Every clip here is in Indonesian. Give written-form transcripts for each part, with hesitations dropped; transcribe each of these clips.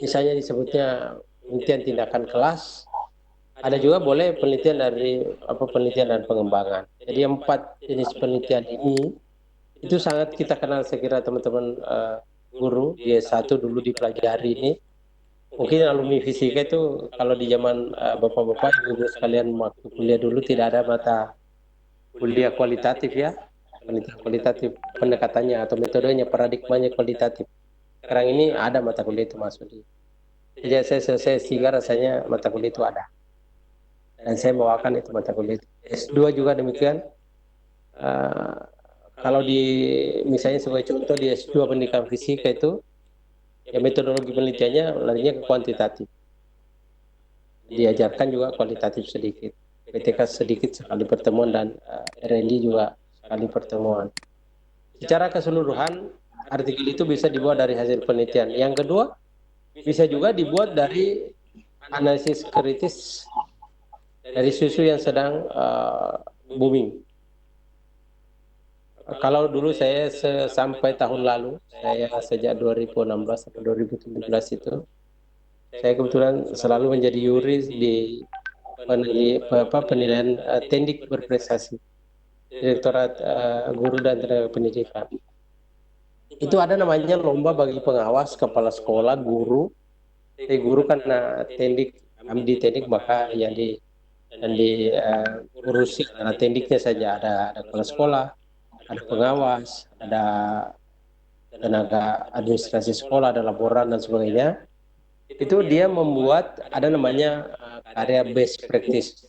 Misalnya disebutnya penelitian tindakan kelas, ada juga boleh penelitian dari penelitian dan pengembangan. Jadi empat jenis penelitian ini itu sangat kita kenal, saya kira teman-teman guru di S1 dulu dipelajari ini. Mungkin alumni fisika itu kalau di zaman bapak-bapak ibu-ibu sekalian waktu kuliah dulu tidak ada mata kuliah kualitatif ya, penelitian kualitatif, pendekatannya atau metodenya, paradigmanya kualitatif. Sekarang ini ada mata kuliah itu masuk di. Jadi saya selesai sehingga rasanya mata kuliah itu ada. Dan saya bawakan itu mata kuliah itu. S2 juga demikian. Uh, Kalau di misalnya sebagai contoh di S2 pendidikan fisika itu, ya metodologi penelitiannya larinya ke kuantitatif. Diajarkan juga kualitatif sedikit. PTK sedikit sekali pertemuan dan R&D juga sekali pertemuan. Secara keseluruhan, artikel itu bisa dibuat dari hasil penelitian. Yang kedua, bisa juga dibuat dari analisis kritis dari isu yang sedang booming. Kalau dulu saya sampai tahun lalu, saya sejak 2016 sampai 2017 itu, saya kebetulan selalu menjadi yuris di penilaian tendik berprestasi, Direktorat Guru dan Tenaga Pendidikan. Itu ada namanya lomba bagi pengawas, kepala sekolah, guru. Guru karena tendik, amdi tendik maka yang di dan diurusi adalah tendiknya saja. Ada kepala sekolah, ada pengawas, ada tenaga administrasi sekolah, ada laporan dan sebagainya. Itu dia membuat ada namanya karya best practice.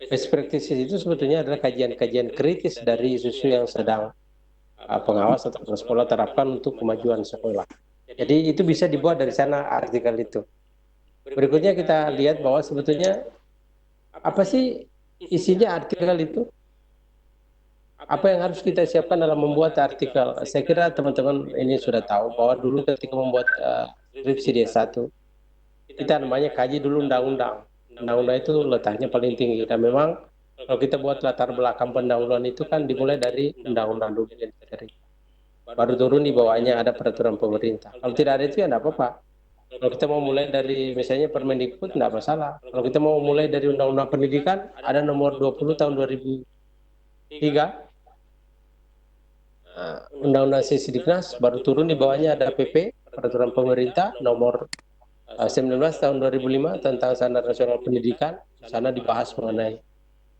Best practice itu sebetulnya adalah kajian-kajian kritis dari isu yang sedang pengawas atau kepala sekolah terapkan untuk kemajuan sekolah. Jadi itu bisa dibuat dari sana artikel itu. Berikutnya kita lihat bahwa sebetulnya apa sih isinya artikel itu? Apa yang harus kita siapkan dalam membuat artikel? Saya kira teman-teman ini sudah tahu bahwa dulu ketika membuat skripsi D1, kita namanya kaji dulu undang-undang. Undang-undang itu letaknya paling tinggi. Dan memang kalau kita buat latar belakang pendahuluan itu kan dimulai dari undang-undang dulu yang dicari. Baru turun di bawahnya ada peraturan pemerintah. Kalau tidak ada itu ya tidak apa-apa. Kalau kita mau mulai dari misalnya Permendikbud tidak masalah. Kalau kita mau mulai dari Undang-Undang Pendidikan ada nomor 20 tahun 2003, Undang-Undang Sisdiknas, baru turun di bawahnya ada PP, Peraturan Pemerintah nomor 19 tahun 2005 tentang Standar Nasional Pendidikan. Di sana dibahas mengenai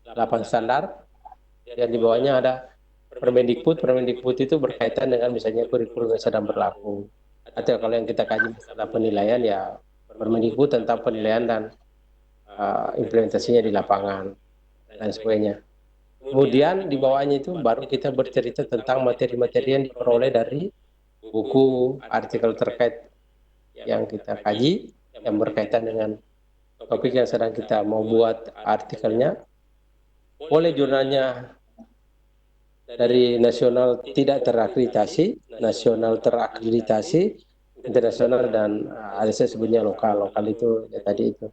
8 standar, dan di bawahnya ada Permendikbud. Permendikbud itu berkaitan dengan misalnya kurikulum yang sedang berlaku. Atau kalau yang kita kaji masalah penilaian ya Permendikbud tentang penilaian dan implementasinya di lapangan dan sebagainya. Kemudian di bawahnya itu baru kita bercerita tentang materi-materi yang diperoleh dari buku, artikel terkait yang kita kaji, yang berkaitan dengan topik yang sedang kita mau buat artikelnya. Boleh jurnalnya dari nasional tidak terakreditasi, nasional terakreditasi, internasional, dan ada saya sebutnya lokal. Lokal itu ya tadi itu.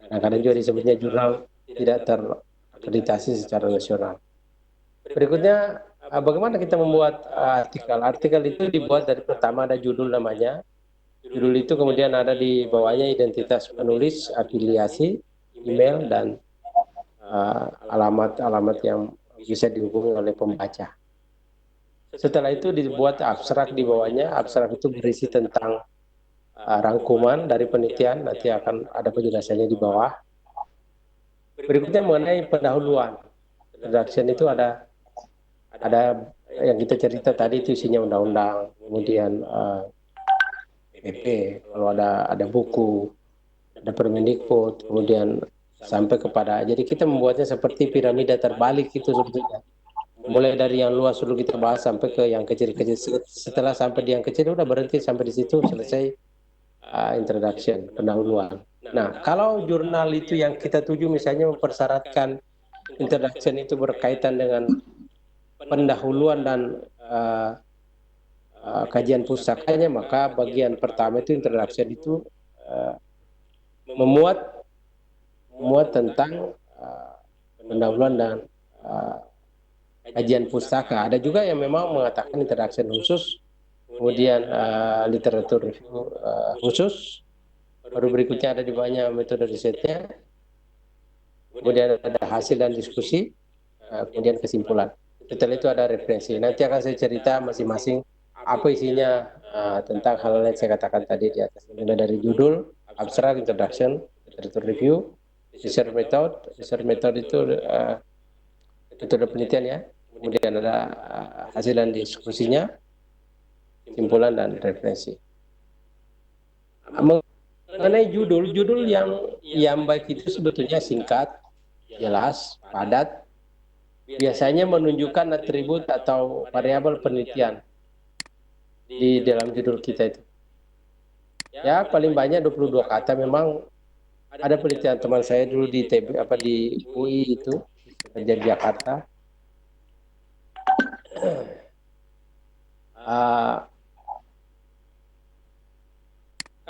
Nah, kadang juga disebutnya jurnal tidak terakreditasi secara nasional. Berikutnya, bagaimana kita membuat artikel? Artikel itu dibuat dari pertama ada judul namanya. Judul itu kemudian ada di bawahnya identitas penulis, afiliasi, email, dan alamat-alamat yang bisa dihubungi oleh pembaca. Setelah itu dibuat abstrak di bawahnya. Abstrak itu berisi tentang rangkuman dari penelitian, nanti akan ada penjelasannya di bawah. Berikutnya mengenai pendahuluan. Introduction itu ada yang kita cerita tadi itu isinya undang-undang, kemudian PP, kalau ada buku, ada Permendikbud, kemudian sampai kepada, jadi kita membuatnya seperti piramida terbalik itu sebetulnya. Mulai dari yang luas dulu kita bahas sampai ke yang kecil-kecil. Setelah sampai di yang kecil udah berhenti sampai di situ, selesai introduction, pendahuluan. Nah, kalau jurnal itu yang kita tuju misalnya mempersyaratkan introduction itu berkaitan dengan pendahuluan dan kajian pusakanya, maka bagian pertama itu introduction itu uh, memuat tentang pendahuluan dan kajian pustaka. Ada juga yang memang mengatakan introduction khusus kemudian literatur review khusus, baru berikutnya ada di bawahnya metode risetnya, kemudian ada hasil dan diskusi, kemudian kesimpulan. Setelah itu ada referensi. Nanti akan saya cerita masing-masing apa isinya tentang hal yang saya katakan tadi di atas. Mulai dari judul, abstrak, introduction, literature review, research method. Research method itu metode penelitian ya. Kemudian ada hasil dan diskusinya, simpulan dan referensi. Mengenai judul yang baik itu sebetulnya singkat, jelas, padat, biasanya menunjukkan atribut atau variabel penelitian di dalam judul kita itu. Ya, paling banyak 22 kata. Memang ada penelitian teman saya dulu di di UI itu, kerja di Jakarta.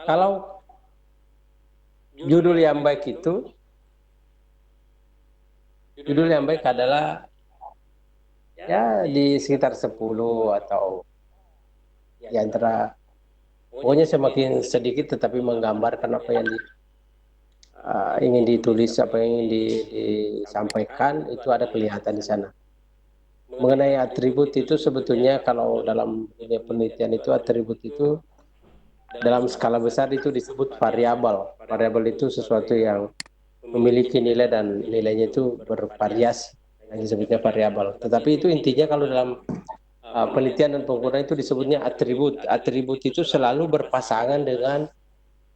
Kalau judul yang baik itu, judul yang baik adalah ya di sekitar 10 atau di antara, pokoknya semakin sedikit tetapi menggambarkan apa yang ingin ditulis, apa yang ingin disampaikan, itu ada kelihatan di sana. Mengenai atribut itu sebetulnya kalau dalam dunia penelitian itu atribut itu dalam skala besar itu disebut variabel. Variabel itu sesuatu yang memiliki nilai dan nilainya itu bervariasi, yang disebutnya variabel. Tetapi itu intinya kalau dalam penelitian dan pengukuran itu disebutnya atribut. Atribut itu selalu berpasangan dengan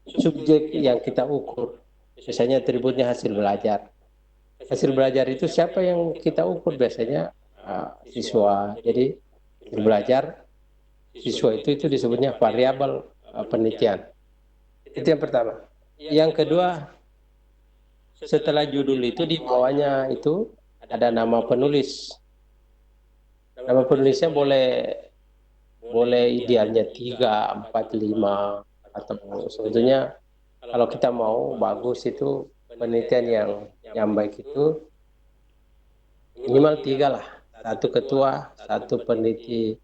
subjek yang kita ukur. Misalnya atributnya hasil belajar. Hasil belajar itu siapa yang kita ukur? Biasanya siswa. Jadi hasil belajar siswa itu disebutnya variabel penelitian. Itu yang pertama. Yang kedua, setelah judul itu di bawahnya itu ada nama penulis. Nama penulisnya boleh idealnya 3, 4, 5, atau sebetulnya kalau kita mau bagus itu penelitian yang baik itu minimal 3 lah. Satu ketua, satu peneliti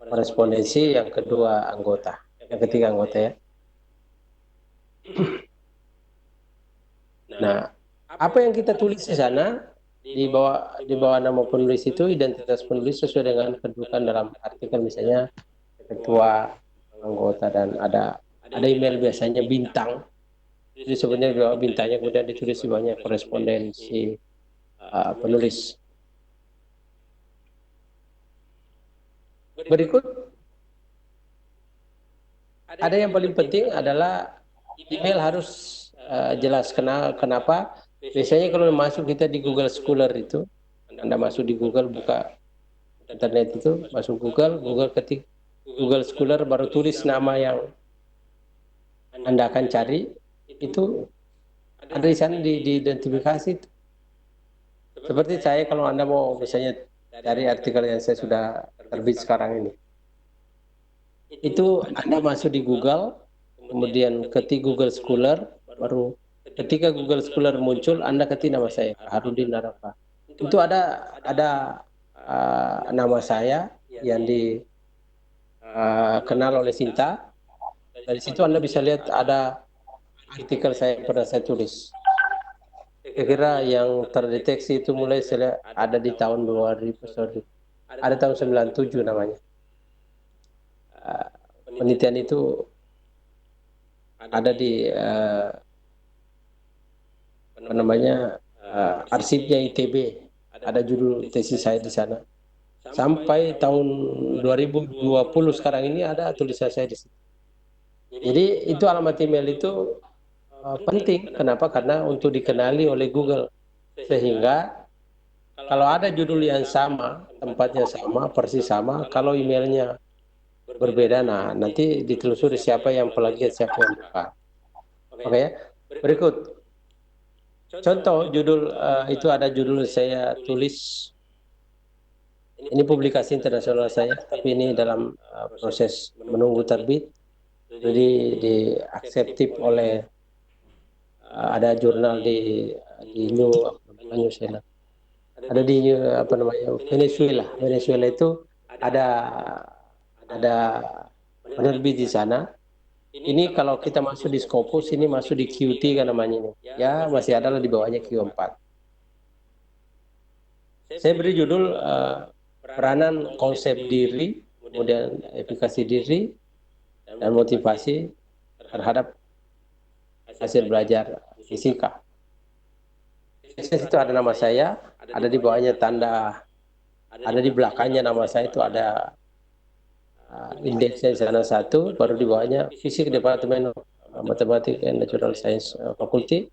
korespondensi, yang kedua anggota, yang ketiga anggota ya. Nah, apa yang kita tulis di sana di bawah nama penulis itu, identitas penulis sesuai dengan kedudukan dalam artikel, misalnya ketua, anggota, dan ada email biasanya bintang. Jadi sebenarnya di bawah bintangnya kemudian ditulis di bawahnya korespondensi penulis. Berikut ada yang paling penting adalah email harus jelas. Kenapa? Biasanya kalau masuk kita di Google Scholar itu, Anda masuk di Google, buka internet itu, masuk Google ketik Google Scholar, baru tulis nama yang Anda akan cari, itu ada di sana diidentifikasi itu. Seperti saya, kalau Anda mau misalnya cari artikel yang saya sudah terbit sekarang ini, itu Anda masuk di Google, kemudian ketik Google Scholar, baru ketika Google Scholar muncul, Anda ketik nama saya, Harudin Narafa. Itu ada nama saya yang dikenal oleh Sinta. Dari situ Anda bisa lihat ada artikel saya yang pernah saya tulis. Kira-kira yang terdeteksi itu mulai saya ada di tahun 2000, ada tahun 97 namanya. Penelitian itu ada di apa namanya arsipnya ITB, ada judul tesis saya di sana. Sampai tahun 2020 sekarang ini ada tulisan saya di situ. Jadi itu alamat email itu penting. Kenapa? Karena untuk dikenali oleh Google, sehingga kalau ada judul yang sama, tempatnya sama, persis sama, kalau emailnya berbeda, nah nanti ditelusuri siapa yang plagiat, siapa yang bukan. Oke ya. Berikut contoh judul itu ada judul saya tulis, ini publikasi internasional saya, tapi ini dalam proses menunggu terbit, jadi diakseptif oleh ada jurnal di New Zealand, ada di apa namanya Venezuela. Venezuela itu ada Penerbit di sana. Ini kalau kita masuk di Scopus, ini masuk di QT kan namanya ini. Ya masih ada lah di bawahnya Q4. Saya beri judul peranan konsep diri, kemudian efikasi diri, dan motivasi terhadap hasil belajar fisika. Itu ada nama saya, ada di bawahnya tanda, ada di belakangnya nama saya itu ada indeksnya di sana satu, baru di bawahnya fisik Departemen Matematik and Natural Science Faculty,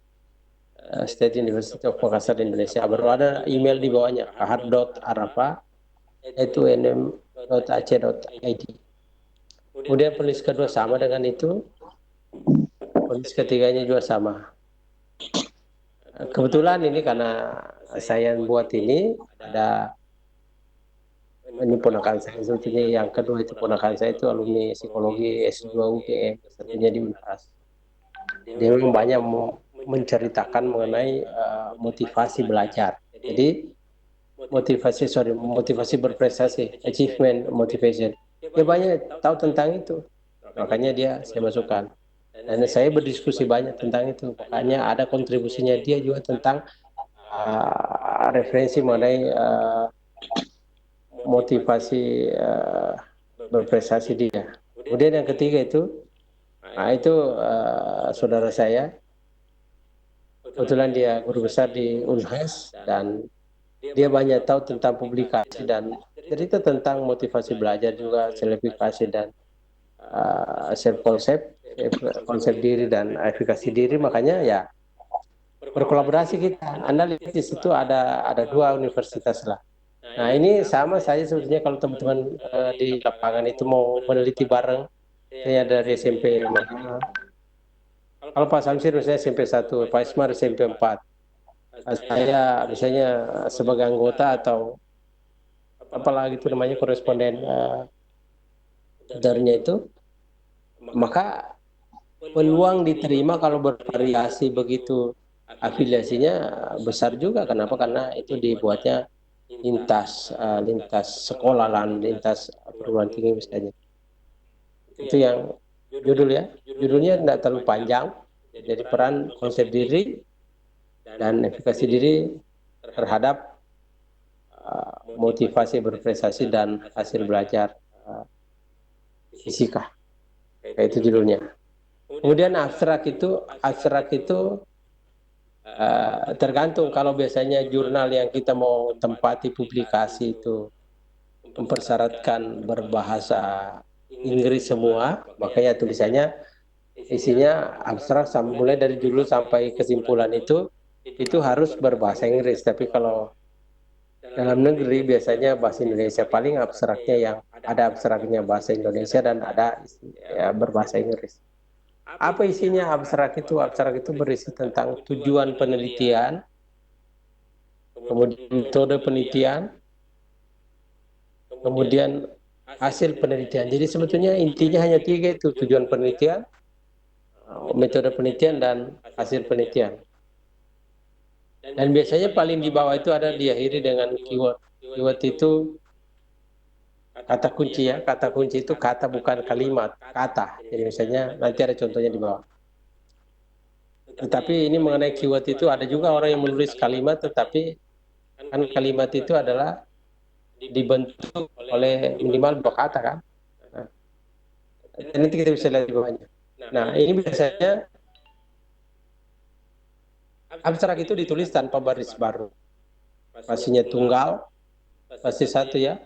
State University of Makassar Indonesia. Baru ada email di bawahnya kahar.arapa@unm.ac.id. Kemudian penulis kedua sama dengan itu, penulis ketiganya juga sama. Kebetulan ini karena saya buat ini ada ini ponakan saya sebetulnya, yang kedua itu ponakan saya itu alumni psikologi S2 UGM, satunya di Unpas. Dia memang banyak menceritakan mengenai motivasi belajar. Jadi motivasi berprestasi, achievement motivation. Dia banyak tahu tentang itu, makanya dia saya masukkan. Dan saya berdiskusi banyak tentang itu, makanya ada kontribusinya dia juga tentang referensi mengenai motivasi berprestasi dia. Kemudian yang ketiga itu, saudara saya, kebetulan dia guru besar di Unhas dan dia banyak tahu tentang publikasi dan cerita tentang motivasi belajar juga, selefikasi dan self konsep diri dan efikasi diri. Makanya ya berkolaborasi kita. Anda lihat di situ ada dua universitas lah. Nah ini sama saya sebetulnya kalau teman-teman di lapangan itu mau meneliti bareng, saya dari SMP 5. Kalau Pak Samsir misalnya SMP 1, Pak Ismar SMP 4. Saya misalnya sebagai anggota atau apalagi itu namanya koresponden darinya itu, maka peluang diterima kalau bervariasi begitu afiliasinya besar juga. Kenapa? Karena itu dibuatnya lintas sekolah lintas perguruan tinggi misalnya. Itu yang judulnya tidak terlalu panjang, jadi peran konsep diri dan efikasi diri terhadap motivasi berprestasi dan hasil belajar fisika, kayak itu judulnya. Kemudian abstrak itu tergantung. Kalau biasanya jurnal yang kita mau tempati publikasi itu mempersyaratkan berbahasa Inggris semua, makanya tulisannya isinya abstrak mulai dari judul sampai kesimpulan itu harus berbahasa Inggris. Tapi kalau dalam negeri biasanya bahasa Indonesia, paling abstraknya yang ada abstraknya bahasa Indonesia dan ada ya, berbahasa Inggris. Apa isinya abstrak itu? Abstrak itu berisi tentang tujuan penelitian, kemudian metode penelitian, kemudian hasil penelitian. Jadi sebetulnya intinya hanya tiga itu: tujuan penelitian, metode penelitian, dan hasil penelitian. Dan biasanya paling di bawah itu ada diakhiri dengan keyword. Keyword itu kata kunci ya. Kata kunci itu kata, bukan kalimat, kata. Jadi misalnya nanti ada contohnya di bawah. Tetapi ini mengenai keyword itu ada juga orang yang menulis kalimat, tetapi kan kalimat itu adalah dibentuk oleh minimal dua kata kan. Nah, nanti kita bisa lihat di bawahnya. Nah ini biasanya abstrak itu ditulis tanpa baris baru, spasinya tunggal, spasi satu ya.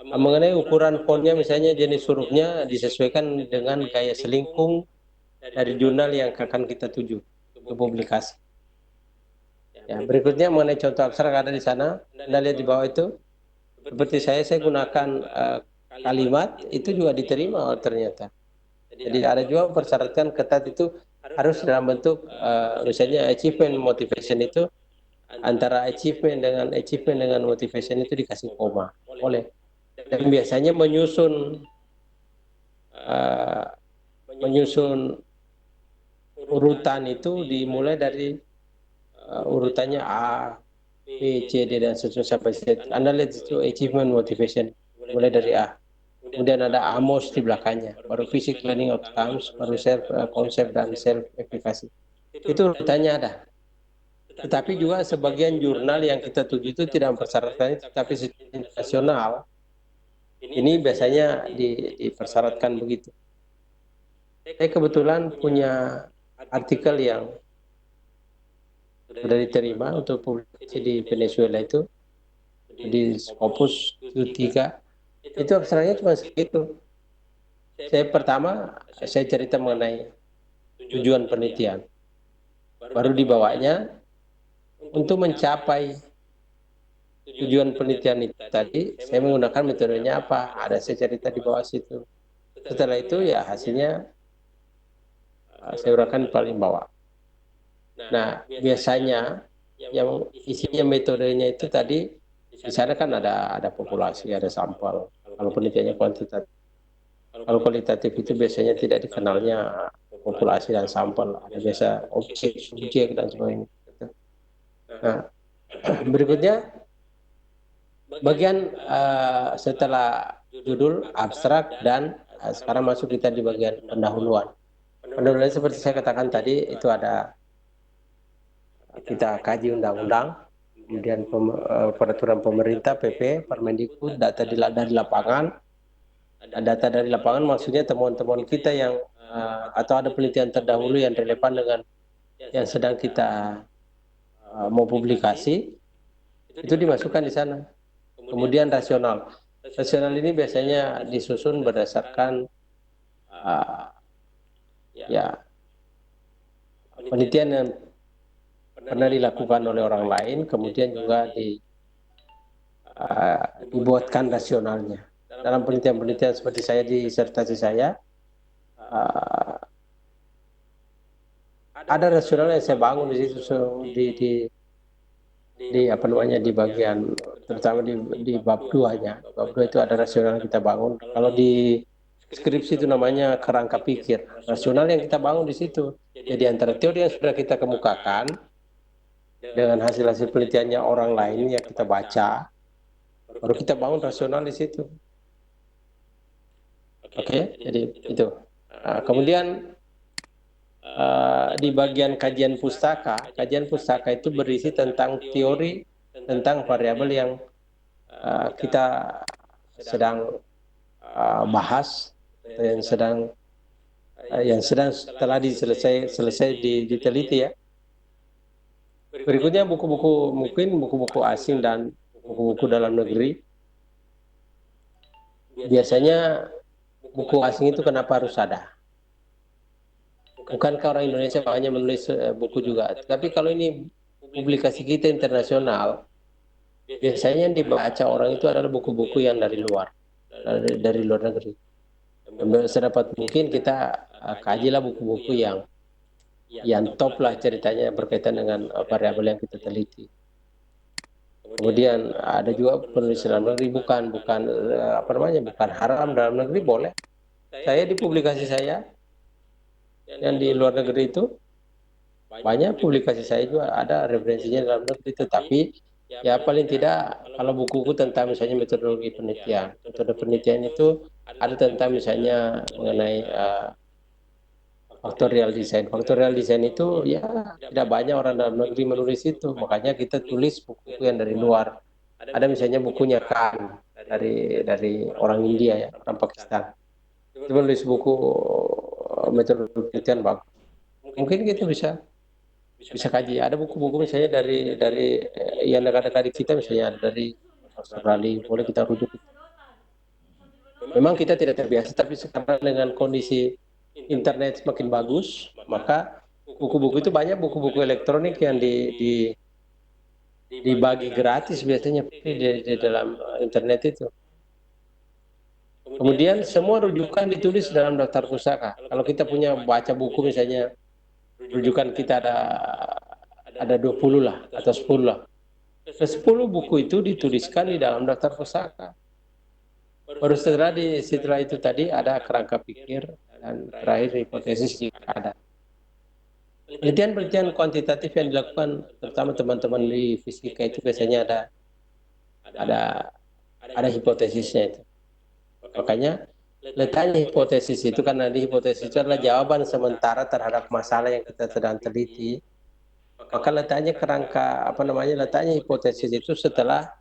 Mengenai ukuran fontnya, misalnya jenis hurufnya disesuaikan dengan gaya selingkung dari jurnal yang akan kita tuju ke publikasi. Ya, berikutnya mengenai contoh abstrak ada di sana. Anda lihat di bawah itu. Seperti saya gunakan kalimat itu juga diterima ternyata. Jadi ada juga mempersyaratkan ketat itu harus dalam bentuk misalnya achievement motivation itu, antara achievement dengan motivation itu dikasih koma, boleh. Dan biasanya menyusun urutan itu dimulai dari urutannya A, B, C, D dan seterusnya sampai Z. Anda lihat itu achievement motivation mulai dari A. kemudian ada AMOS di belakangnya, baru Physics Learning Outcomes, baru self konsep dan self efficacy. Itu urutannya ada. Tetapi juga sebagian jurnal yang kita tuju itu tidak mempersyaratkan itu, tapi secara internasional ini biasanya dipersyaratkan begitu. Saya kebetulan punya artikel yang sudah diterima untuk publikasi di Venezuela itu di Scopus Q3, itu aksaranya cuma segitu. Saya cerita mengenai tujuan penelitian, baru dibawanya untuk mencapai tujuan penelitian itu tadi saya menggunakan metodenya apa, ada saya cerita di bawah situ. Setelah itu ya hasilnya saya uraikan paling bawah. Nah biasanya yang isinya metodenya itu tadi di sana kan ada populasi, ada sampel. Kalau penelitiannya kuantitatif, kalau kualitatif itu biasanya tidak dikenalnya populasi dan sampel, ada biasa objek, subjek dan sebagainya. Nah berikutnya bagian setelah judul abstrak dan sekarang masuk kita di bagian pendahuluan. Pendahuluan seperti saya katakan tadi itu ada kita kaji undang-undang, kemudian peraturan pemerintah, PP, Permendikbud, data dari lapangan. Data dari lapangan maksudnya temuan-temuan kita yang atau ada penelitian terdahulu yang relevan dengan yang sedang kita mau publikasi, itu dimasukkan di sana. Kemudian rasional. Rasional ini biasanya disusun berdasarkan ya penelitian yang pernah dilakukan oleh orang lain, kemudian juga dibuatkan rasionalnya. Dalam penelitian-penelitian seperti saya di disertasi saya, ada rasional yang saya bangun di situ di apa namanya di bagian terutama di bab 2-nya. Bab 2 itu ada rasional yang kita bangun. Kalau di skripsi itu namanya kerangka pikir. Rasional yang kita bangun di situ. Jadi antara teori yang sudah kita kemukakan dengan hasil-hasil penelitiannya orang lain yang kita baca, baru kita bangun rasional di situ. Oke, jadi itu. Kemudian di bagian kajian pustaka itu berisi tentang teori tentang variabel yang kita sedang bahas, yang sedang setelah selesai diteliti ya. Berikutnya buku-buku, mungkin buku-buku asing dan buku-buku dalam negeri. Biasanya buku asing itu kenapa harus ada? Bukankah orang Indonesia banyak menulis buku juga? Tapi kalau ini publikasi kita internasional, biasanya yang dibaca orang itu adalah buku-buku yang dari luar, dari luar negeri. Sedapat mungkin kita kajilah buku-buku yang top lah ceritanya berkaitan dengan variabel yang kita teliti. Kemudian ada juga penulis dalam negeri, bukan bukan haram dalam negeri, boleh. Saya di publikasi saya yang di luar negeri itu banyak publikasi saya juga ada referensinya dalam negeri, tetapi ya paling tidak kalau buku-buku tentang misalnya metodologi penelitian, metode penelitian itu ada tentang misalnya mengenai faktorial design. Faktorial design itu ya tidak banyak orang dalam negeri menulis itu, makanya kita tulis buku-buku yang dari luar. Ada misalnya bukunya Khan dari orang India ya, orang Pakistan. Itu menulis buku metode penelitian bagus. Mungkin kita bisa kaji. Ada buku-buku misalnya dari yang dekat-dekat kita misalnya dari Australia, boleh kita rujuk. Memang kita tidak terbiasa, tapi sekarang dengan kondisi internet semakin bagus, maka buku-buku itu banyak buku-buku elektronik yang dibagi gratis biasanya di dalam internet itu. Kemudian semua rujukan ditulis dalam daftar pustaka. Kalau kita punya baca buku misalnya rujukan kita ada 20 lah atau 10 lah. 10 buku itu dituliskan di dalam daftar pustaka. Baru setelah itu tadi ada kerangka pikir dan terakhir hipotesis jika ada. Penelitian-penelitian kuantitatif yang dilakukan terutama teman-teman di fisika itu biasanya ada hipotesisnya itu. Makanya letaknya hipotesis itu, karena di hipotesis itu adalah jawaban sementara terhadap masalah yang kita sedang teliti. Maka letaknya kerangka letaknya hipotesis itu setelah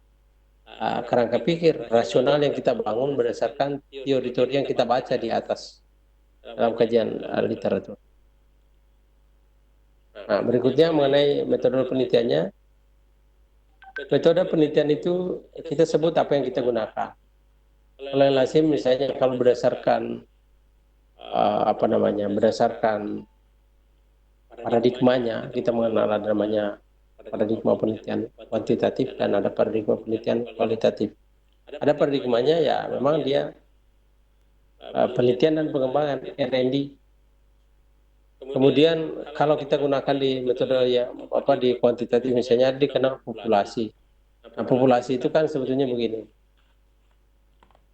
kerangka pikir rasional yang kita bangun berdasarkan teori-teori yang kita baca di atas dalam kajian literatur. Nah, berikutnya mengenai metode penelitiannya. Metode penelitian itu kita sebut apa yang kita gunakan. Kalau yang lazim misalnya kalau berdasarkan berdasarkan paradigmanya, kita mengenal ada namanya paradigma penelitian kuantitatif dan ada paradigma penelitian kualitatif. Ada paradigmanya ya memang dia penelitian dan pengembangan R&D. Kemudian kalau kita gunakan di metode di kuantitatif misalnya dikenal populasi. Nah, populasi itu kan sebetulnya begini.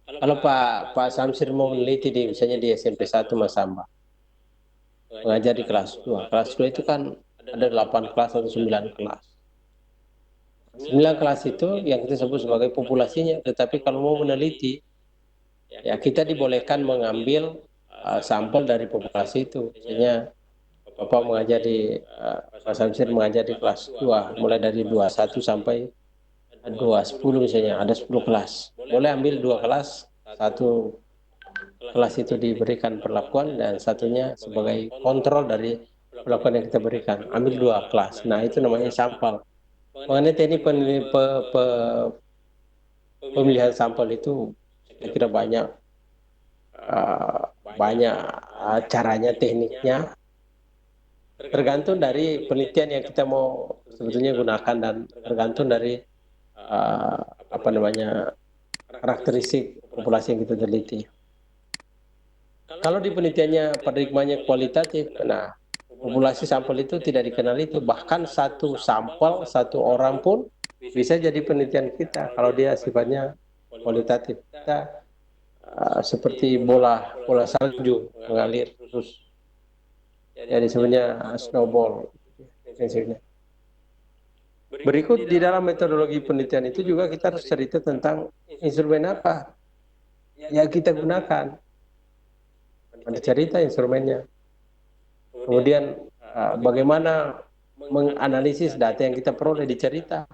Kalau Pak Samsir mau meneliti di misalnya di SMP 1 Mas Samba, mengajar di kelas 2. Kelas 2 itu kan ada 8 kelas atau 9 kelas. 9 kelas itu yang kita sebut sebagai populasinya, tetapi kalau mau meneliti, ya kita dibolehkan mengambil sampel dari populasi itu. Misalnya Bapak mengajar di Pak Samsir mengajar di kelas 2, mulai dari 21 sampai 210 misalnya, ada 10 kelas. Boleh ambil 2 kelas, satu kelas itu diberikan perlakuan dan satunya sebagai kontrol dari perlakuan yang kita berikan. Ambil 2 kelas. Nah, itu namanya sampel. Mengenai teknik pemilihan sampel itu saya kira banyak caranya, tekniknya, tergantung dari penelitian yang kita mau sebetulnya gunakan dan tergantung dari karakteristik populasi yang kita teliti. Kalau di penelitiannya paradigmanya kualitatif, nah populasi sampel itu tidak dikenal itu, bahkan satu sampel satu orang pun bisa jadi penelitian kita kalau dia sifatnya kualitatif. Kita seperti bola salju mengalir terus, ya disebutnya snowball prinsipnya. Berikut di dalam metodologi penelitian itu juga kita harus cerita tentang instrumen apa yang kita gunakan. Ada cerita instrumennya. Kemudian bagaimana menganalisis data yang kita peroleh di cerita.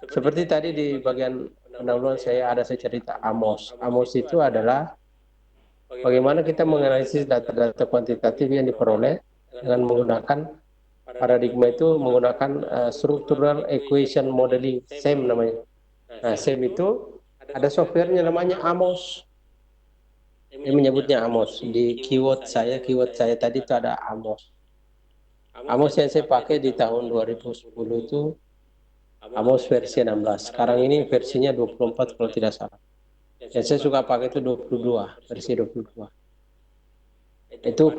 Seperti tadi di bagian pendahuluan saya cerita AMOS. AMOS itu adalah bagaimana kita menganalisis data-data kuantitatif yang diperoleh dengan menggunakan paradigma itu, menggunakan structural equation modeling, SEM namanya. Nah, SEM itu ada softwarenya namanya AMOS. Ini menyebutnya AMOS. Di keyword saya tadi itu ada AMOS. AMOS yang saya pakai di tahun 2010 itu AMOS versi 16. Sekarang ini versinya 24 kalau tidak salah. Yang saya suka pakai itu 22, versi 22. Itu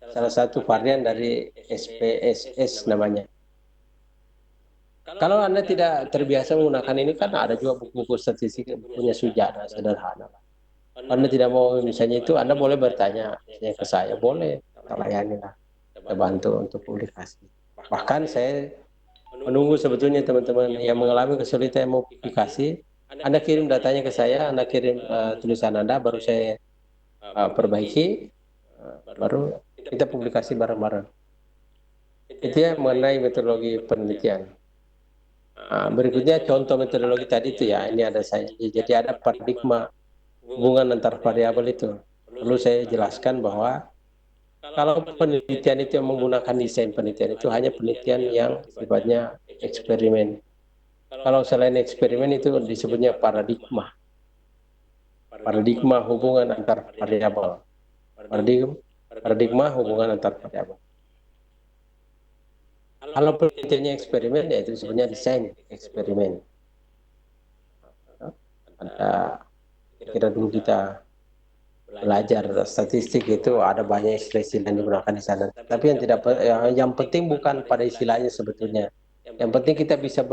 salah satu varian dari SPSS namanya. Kalau Anda tidak terbiasa menggunakan ini, kan ada juga buku-buku statistik punya Sujana, sederhana. Anda tidak mau misalnya itu, Anda boleh bertanya misalnya ke saya, boleh, kita layani lah, kita bantu untuk publikasi. Bahkan saya menunggu sebetulnya teman-teman yang mengalami kesulitan yang mau publikasi, Anda kirim datanya ke saya, Anda kirim tulisan Anda, baru saya perbaiki, baru kita publikasi bareng-bareng. Itu ya mengenai metodologi penelitian. Berikutnya contoh metodologi tadi itu ya, ini ada saya. Jadi ada paradigma hubungan antar variabel itu. Perlu saya jelaskan bahwa kalau penelitian itu yang menggunakan desain penelitian itu hanya penelitian yang sifatnya eksperimen. Kalau selain eksperimen itu disebutnya paradigma. Paradigma hubungan antar variabel. Paradigma hubungan antar variabel. Kalau penelitiannya eksperimen ya itu disebutnya desain eksperimen. Ada kira dulu kita belajar statistik itu ada banyak istilah yang digunakan di sana. Tapi yang penting bukan pada istilahnya sebetulnya. Yang penting kita bisa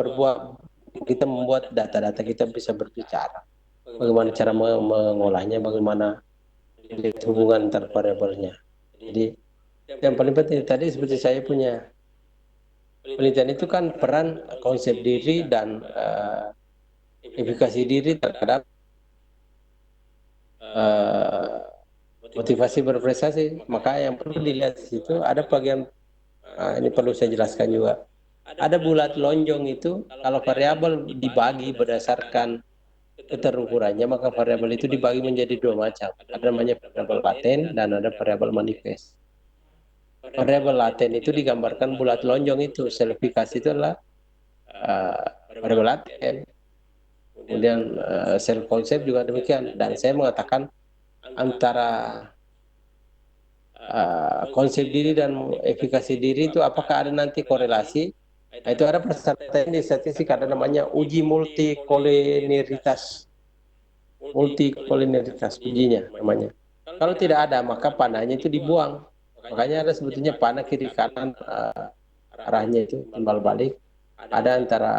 kita membuat data-data, kita bisa berbicara. Bagaimana cara mengolahnya, bagaimana hubungan antar variabelnya. Jadi yang paling penting tadi seperti saya punya penelitian itu kan peran konsep diri dan efikasi diri terhadap uh, motivasi berprestasi. Maka yang perlu dilihat di situ ada bagian, ini perlu saya jelaskan juga. Ada bulat lonjong itu kalau variabel dibagi berdasarkan keterukurannya, maka variabel itu dibagi menjadi dua macam. Ada namanya variabel laten dan ada variabel manifest. Variabel laten itu digambarkan bulat lonjong itu, selifikasi itu adalah variabel laten. Kemudian self concept juga demikian. Dan saya mengatakan antara konsep diri dan efikasi diri itu apakah ada nanti korelasi? Nah, itu ada persyaratan di statistik, ada namanya uji multikoliniaritas. Multikoliniaritas ujinya namanya. Kalau tidak ada, maka panahnya itu dibuang. Makanya ada sebetulnya panah kiri kanan arahnya itu timbal balik. Ada antara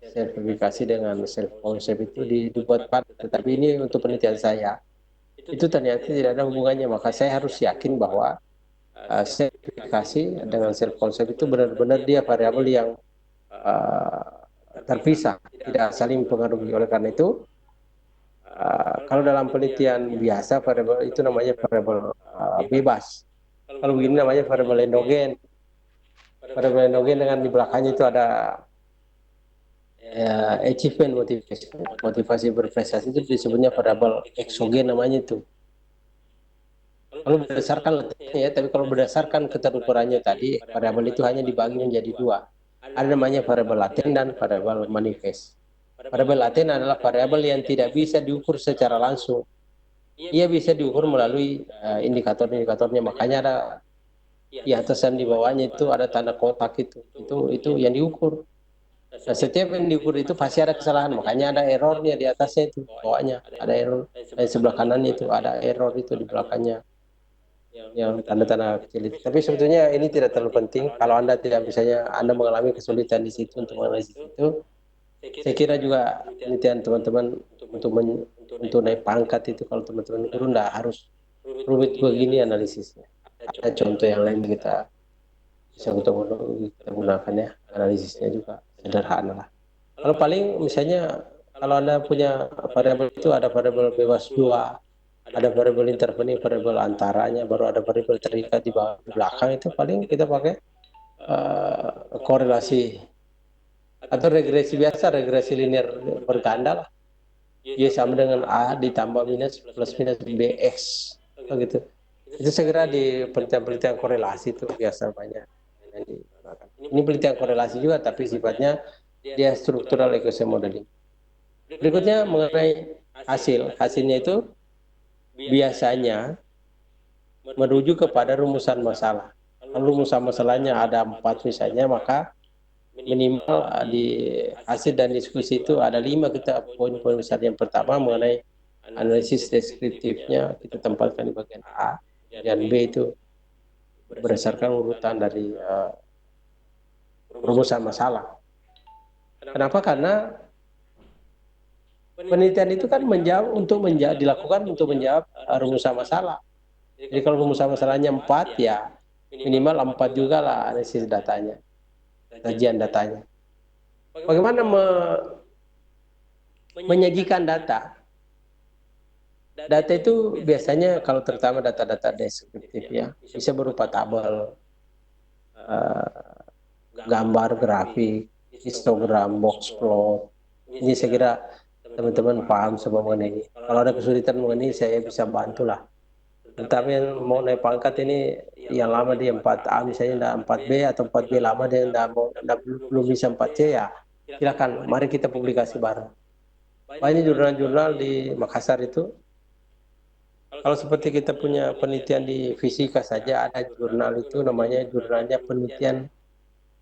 sertifikasi dengan self concept itu dibuat panah. Tetapi ini untuk penelitian saya itu ternyata tidak ada hubungannya. Maka saya harus yakin bahwa sertifikasi dengan self concept itu benar-benar dia variabel yang terpisah, tidak saling mempengaruhi. Oleh karena itu, kalau dalam penelitian biasa variabel itu namanya variabel bebas. Kalau begini namanya variabel endogen. Variabel endogen dengan di belakangnya itu ada achievement motivasi berprestasi, itu disebutnya variabel eksogen namanya itu. Kalau berdasarkan letaknya ya, tapi kalau berdasarkan keterukurannya tadi, variabel itu hanya dibagi menjadi dua. Ada namanya variabel laten dan variabel manifest. Variabel laten adalah variabel yang tidak bisa diukur secara langsung. Ia bisa diukur melalui indikator-indikatornya. Makanya ada di atas dan di bawahnya itu ada tanda kotak itu. Itu yang diukur. Nah, setiap yang diukur itu pasti ada kesalahan. Makanya ada errornya di atasnya itu, bawahnya ada error. Dan sebelah kanannya itu ada error itu di belakangnya, yang tanda-tanda kecil itu. Tapi sebetulnya ini tidak terlalu penting. Kalau Anda tidak, misalnya Anda mengalami kesulitan di situ untuk menganalisis itu, saya kira juga penelitian teman-teman untuk untuk naik pangkat itu, kalau teman-teman guru tidak harus rumit begini analisisnya. Ada contoh yang lain kita bisa kita gunakan ya, analisisnya juga sederhana lah. Kalau paling misalnya kalau Anda punya variabel itu ada variabel bebas dua, ada variabel intervening, variabel antaranya, baru ada variabel terikat di belakang, itu paling kita pakai korelasi atau regresi biasa, regresi linear berganda lah. Y sama dengan A ditambah minus plus minus BX begitu. Itu segera di penelitian-penelitian korelasi itu biasa banyak. Ini penelitian korelasi juga, tapi sifatnya dia struktural equation modeling. Berikutnya mengenai hasilnya itu biasanya menuju kepada rumusan masalah. Kalau rumusan masalahnya ada 4 misalnya, maka minimal di hasil dan diskusi itu ada 5 kita poin-poin besar. Yang pertama mengenai analisis deskriptifnya kita tempatkan di bagian A, dan B itu berdasarkan urutan dari rumusan masalah. Kenapa? Karena penelitian itu kan dilakukan untuk menjawab rumusan masalah. Jadi kalau rumusan masalahnya 4, ya minimal 4 juga lah analisis datanya, kajian datanya. Bagaimana menyajikan data? Data itu biasanya kalau terutama data-data deskriptif ya, bisa berupa tabel, gambar, grafik, histogram, box plot. Ini saya kira teman-teman paham semua mengenai ini. Kalau ada kesulitan mengenai ini, saya bisa bantulah. Tetapi yang mau naik pangkat ini yang lama dia 4A misalnya, 4B atau 4B lama dia belum bisa 4C, ya silakan, mari kita publikasi bareng. Banyak jurnal-jurnal di Makassar itu. Kalau seperti kita punya penelitian di fisika saja, ada jurnal itu namanya jurnalnya penelitian,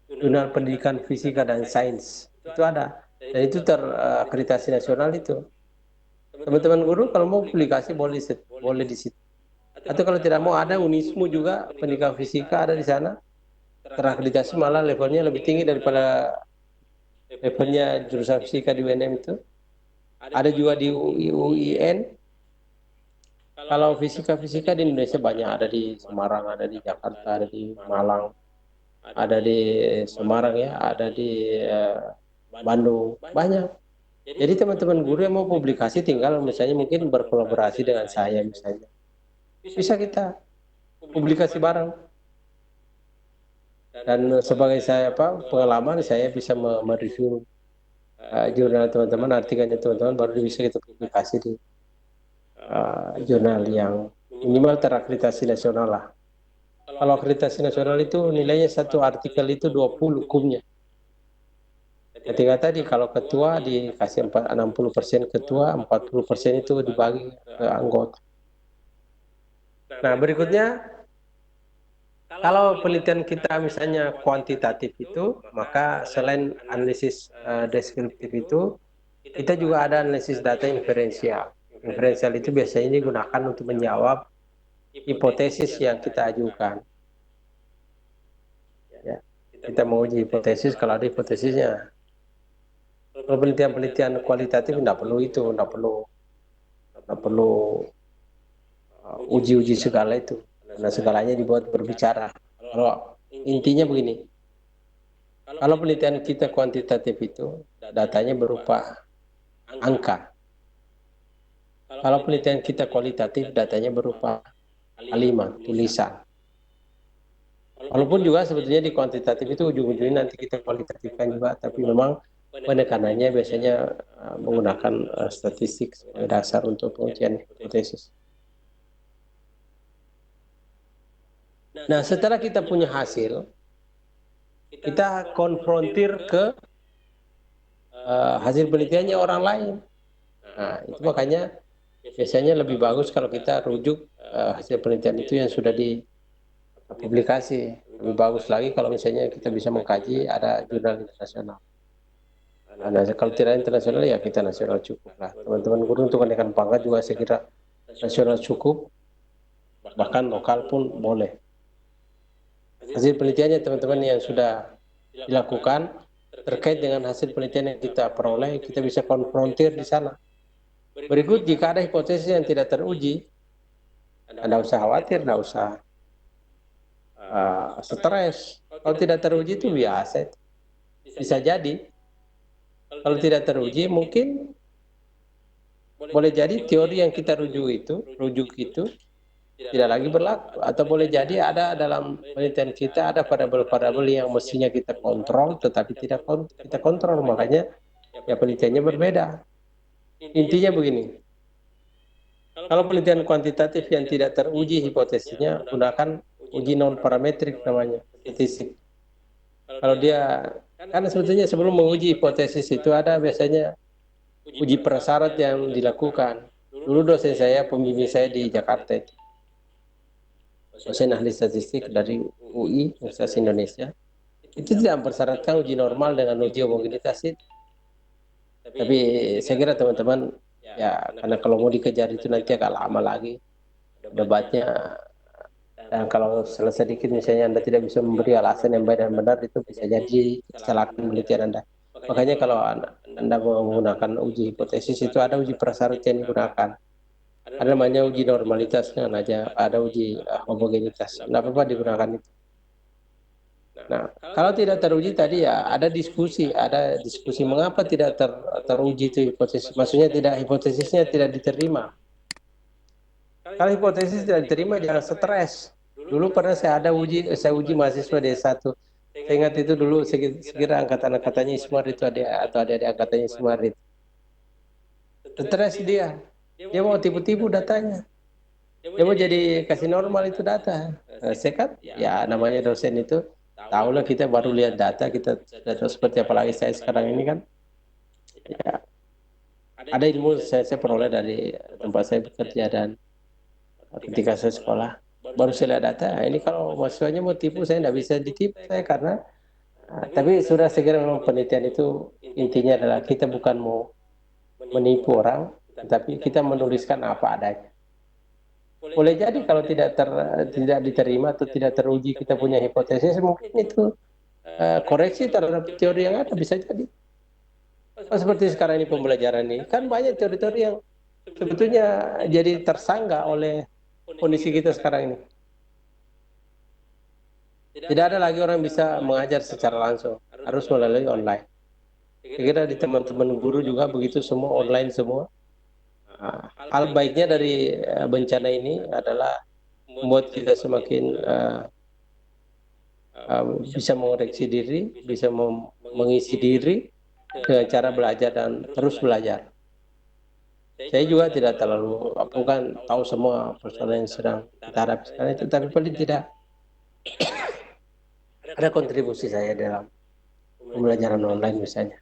jurnal pendidikan fisika dan sains. Itu ada. Dan itu terakreditasi nasional itu. Teman-teman guru kalau mau publikasi boleh di situ. Atau kalau tidak mau, ada Unismu juga, pendidikan fisika ada di sana. Terakreditasi, malah levelnya lebih tinggi daripada levelnya jurusan fisika di UNM itu. Ada juga di UIN. Kalau fisika-fisika di Indonesia banyak, ada di Semarang, ada di Jakarta, ada di Malang, ada di Semarang ya, ada di Bandung, banyak. Jadi teman-teman guru yang mau publikasi tinggal misalnya mungkin berkolaborasi dengan saya misalnya. Bisa kita publikasi bareng. Dan sebagai saya pengalaman saya bisa mereview jurnal teman-teman, artikelnya teman-teman baru bisa kita publikasi di jurnal yang minimal terakreditasi nasional lah. Kalau akreditasi nasional itu nilainya satu artikel itu 20 hukumnya. Ketika tadi kalau ketua dikasih 60% ketua, 40% itu dibagi ke anggota. Nah berikutnya, kalau penelitian kita misalnya kuantitatif itu, maka selain analisis deskriptif itu, kita juga ada analisis data inferensial. Inferensial itu biasanya digunakan untuk menjawab hipotesis yang kita ajukan. Ya, kita mau uji hipotesis, kalau ada hipotesisnya. Kalau penelitian-penelitian kualitatif tidak perlu itu, tidak perlu uji-uji segala itu, karena segalanya dibuat berbicara. Kalau intinya begini, kalau penelitian kita kuantitatif itu datanya berupa angka. Kalau penelitian kita kualitatif datanya berupa kalimat, tulisan. Walaupun juga sebetulnya di kuantitatif itu ujung-ujungnya nanti kita kualitatifkan juga, tapi memang penekanannya biasanya menggunakan statistik sebagai dasar untuk pengujian hipotesis. Nah, setelah kita punya hasil, kita konfrontir ke hasil penelitiannya orang lain. Nah, itu makanya biasanya lebih bagus kalau kita rujuk hasil penelitian itu yang sudah dipublikasi. Lebih bagus lagi kalau misalnya kita bisa mengkaji ada jurnal internasional. Nah, kalau tidak internasional ya kita nasional cukup lah. Teman-teman guru untuk kenaikan pangkat juga saya kira nasional cukup, bahkan lokal pun boleh. Hasil penelitiannya teman-teman yang sudah dilakukan terkait dengan hasil penelitian yang kita peroleh, kita bisa konfrontir di sana. Berikut, jika ada hipotesis yang tidak teruji, Anda usah khawatir, Anda usah stres. Kalau tidak teruji itu biasa. Bisa jadi. Kalau tidak teruji, mungkin boleh jadi teori yang kita rujuk itu tidak lagi berlaku. Atau boleh jadi ada dalam penelitian kita ada variabel-variabel yang mestinya kita kontrol, tetapi tidak kita kontrol. Makanya ya penelitiannya berbeda. Intinya begini, kalau penelitian kuantitatif yang tidak teruji hipotesisnya, gunakan uji non-parametrik namanya, statistik. Kalau dia, karena sebetulnya sebelum menguji hipotesis itu ada biasanya uji prasyarat yang dilakukan. Dulu dosen saya, pembimbing saya di Jakarta itu, dosen ahli statistik dari UI, Universitas Indonesia, itu tidak mempersyaratkan uji normal dengan uji homogenitas itu. Tapi saya kira teman-teman, ya karena kalau mau dikejar itu nanti agak lama lagi debatnya, dan kalau selesai dikit misalnya Anda tidak bisa memberi alasan yang baik dan benar, itu bisa jadi kecelakaan penelitian Anda. Makanya kalau Anda menggunakan uji hipotesis itu ada uji prasyarat yang digunakan. Ada namanya uji normalitas kan aja, ada uji homogenitas. Tidak apa-apa digunakan itu. Nah, kalau tidak teruji tadi ya ada diskusi mengapa tidak teruji itu hipotesis. Maksudnya tidak, hipotesisnya tidak diterima. Kalau hipotesis tidak diterima jangan stres. Dulu pernah saya uji mahasiswa D1. Saya ingat itu dulu sekira angkatan-angkatannya Ismar itu ada angkatannya Ismar itu. Stres dia mau tipu-tipu datanya. Dia mau jadi kasih normal itu data. Saya kan ya namanya dosen itu tahulah, kita baru lihat data, kita sudah tahu seperti apa. Lagi saya sekarang ini kan ya ada ilmu saya peroleh dari tempat saya bekerja, dan ketika saya sekolah baru saya lihat data. Ini kalau mahasiswanya mau tipu, saya tidak bisa ditipu saya, karena tapi sudah segera memang penelitian itu intinya adalah kita bukan mau menipu orang, tapi kita menuliskan apa adanya. Boleh jadi kalau tidak diterima atau tidak teruji kita punya hipotesis, mungkin itu koreksi terhadap teori yang ada, bisa jadi. Seperti sekarang ini pembelajaran ini, kan banyak teori-teori yang sebetulnya jadi tersanggah oleh kondisi kita sekarang ini. Tidak ada lagi orang bisa mengajar secara langsung, harus melalui online. Saya kira di teman-teman guru juga begitu, semua online semua. Hal baiknya dari bencana ini adalah membuat kita semakin bisa mengoreksi diri, bisa mengisi diri dengan cara belajar dan terus belajar. Saya juga tidak terlalu, bukan tahu semua persoalan yang sedang kita hadapi sekarang itu, tapi paling tidak ada kontribusi saya dalam pembelajaran online misalnya.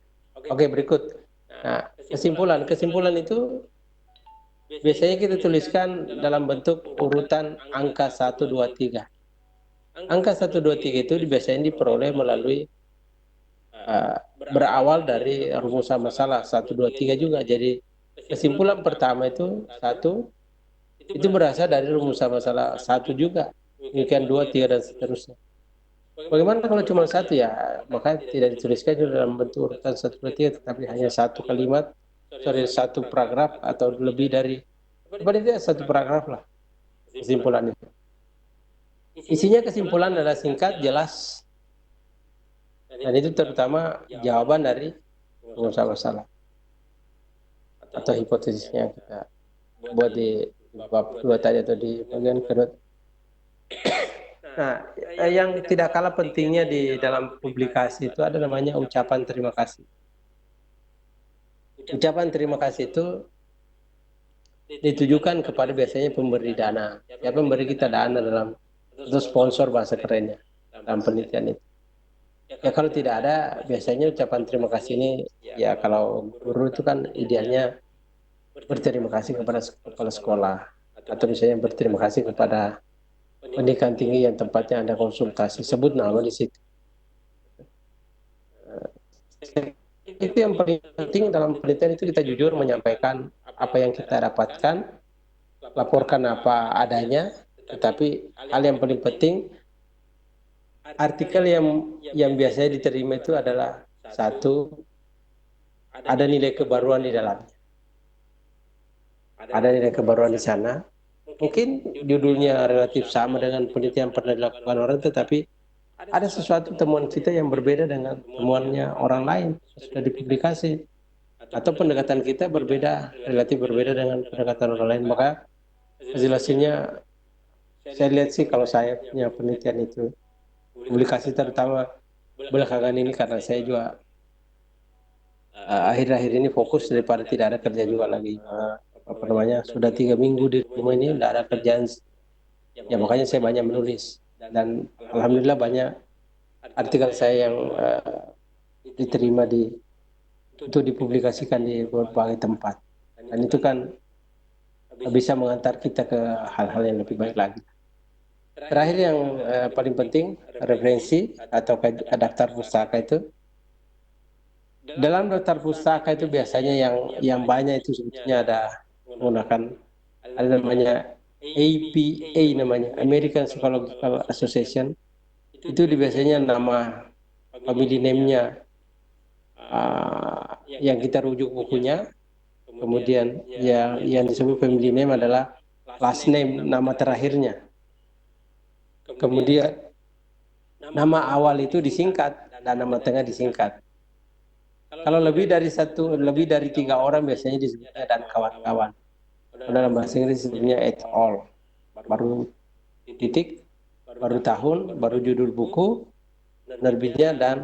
Oke, berikut. Nah, kesimpulan itu biasanya kita tuliskan dalam bentuk urutan angka 1, 2, 3. Angka 1, 2, 3 itu biasanya diperoleh melalui berawal dari rumusan masalah 1, 2, 3 juga. Jadi kesimpulan pertama itu 1, itu berasal dari rumusan masalah 1 juga. Demikian 2, 3, dan seterusnya. Bagaimana kalau cuma 1 ya? Maka tidak dituliskan dalam bentuk urutan 1, 2, 3, tetapi hanya 1 kalimat, 1 paragraf atau lebih dari, paling tidak 1 paragraf lah kesimpulannya. Isinya kesimpulan adalah singkat, jelas, dan itu terutama jawaban dari rumusan masalah atau hipotesisnya yang kita buat di bab 2 tadi atau di bagian kedua. Nah, yang tidak kalah pentingnya di dalam publikasi itu ada namanya ucapan terima kasih. Ucapan terima kasih itu ditujukan kepada biasanya pemberi dana. Siapa memberi kita dana dalam, atau sponsor bahasa kerennya dalam penelitian itu. Ya kalau tidak ada, biasanya ucapan terima kasih ini, ya kalau guru itu kan idealnya berterima kasih kepada kepala sekolah, atau misalnya berterima kasih kepada pendidikan tinggi yang tempatnya Anda konsultasi, sebut nama di situ. Itu yang paling penting dalam penelitian itu, kita jujur menyampaikan apa yang kita dapatkan, laporkan apa adanya, tetapi hal yang paling penting, artikel yang biasanya diterima itu adalah 1, ada nilai kebaruan di dalamnya. Ada nilai kebaruan di sana. Mungkin judulnya relatif sama dengan penelitian pernah dilakukan orang, tetapi ada sesuatu temuan kita yang berbeda dengan temuannya orang lain sudah dipublikasi, atau pendekatan kita berbeda, relatif berbeda dengan pendekatan orang lain. Maka hasilnya saya lihat sih, kalau saya punya penelitian itu publikasi, terutama belakangan ini, karena saya juga akhir-akhir ini fokus daripada tidak ada kerja juga lagi. Sudah 3 minggu di rumah ini, tidak ada kerjaan, ya makanya saya banyak menulis, dan alhamdulillah banyak artikel saya yang diterima untuk dipublikasikan di berbagai tempat, dan itu kan bisa mengantar kita ke hal-hal yang lebih baik lagi. Terakhir yang paling penting, referensi atau daftar pustaka itu. Dalam daftar pustaka itu biasanya yang banyak itu sebetulnya ada menggunakan, ada namanya APA, namanya American Psychological Association. Itu biasanya nama family name-nya yang kita rujuk bukunya, kemudian yang disebut family name adalah last name, nama terakhirnya, kemudian nama awal itu disingkat dan nama tengah disingkat. Kalau lebih dari 3 orang biasanya disebutnya dan kawan-kawan. Dalam bahasa Inggris disebutnya et al. Baru titik, baru tahun, baru judul buku, penerbitnya, dan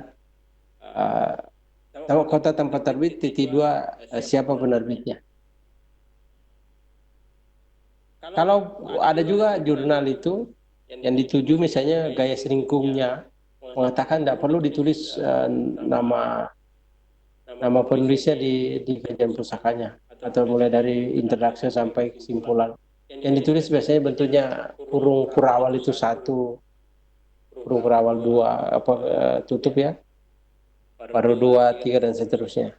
kota tempat terbit, titik 2, siapa penerbitnya. Kalau ada juga jurnal itu yang dituju, misalnya gaya selingkungnya, mengatakan tidak perlu ditulis nama penulisnya di kajian pusakanya, atau mulai dari introduksi sampai kesimpulan. Yang ditulis biasanya bentuknya kurung kurawal itu 1, kurung kurawal 2, tutup ya, baru 2, 3, dan seterusnya.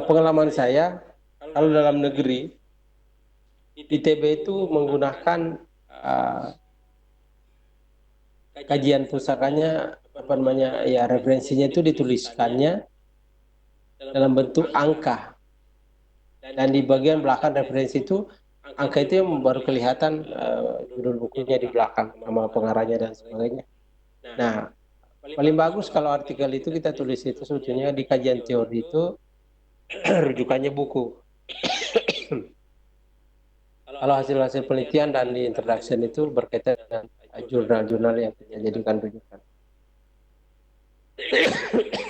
Pengalaman saya, kalau dalam negeri, ITB itu menggunakan kajian pusakanya, ya referensinya itu dituliskannya dalam bentuk angka, dan di bagian belakang referensi itu, angka itu yang baru kelihatan judul bukunya di belakang, nama pengarahnya dan sebagainya. Nah, Paling bagus kalau artikel itu kita tulis itu sebetulnya di kajian teori itu rujukannya buku. Kalau hasil-hasil penelitian dan di introduction itu berkaitan dengan jurnal-jurnal yang kita jadikan rujukan.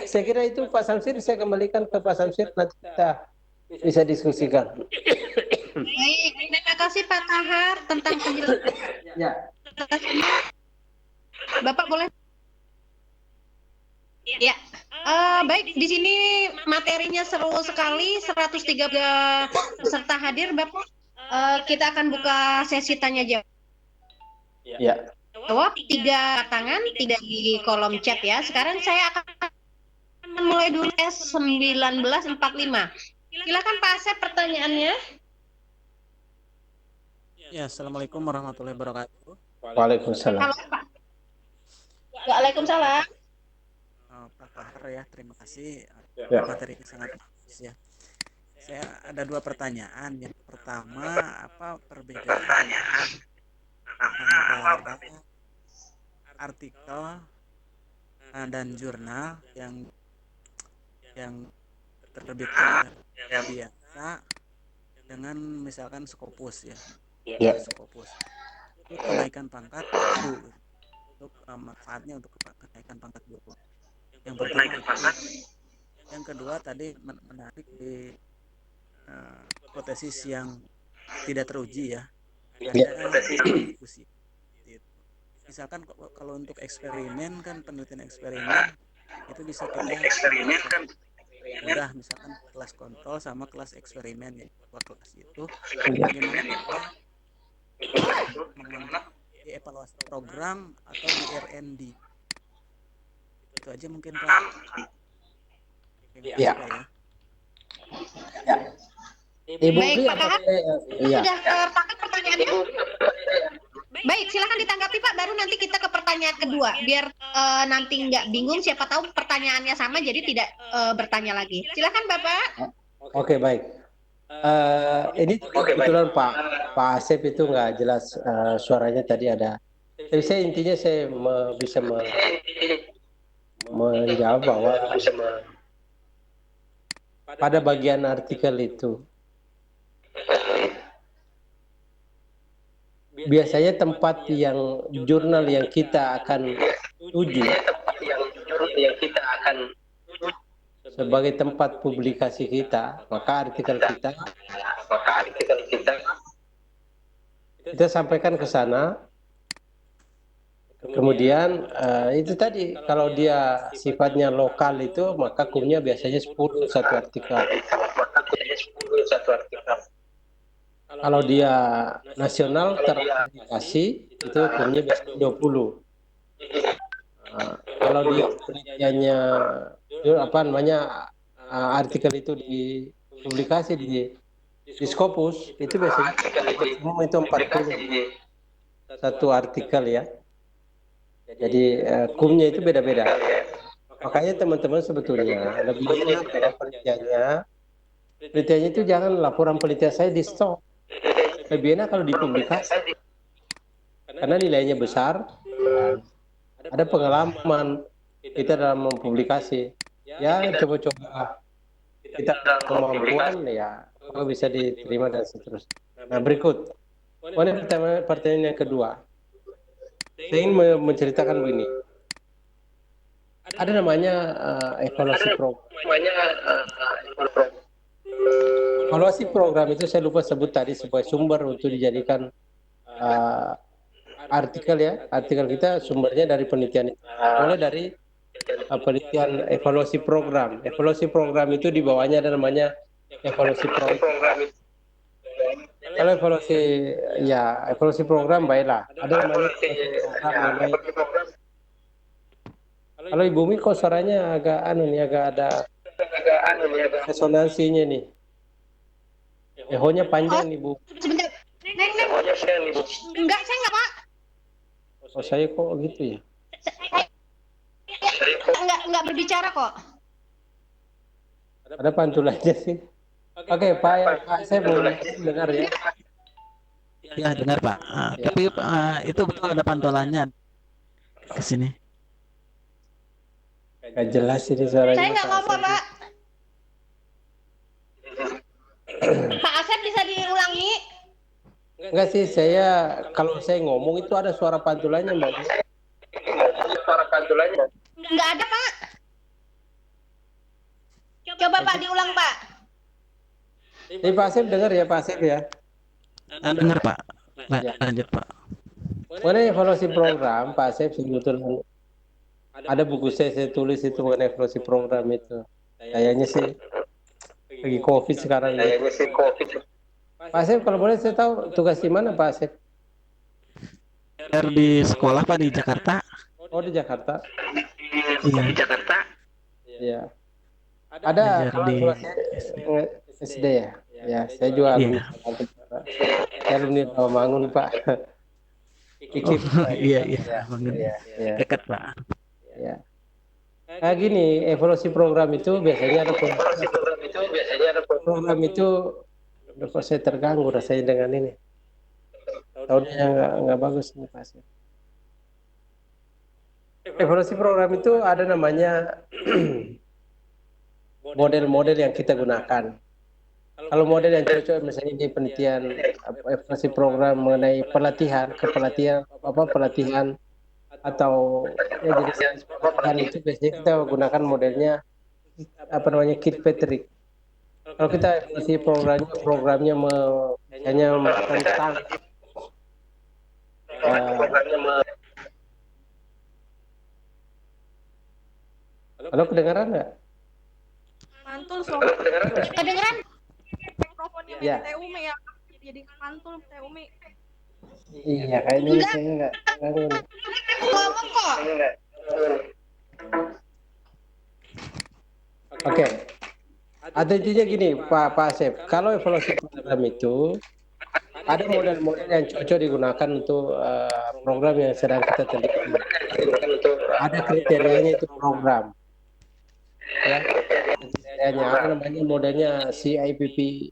Saya kira itu Pak Samsir, saya kembalikan ke Pak Samsir, nanti kita bisa diskusikan. Baik, terima kasih Pak Tahar tentang penjelasan. Ya. Bapak boleh? Ya, baik, di sini materinya seru sekali, 103 peserta hadir, Bapak. Kita akan buka sesi tanya jawab. Ya. Jawab 3 tangan, tidak di kolom chat ya. Sekarang saya akan mulai dulu S1945. Silakan Pak Asep pertanyaannya. Ya, Assalamualaikum warahmatullahi wabarakatuh. Waalaikumsalam. Halo, Pak. Waalaikumsalam. Pak Tahar ya, terima kasih. Ya. Materinya sangat bagus ya. Saya ada 2 pertanyaan. Yang pertama, apa perbedaan antara artikel dan jurnal yang terbitkan biasa dengan misalkan Scopus ya. Ya. Scopus. Itu kenaikan pangkat guru. Untuk manfaatnya untuk kenaikan pangkat guru. Yang pertama itu. Yang kedua tadi menarik di hipotesis yang tidak teruji ya. Ada diskusi. Misalkan kalau untuk eksperimen kan, penelitian eksperimen itu bisa kita mudah, misalkan kelas kontrol sama kelas eksperimen ya, dua kelas itu bagaimana kita menganggap di evaluasi program atau di R&D. Itu aja mungkin Pak. Ya. Ibu Baik, Pak Tahar. ya. Sudah tertangkap pertanyaannya? Baik, silakan ditanggapi Pak, baru nanti kita ke pertanyaan kedua, biar nanti nggak bingung, siapa tahu pertanyaannya sama, jadi tidak bertanya lagi. Silakan Bapak. Oke, baik. Ini kebetulan Pak Asep itu nggak jelas suaranya tadi ada. Tapi saya intinya saya bisa menjawab bahwa pada bagian artikel itu biasanya tempat yang jurnal yang kita akan tuju sebagai tempat publikasi kita, maka artikel kita sampaikan ke sana. Kemudian itu tadi, kalau dia sifatnya lokal itu maka kumnya biasanya 10 satu artikel. Kalau dia nasional terakreditasi itu kumnya biasanya 20. Kalau dia penelitiannya artikel itu dipublikasi di Scopus itu biasanya itu 40 satu artikel ya. Jadi kumnya itu beda-beda. Makanya teman-teman sebetulnya lebih enak kalau penelitiannya itu jangan laporan penelitian saya di stok. Lebih enak kalau dipublikasi. Karena nilainya besar, ada pengalaman kita dalam mempublikasi. Ya coba-coba kita kemampuan ya kalau bisa diterima dan seterusnya. Nah berikut, pertanyaan yang kedua. Saya ingin menceritakan begini. Ada namanya evaluasi program. Evaluasi program itu saya lupa sebut tadi sebagai sumber untuk dijadikan artikel ya. Artikel kita sumbernya dari penelitian. Mulai dari penelitian evaluasi program. Evaluasi program itu di bawahnya ada namanya evaluasi program. Kalau evaluasi program baiklah. Ada namanya program. Kalau Ibu Mi kok suaranya agak ada resonansinya nih. Ehonya panjang nih Bu. Sebentar. Neng. Enggak, saya enggak Pak. Oh saya kok gitu ya? Enggak berbicara kok. Ada pantulannya sih. Oke, Pak, saya mau dengar ya. Ya, dengar Pak. Tapi itu betul ada pantulannya ke sini. Gak jelas ini suaranya. Saya nggak ngomong, Pak. Pak Asep bisa diulangi? Enggak sih, saya kalau saya ngomong itu ada suara pantulannya, Mbak. Nggak ada, Pak. Coba Pak diulang, Pak. Ini Pak Asep dengar ya, Pak Asep ya. Dengar Pak. Ya. Lanjut Pak. Mengenai evaluasi program, Pak Asep sebetulnya ada buku saya tulis itu mengenai evaluasi program itu. Kayaknya sih lagi COVID sekarang. Pak Asep, kalau boleh saya tahu tugas di mana, Pak Asep? Di sekolah Pak di Jakarta. Oh, di Jakarta. Iya. Ya. Ada Belajar di SD ya. Ya, saya juga Iya. saya alumni Rawamangun, Pak. Oh, iya iya. Ya. Dekat Pak. Ya. Nah, gini, evaluasi program itu biasanya ada program itu kok saya terganggu rasanya dengan ini. Tahunnya nggak bagus nih Pak. Evaluasi program itu ada namanya model-model yang kita gunakan. Kalau model yang cocok misalnya di penelitian evaluasi program mengenai pelatihan atau ya jenis pelatihan itu biasanya kita gunakan modelnya Kirkpatrick. Kalau kita evaluasi programnya misalnya tentang halo, kedengaran nggak? Mantul so. Kedengeran? Mikrofonnya Ya. TUMI ya. Jadi mantul TUMI. Iya, kayaknya saya nggak ngomong. Ngomong kok. Oke. Ada intinya gini, Pak Asep. Kalau evaluasi program itu ada model-model yang cocok digunakan untuk program yang sedang kita teliti. Ada kriterianya itu program. Ya, kriterianya ada namanya modelnya CIPP,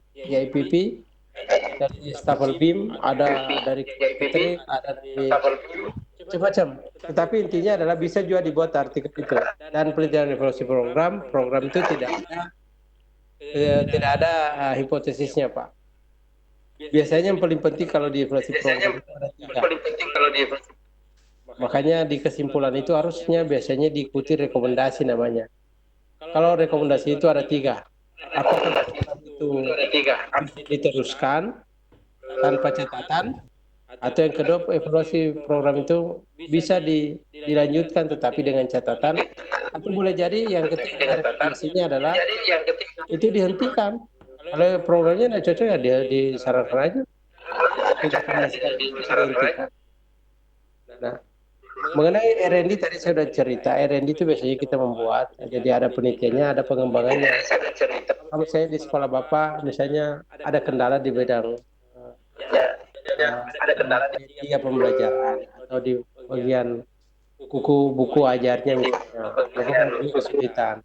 dari Staffel Beam, ada dari Kirkpatrick, ada dari macam-macam. Tetapi intinya adalah bisa juga dibuat artikel itu. Dan penelitian evaluasi program itu tidak ada hipotesisnya, Pak. Biasanya yang paling penting kalau di evaluasi program itu ada 3. Makanya di kesimpulan itu harusnya biasanya diikuti rekomendasi namanya. Kalau rekomendasi itu ada 3. Apakah program itu diteruskan tanpa catatan, atau yang kedua evaluasi program itu bisa dilanjutkan tetapi dengan catatan, atau boleh jadi yang ketiga rekomendasinya adalah itu dihentikan. Kalau programnya tidak cocok ya dia disarankan aja dihentikan. Nah, mengenai R&D tadi saya sudah cerita, R&D itu biasanya kita membuat, jadi ada penelitiannya, ada pengembangannya. Kalau saya di sekolah Bapak, misalnya ada kendala di bidang media pembelajaran atau di bagian buku ajarnya misalnya, Bapak mengalami kesulitan.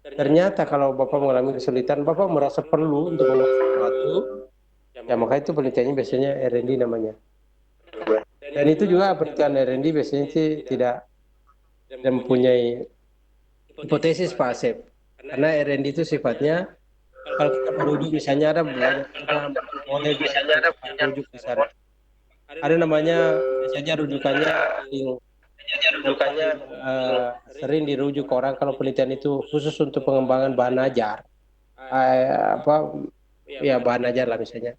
Ternyata kalau Bapak mengalami kesulitan, Bapak merasa perlu untuk membuat sesuatu, ya maka itu penelitiannya biasanya R&D namanya. Dan itu juga penelitian R&D biasanya sih tidak mempunyai hipotesis Pak Asep. Karena R&D itu sifatnya kalau kita merujuk misalnya ada model rujuk di sana. Ada namanya misalnya rujukannya sering dirujuk ke orang kalau penelitian itu khusus untuk pengembangan bahan ajar. Bahan ajar lah misalnya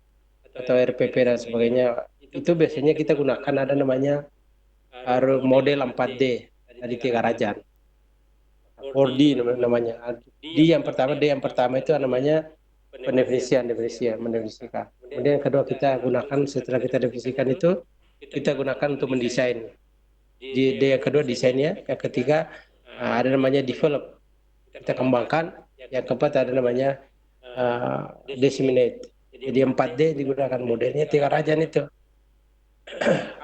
atau RPP dan sebagainya. Itu biasanya kita gunakan ada namanya model 4D dari 3 Rajan. 4D namanya. D yang pertama itu namanya mendefinisikan. Kemudian yang kedua kita gunakan setelah kita definisikan itu kita gunakan untuk mendesain. D yang kedua desainnya, yang ketiga ada namanya develop, kita kembangkan, yang keempat ada namanya disseminate. Jadi 4D digunakan modelnya 3 Rajan itu.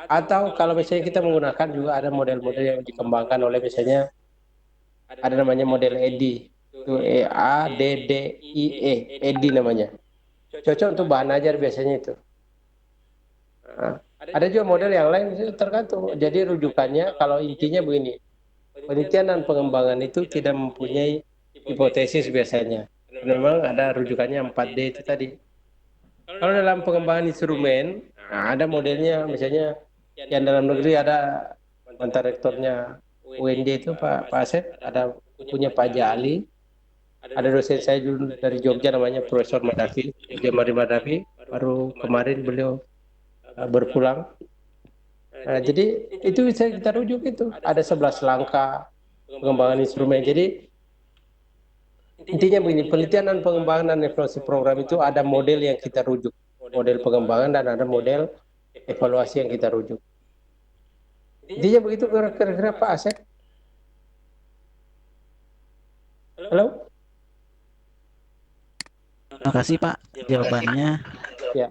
Atau kalau misalnya kita menggunakan juga ada model-model yang dikembangkan oleh misalnya ada namanya model EDI, itu EDI namanya. Cocok untuk bahan ajar biasanya itu. Ada juga model yang lain tergantung. Jadi rujukannya kalau intinya begini, penelitian dan pengembangan itu tidak mempunyai hipotesis biasanya. Memang ada rujukannya 4D itu tadi. Kalau dalam pengembangan instrumen, nah ada modelnya, misalnya yang dalam negeri ada mantan rektornya UNJ itu Pak Asep, ada punya Pak Jali, ada dosen saya dulu dari Jogja namanya Profesor Madafi, Jamari Madafi, baru kemarin beliau berpulang. Nah, jadi itu bisa kita rujuk itu. Ada 11 langkah pengembangan instrumen. Jadi intinya begini, penelitian dan pengembangan dan evaluasi program itu ada model yang kita rujuk. Model pengembangan dan ada model evaluasi yang kita rujuk. Intinya begitu kira-kira Pak Asep. Halo? Terima kasih Pak jawabannya. Ya.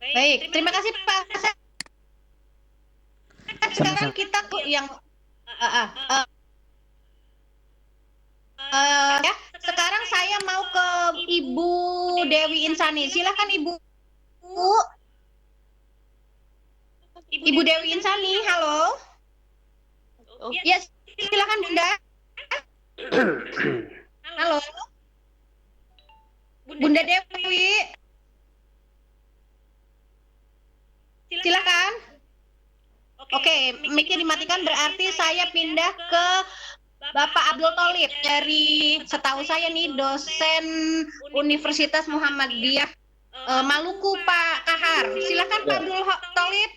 Baik, terima kasih Pak Asep. Sekarang kita ke yang ya, sekarang saya mau ke Ibu Dewi Insani. Silakan Ibu. Ibu Dewi Insani, halo. Ya, silakan Bunda. Halo. Bunda Dewi. Silakan. Oke, mic-nya dimatikan berarti saya pindah ke Bapak Abdul Tholib dari, setahu saya nih, dosen Universitas Muhammadiyah Maluku, Pak Kahar. Silakan Pak Abdul Tholib.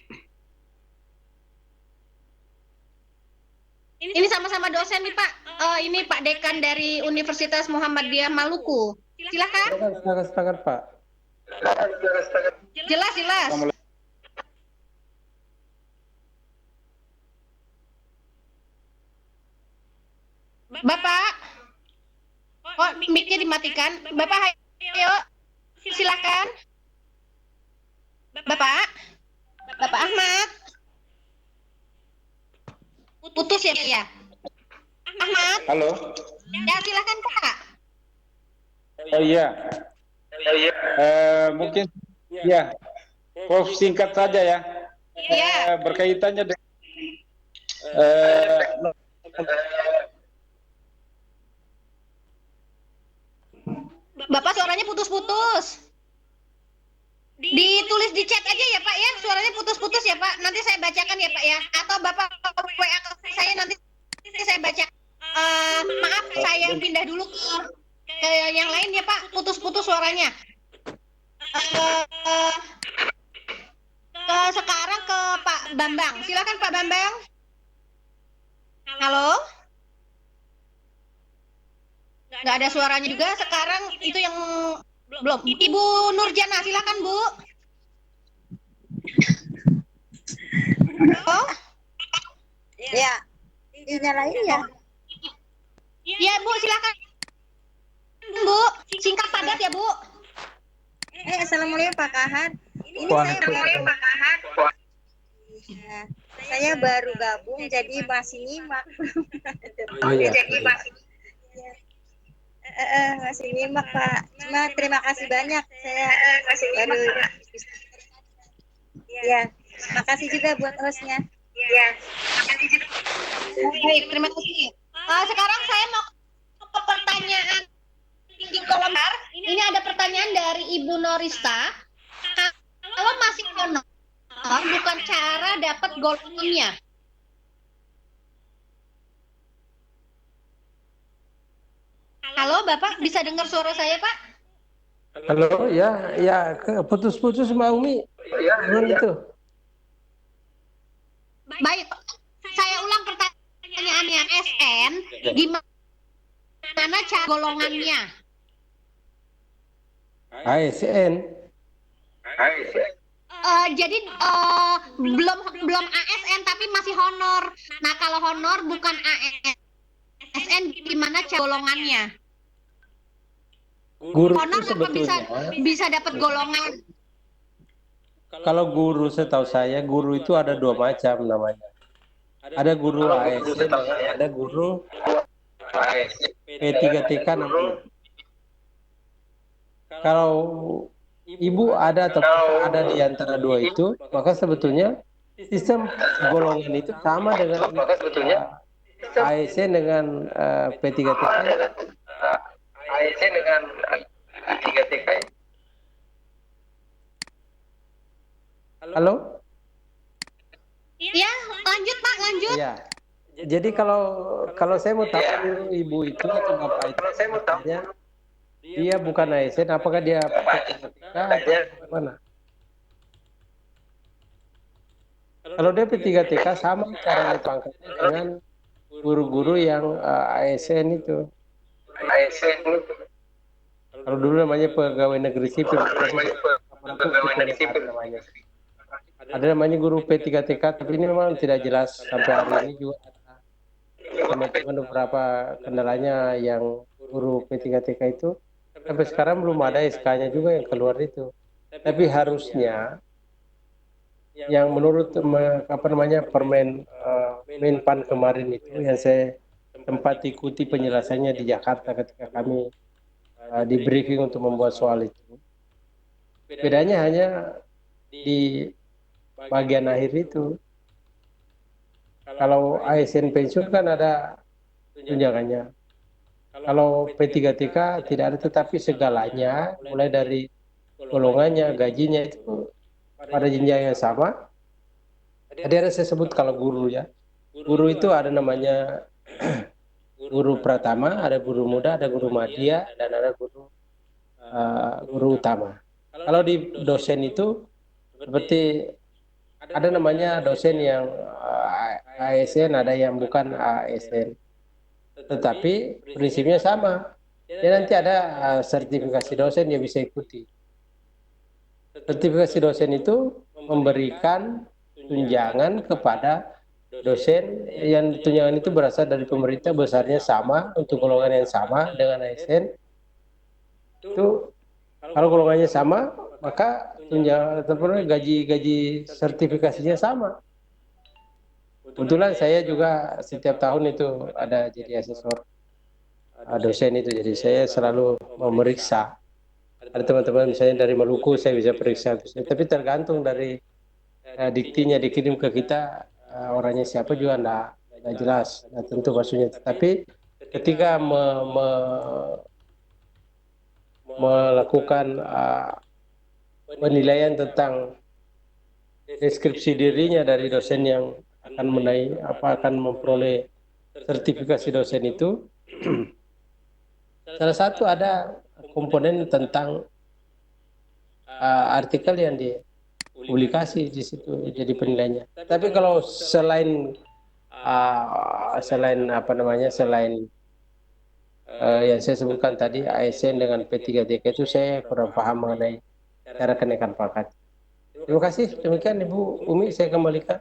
Ini sama-sama dosen nih Pak. Ini Pak Dekan dari Universitas Muhammadiyah Maluku. Silakan. Silakan Pak. Jelas. Bapak, oh mic-nya dimatikan. Bapak, ayo, silakan. Bapak Ahmad. Putus ya, Pak ya? Ahmad. Halo. Ya, silakan Pak. Oh iya. Mungkin ya. Prof singkat saja ya. Iya. Berkaitannya dengan Bapak suaranya putus-putus. Ditulis di chat aja ya Pak ya, suaranya putus-putus ya Pak. Nanti saya bacakan ya Pak ya. Atau Bapak WA ke saya, nanti saya baca. Maaf, saya pindah dulu ke yang lain ya Pak. Putus-putus suaranya. Sekarang ke Pak Bambang. Silakan Pak Bambang. Halo. Nggak ada suaranya juga. Sekarang itu yang belum. Ibu Nurjana, silakan Bu. Oh? Ya, dinyalain ya. Ya Bu, silakan Bu. Singkat padat ya Bu. Assalamualaikum Pak Kahar. Ini saya Pak Kahar. Ya, saya baru gabung jadi masih nyimak. Oh iya. Masih nyimak Pak. Cuma terima kasih banyak. Saya baru. Ya, makasih juga buat hostnya. Ya, Baik, terima kasih. Sekarang saya mau ke pertanyaan di kolom. Ini ada pertanyaan dari Ibu Norista. Kalau masih honor, bukan cara dapat golongannya. Halo Bapak, bisa dengar suara saya Pak? Halo, ya putus-putus Mbak Umi. Gimana itu? Baik, saya ulang pertanyaannya. SN, gimana cara golongannya? ASN. Jadi belum ASN tapi masih honor. Nah kalau honor bukan ASN, gimana cara golongannya? Guru Honor itu apa sebetulnya, bisa dapat golongan? kalau guru setahu saya, guru itu ada dua macam namanya. Ada guru ASN, ada guru P3TK namanya. Kalau ibu ada atau ada di antara dua itu, maka sebetulnya sistem golongan itu sama dengan ASN dengan P3TK. Halo? Ya, lanjut Pak, lanjut. Ya. Jadi kalau saya mau tahu ibu itu atau bapak itu, saya mau tahu dia bukan ASN, apakah dia P3TK atau mana? Kalau dia P3TK sama cara dipangkatnya dengan guru-guru yang ASN itu. Kalau dulu namanya pegawai negeri sipil. Ada namanya guru P3TK, tapi ini memang tidak jelas sampai hari ini juga ada teman-teman beberapa kendalanya yang guru P3TK itu sampai sekarang belum ada SK-nya juga yang keluar itu. Tapi harusnya yang menurut Permen Menpan kemarin itu yang saya sempat ikuti penjelasannya di Jakarta ketika kami di briefing untuk membuat soal itu. Bedanya hanya di bagian akhir itu. Kalau ASN pensiun kan ada tunjangannya. Kalau P3TK tidak ada, tetapi segalanya mulai dari golongannya, gajinya itu pada jenjang yang sama. Tadi ada saya sebut kalau guru ya. Guru itu ada namanya guru pratama, ada guru muda, ada guru madya, dan ada guru utama. Kalau di dosen itu seperti ada namanya dosen yang ASN, ada yang bukan ASN. Tetapi prinsipnya sama. Ya nanti ada sertifikasi dosen yang bisa ikuti. Sertifikasi dosen itu memberikan tunjangan kepada dosen yang tunjangan itu berasal dari pemerintah, besarnya sama untuk golongan yang sama dengan ASN. Itu kalau golongannya sama, maka tunjangan gaji sertifikasinya sama. Kebetulan saya juga setiap tahun itu ada jadi asesor dosen itu, jadi saya selalu memeriksa. Ada teman-teman misalnya dari Maluku, saya bisa periksa, tapi tergantung dari diktinya dikirim ke kita, orangnya siapa juga enggak jelas, nah, tentu maksudnya. Tapi ketika melakukan penilaian tentang deskripsi dirinya dari dosen yang akan memperoleh sertifikasi dosen itu, salah satu ada komponen tentang artikel yang dipublikasi di situ jadi penilaiannya. Tapi kalau selain yang saya sebutkan tadi ASN dengan P3TK itu saya kurang paham mengenai cara kenaikan pangkat. Terima kasih. Demikian Ibu Umi, saya kembalikan.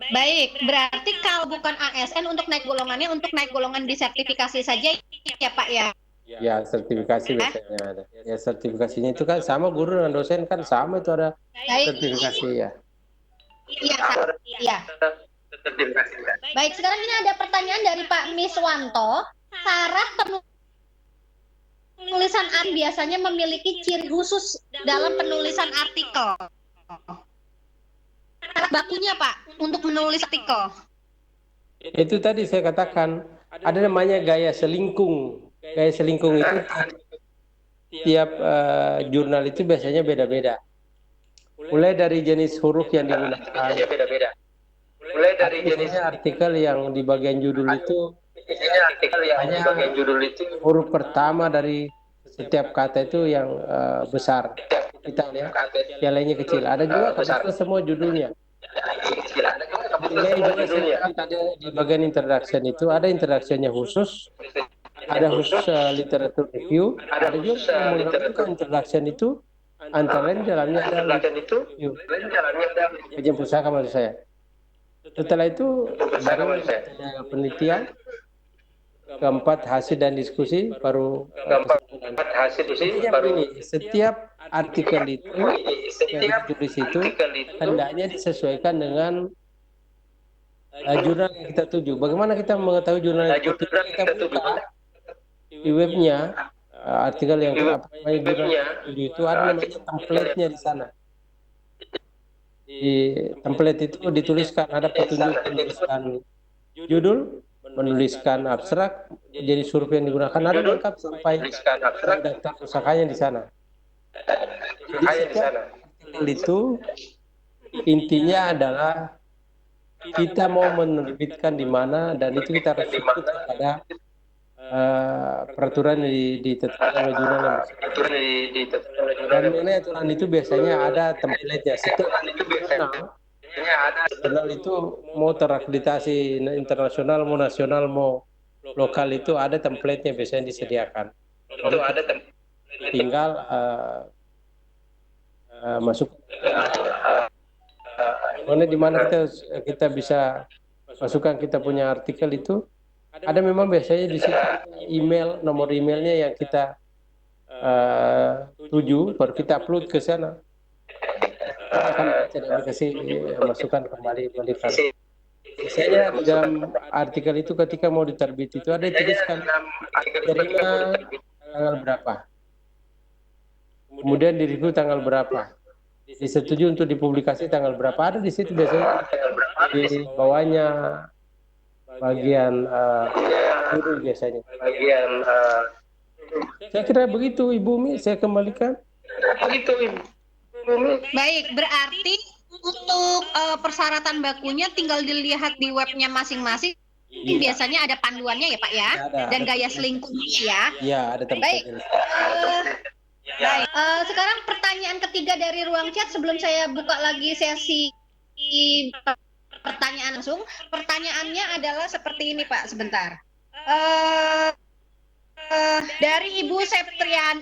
Baik, berarti kalau bukan ASN untuk naik golongan di sertifikasi saja ya Pak ya? Ya, sertifikasi biasanya ada. Ya, sertifikasinya itu kan sama, guru dan dosen kan sama, itu ada sertifikasi ya. Iya. Baik, sekarang ini ada pertanyaan dari Pak Miswanto. Syarat penulisan biasanya memiliki ciri khusus dalam penulisan artikel. Bakunya Pak untuk menulis artikel. Itu tadi saya katakan ada namanya gaya selingkung. Gaya selingkung itu tiap jurnal itu biasanya beda-beda. Mulai dari jenis huruf yang digunakan. Misalnya artikel yang di bagian judul itu hanya huruf pertama dari setiap kata itu yang besar. Kita lihat yang lainnya kecil. Ada juga kata semua judulnya. Ada di bagian introduction itu ada introductionnya khusus, ada khusus literatur review, ada juga yang menentukan introduction itu antara lain dalamnya ada review, kajian pusaka maksud saya. Setelah itu baru ada penelitian, keempat hasil dan diskusi, baru setiap artikel itu yang ditulis itu hendaknya disesuaikan dengan jurnal yang kita tuju. Bagaimana kita mengetahui jurnal yang kita tuju? Kita buka di webnya artikel yang jurnal itu ada namanya template-nya di sana. di template itu dituliskan ada petunjuk menuliskan judul, menuliskan abstrak, jadi survei yang digunakan ada lengkap sampai daftar pusakanya di sana. Jadi setiap artikel itu intinya adalah kita mau menerbitkan di mana dan itu kita harus ikut kepada peraturan ditetapkan oleh jurnal yang bersangkutan. Dan mengenai aturan itu biasanya ada template-nya. Setiap jurnal itu mau terakreditasi internasional, mau nasional, mau lokal itu ada template-nya biasanya disediakan. Itu ada tinggal masuk. Mana di mana kita bisa masukkan kita punya artikel itu. Ada memang biasanya di situ email, nomor emailnya yang kita tuju, baru kita upload ke sana. Kita akan baca dan dikasih masukan kembali. Biasanya di dalam artikel itu ketika mau diterbit itu ada dituliskan terima tanggal berapa, kemudian di-review tanggal berapa, disetujui untuk dipublikasi tanggal berapa, ada di situ biasanya di bawahnya bagian guru biasanya. Saya kira begitu Ibu Mi, saya kembalikan. Baik, berarti untuk persyaratan bakunya tinggal dilihat di webnya masing-masing. Biasanya ada panduannya ya Pak ya, dan gaya selingkuhnya ya. Iya, ada Baik. tempatnya. Baik. Sekarang pertanyaan ketiga dari ruang chat sebelum saya buka lagi sesi pertanyaan langsung. Pertanyaannya adalah seperti ini Pak, sebentar. Dari Ibu Septeria.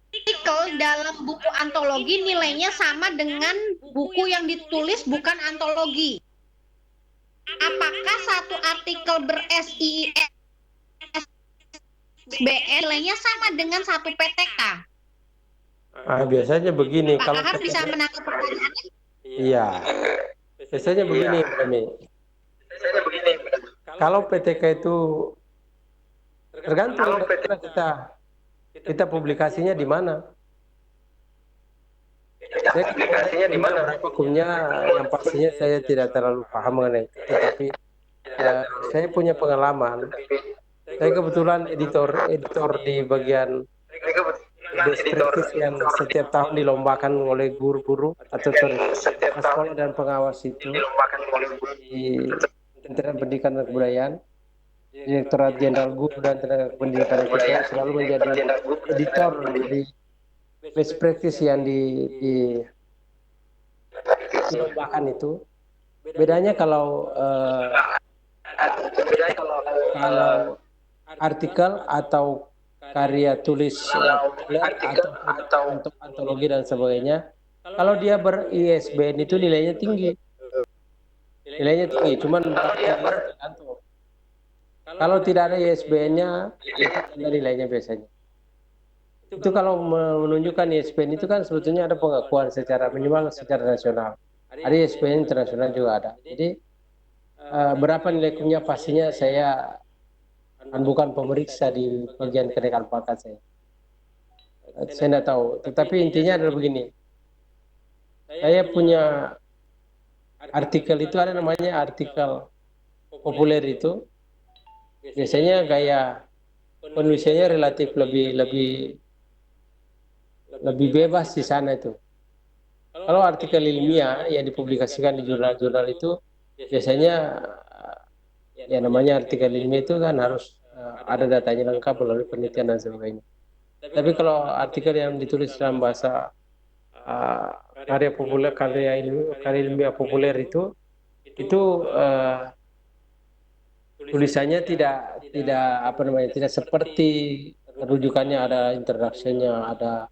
Artikel dalam buku antologi nilainya sama dengan buku yang ditulis bukan antologi. Apakah satu artikel ber-SISBN nilainya sama dengan satu PTK? Biasanya begini. Pak Kalau Kahar bisa menangkap pertanyaannya? Iya. Biasanya begini, Mbak. Kalau PTK itu tergantung kita publikasinya di mana. Saya publikasinya di mana? Berapa hukumnya yang pastinya saya tidak terlalu paham mengenai itu, tetapi saya punya pengalaman. Saya kebetulan editor di bagian deskripsi yang setiap tahun dilombakan oleh guru-guru atau sekolah dan pengawas itu di Kementerian Pendidikan dan Kebudayaan, Direktorat Jenderal Guru dan Tenaga Pendidikan kita selalu menjadi editor di best practice yang dilombakan itu. Bedanya kalau artikel atau karya tulis atau untuk antologi dan sebagainya, kalau dia ber-ISBN itu nilainya tinggi. Cuman tergantung. Kalau tidak ada ISBN-nya, itu nilainya biasanya. Itu kalau menunjukkan ISBN itu kan sebetulnya ada pengakuan secara minimal secara nasional. Ada ISBN internasional juga ada. Jadi berapa nilai hukumnya pastinya saya bukan pemeriksa di bagian kenaikan pangkat saya. Saya tidak tahu. Tetapi intinya adalah begini. Saya punya artikel itu ada namanya artikel populer itu. Biasanya gaya penulisannya relatif lebih bebas di sana itu. Kalau artikel ilmiah yang dipublikasikan di jurnal-jurnal itu biasanya ya namanya artikel ilmiah itu kan harus ada datanya lengkap melalui penelitian dan sebagainya. Tapi kalau artikel yang ditulis dalam bahasa karya populer, karya ilmiah populer itu tulisannya tidak seperti rujukannya, ada introduction-nya, ada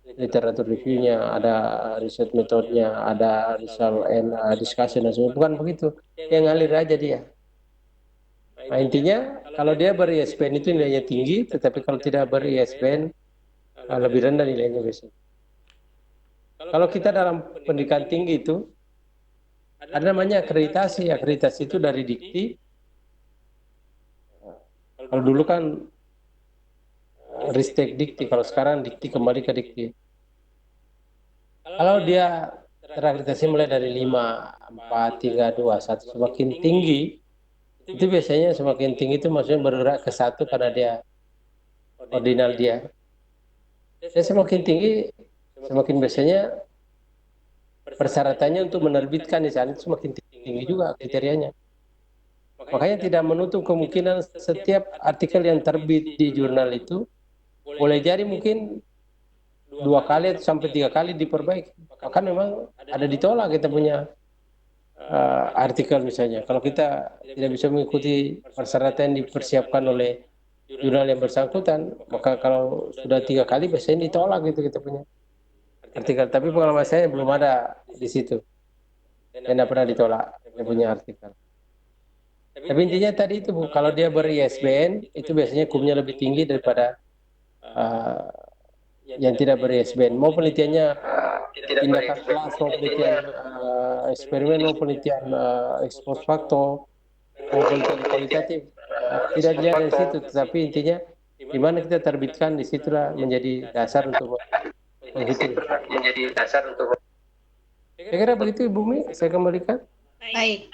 literatur review-nya, ada riset metodenya, ada result and discussion dan sebagainya. Bukan begitu, yang ngalir aja dia. Nah, intinya kalau dia ber-ISBN itu nilainya tinggi, tetapi kalau tidak ber-ISBN lebih rendah nilainya biasanya. Kalau kita dalam pendidikan tinggi itu ada namanya akreditasi. Akreditasi itu dari Dikti. Kalau dulu kan Ristek Dikti, kalau sekarang Dikti kembali ke Dikti. Kalau dia terakreditasi mulai dari 5, 4, 3, 2, 1, semakin tinggi, itu biasanya semakin tinggi itu maksudnya bergerak ke 1 karena dia ordinal dia. Dan semakin tinggi, semakin biasanya persyaratannya untuk menerbitkan di sana itu semakin tinggi juga kriterianya. Makanya tidak menutup kemungkinan setiap artikel yang terbit di jurnal itu boleh jadi mungkin 2 kali sampai 3 kali diperbaiki. Bahkan memang ada ditolak kita punya artikel misalnya. Kalau kita tidak bisa mengikuti persyaratan yang dipersiapkan oleh jurnal yang bersangkutan, maka kalau sudah 3 kali biasanya ditolak gitu kita punya artikel. Tapi pengalaman saya belum ada di situ. Saya tidak pernah ditolak saya punya artikel. Tapi intinya tadi itu Bu, kalau dia ber-ISBN itu biasanya hukumnya lebih tinggi daripada yang tidak ber-ISBN. Mau penelitiannya tindakan kelas, mau penelitian eksperimen, mau penelitian expose factor, mau penelitian kualitatif, tidak dilihat dari situ. Tetapi intinya di mana kita terbitkan, disitulah menjadi dasar untuk menghitung. Saya kira begitu Ibu Mi, saya kembalikan. Baik.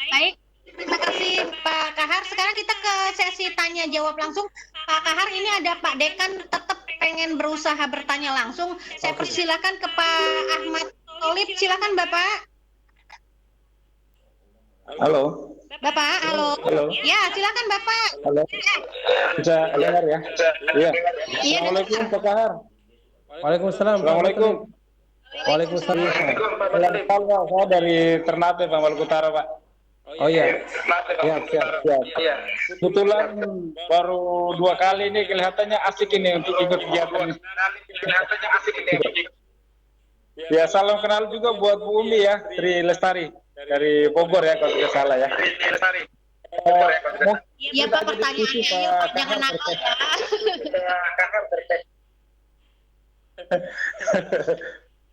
Terima kasih Pak Kahar. Sekarang kita ke sesi tanya jawab langsung. Pak Kahar, ini ada Pak Dekan tetap pengen berusaha bertanya langsung. Saya persilakan ke Pak Ahmad Tolib. Silakan Bapak. Halo. Bapak, halo. Halo. Ya, silakan Bapak. Halo. Bisa dengar ya? Iya. Iya, Assalamualaikum Pak Kahar. Waalaikumsalam. Assalamualaikum. Waalaikumsalam. Saya dari Ternate, Pak, Maluku Utara, Pak. Oh iya. Siap. Kebetulan baru 2 kali ini kelihatannya asik ini untuk ikut kegiatan ini. Ya, salam kenal juga buat Bu Umi ya, Tri Lestari dari Bogor ya kalau tidak salah ya. Iya Pak, pertanyaannya yuk, Pak. Jangan nakal ya.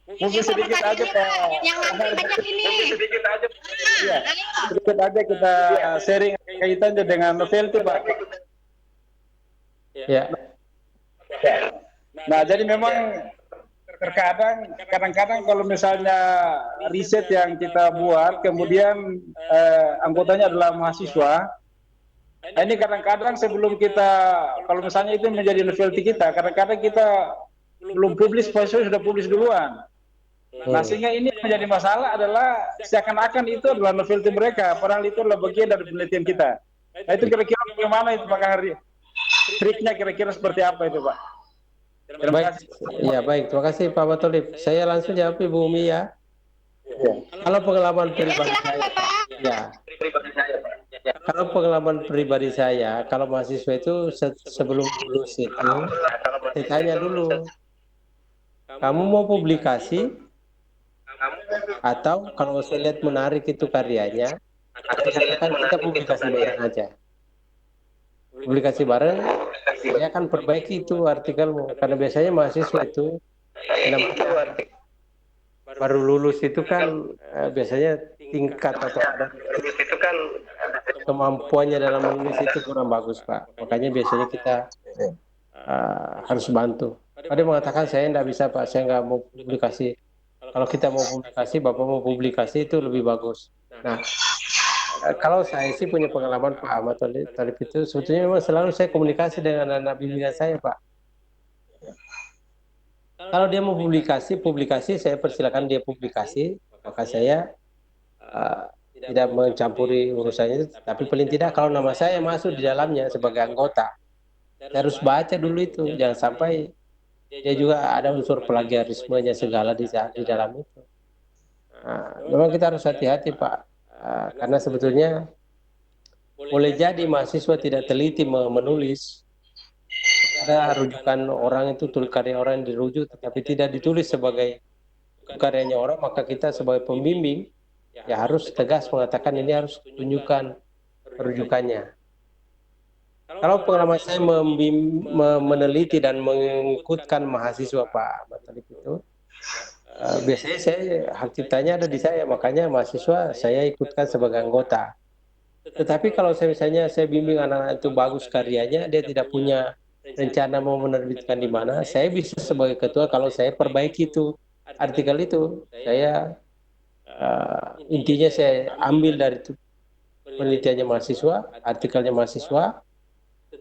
Mungkin Iya Pak, sedikit aja pertanyaannya Pak. yang nanti banyak ini. Iya. Ayo. Sedikit aja kita sharing kaitannya dengan novelty Pak. Ya. Nah, jadi memang kadang-kadang kalau misalnya riset yang kita buat kemudian anggotanya adalah mahasiswa, nah ini kadang-kadang sebelum kita, kalau misalnya itu menjadi novelty kita, kadang-kadang kita belum publis, mahasiswa sudah publis duluan. Nah, sehingga ini menjadi masalah adalah seakan-akan itu adalah novelty mereka, padahal itu adalah bagian dari penelitian kita. Nah, itu kira-kira bagaimana itu Pak Kahari? Triknya kira-kira seperti apa itu Pak? Terima Baik, kasih. ya baik. Terima kasih Pak Matolib. Saya langsung jawab Ibu Umi ya. Ya. Kalau pengalaman Ya, pribadi silakan saya, Bapak. ya. Kalau pengalaman pribadi saya, kalau mahasiswa itu sebelum lulus itu, saya tanya dulu, kamu mau publikasi atau kalau saya lihat menarik itu karyanya, saya katakan kita publikasi bareng aja. Publikasi bareng, saya akan perbaiki itu artikelmu. Karena biasanya mahasiswa itu baru lulus itu kan biasanya tingkat atau ada kemampuannya dalam menulis itu kurang bagus Pak. Makanya biasanya kita harus bantu. Ada yang mengatakan saya tidak bisa Pak, saya nggak mau publikasi. Kalau kita mau publikasi, Bapak mau publikasi itu lebih bagus. Nah, kalau saya sih punya pengalaman Pak Ahmad Thalib itu sebetulnya memang selalu saya komunikasi dengan anak bimbingan saya Pak. Kalau dia mau publikasi saya persilakan dia publikasi, maka saya tidak mencampuri urusannya itu. Tapi paling tidak kalau nama saya masuk di dalamnya sebagai anggota, saya harus baca dulu itu, jangan sampai dia juga ada unsur plagiarismenya segala di dalam itu. Memang kita harus hati-hati Pak. Karena sebetulnya boleh jadi mahasiswa tidak teliti menulis, ada rujukan orang itu karya orang yang dirujuk tetapi tidak ditulis sebagai karyanya orang, maka kita sebagai pembimbing ya harus tegas mengatakan ini harus tunjukkan rujukannya. Kalau pengalaman saya meneliti dan mengikutkan mahasiswa Pak Matalib itu, biasanya hak ciptanya ada di saya, makanya mahasiswa saya ikutkan sebagai anggota. Tetapi kalau misalnya saya bimbing anak-anak itu bagus karyanya, dia tidak punya rencana mau menerbitkan di mana, saya bisa sebagai ketua kalau saya perbaiki itu artikel itu, saya intinya saya ambil dari itu penelitiannya mahasiswa, artikelnya mahasiswa,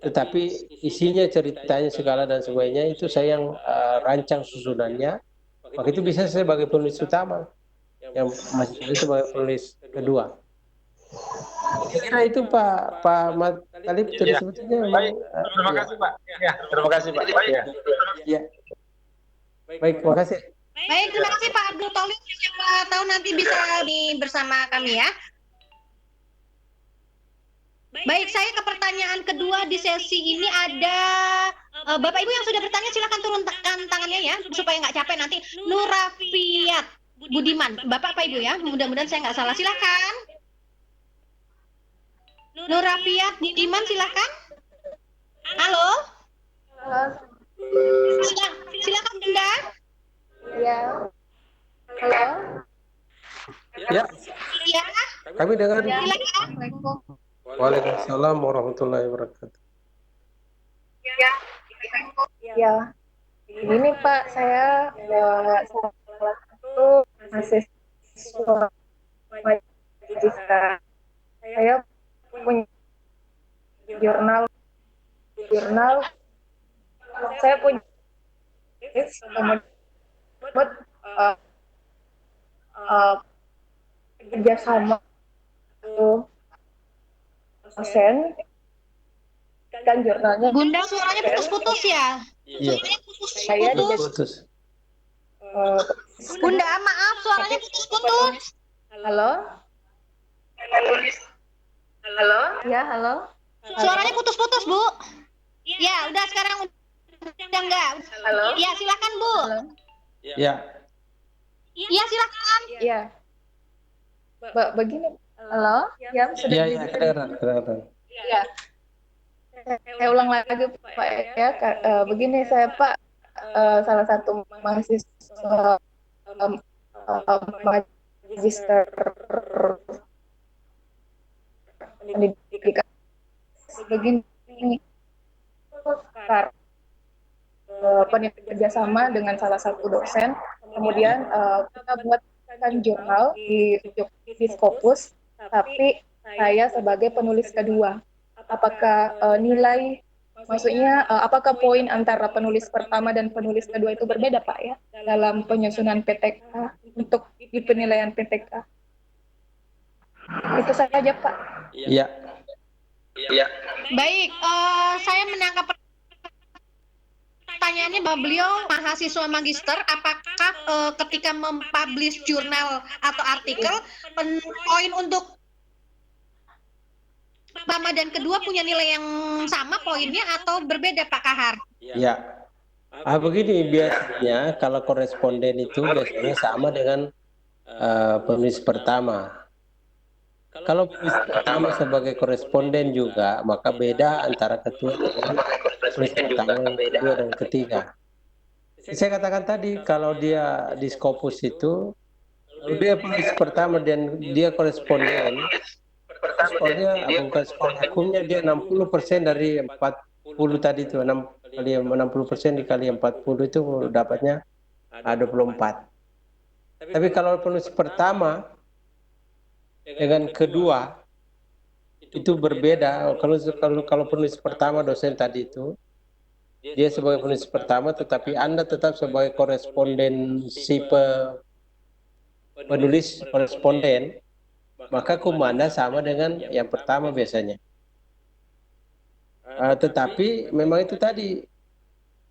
tetapi isinya, ceritanya, segala dan sebagainya itu saya yang rancang susunannya, maka itu bisa saya sebagai penulis utama, yang mahasiswa itu sebagai penulis kedua. Kira itu Pak Mat Talib tadi Ya. sebetulnya memang. Baik, terima kasih Pak. Ya, terima kasih Pak. Ya. Ya. Baik, terima kasih. Baik, terima kasih Pak Abdul Thalib. Siapa tahu nanti bisa bersama kami ya. Baik, saya ke pertanyaan kedua di sesi ini ada Bapak Ibu yang sudah bertanya silakan turunkan tangannya ya supaya nggak capek nanti. Nurafiat Budiman, Bapak Pak Ibu ya, mudah-mudahan saya nggak salah. Silakan. Nurafiat Budiman silakan. Halo. Silakan Bunda. Ya. Halo. Ya, Ya, kami dengar. silakan. Assalamualaikum. Waalaikumsalam warahmatullahi wabarakatuh. Ya. Ini Pak, saya salah satu mahasiswa magister. Saya punya jurnal, saya punya kemudian kerjasama dosen dan jurnalnya Bunda suaranya putus-putus ya. Iya, saya putus. Bunda maaf suaranya putus-putus. halo ya halo Suaranya putus-putus Bu. Ya udah sekarang udah enggak. halo Ya silakan Bu. halo Ya, Ya silakan. ya begini halo ya sudah ya, kedengaran. ya saya ulang lagi Pak ya begini saya Pak salah satu mahasiswa magister pendidikan begini kerjasama dengan salah satu dosen, kemudian kita buatkan jurnal di Scopus, tapi saya sebagai penulis kedua. Apakah nilai, maksudnya apakah poin antara penulis pertama dan penulis kedua itu berbeda Pak ya dalam penyusunan PTK untuk di penilaian PTK? Itu saja Pak. Ya. Baik, saya menangkap pertanyaannya bahwa beliau mahasiswa magister, apakah ketika mempublish jurnal atau artikel, poin untuk pertama dan kedua punya nilai yang sama poinnya atau berbeda Pak Kahar? Ya. Begini, biasanya kalau koresponden itu biasanya sama dengan penulis pertama. Kalau penulis pertama sebagai koresponden juga, maka beda antara ketua dengan penulis pertama, yang kedua dan ketiga. Saya katakan tadi, kalau dia di Scopus itu, dia penulis pertama dan dia koresponden, skornya bukan skor hukumnya, dia 60% dari 40 tadi itu, 60% dikali 40 itu dapatnya 24. Tapi kalau penulis pertama dengan kedua itu berbeda. Kalau penulis pertama dosen tadi itu dia sebagai penulis pertama, tetapi Anda tetap sebagai korespondensi penulis koresponden, maka hukum Anda sama dengan yang pertama biasanya. Tetapi memang itu tadi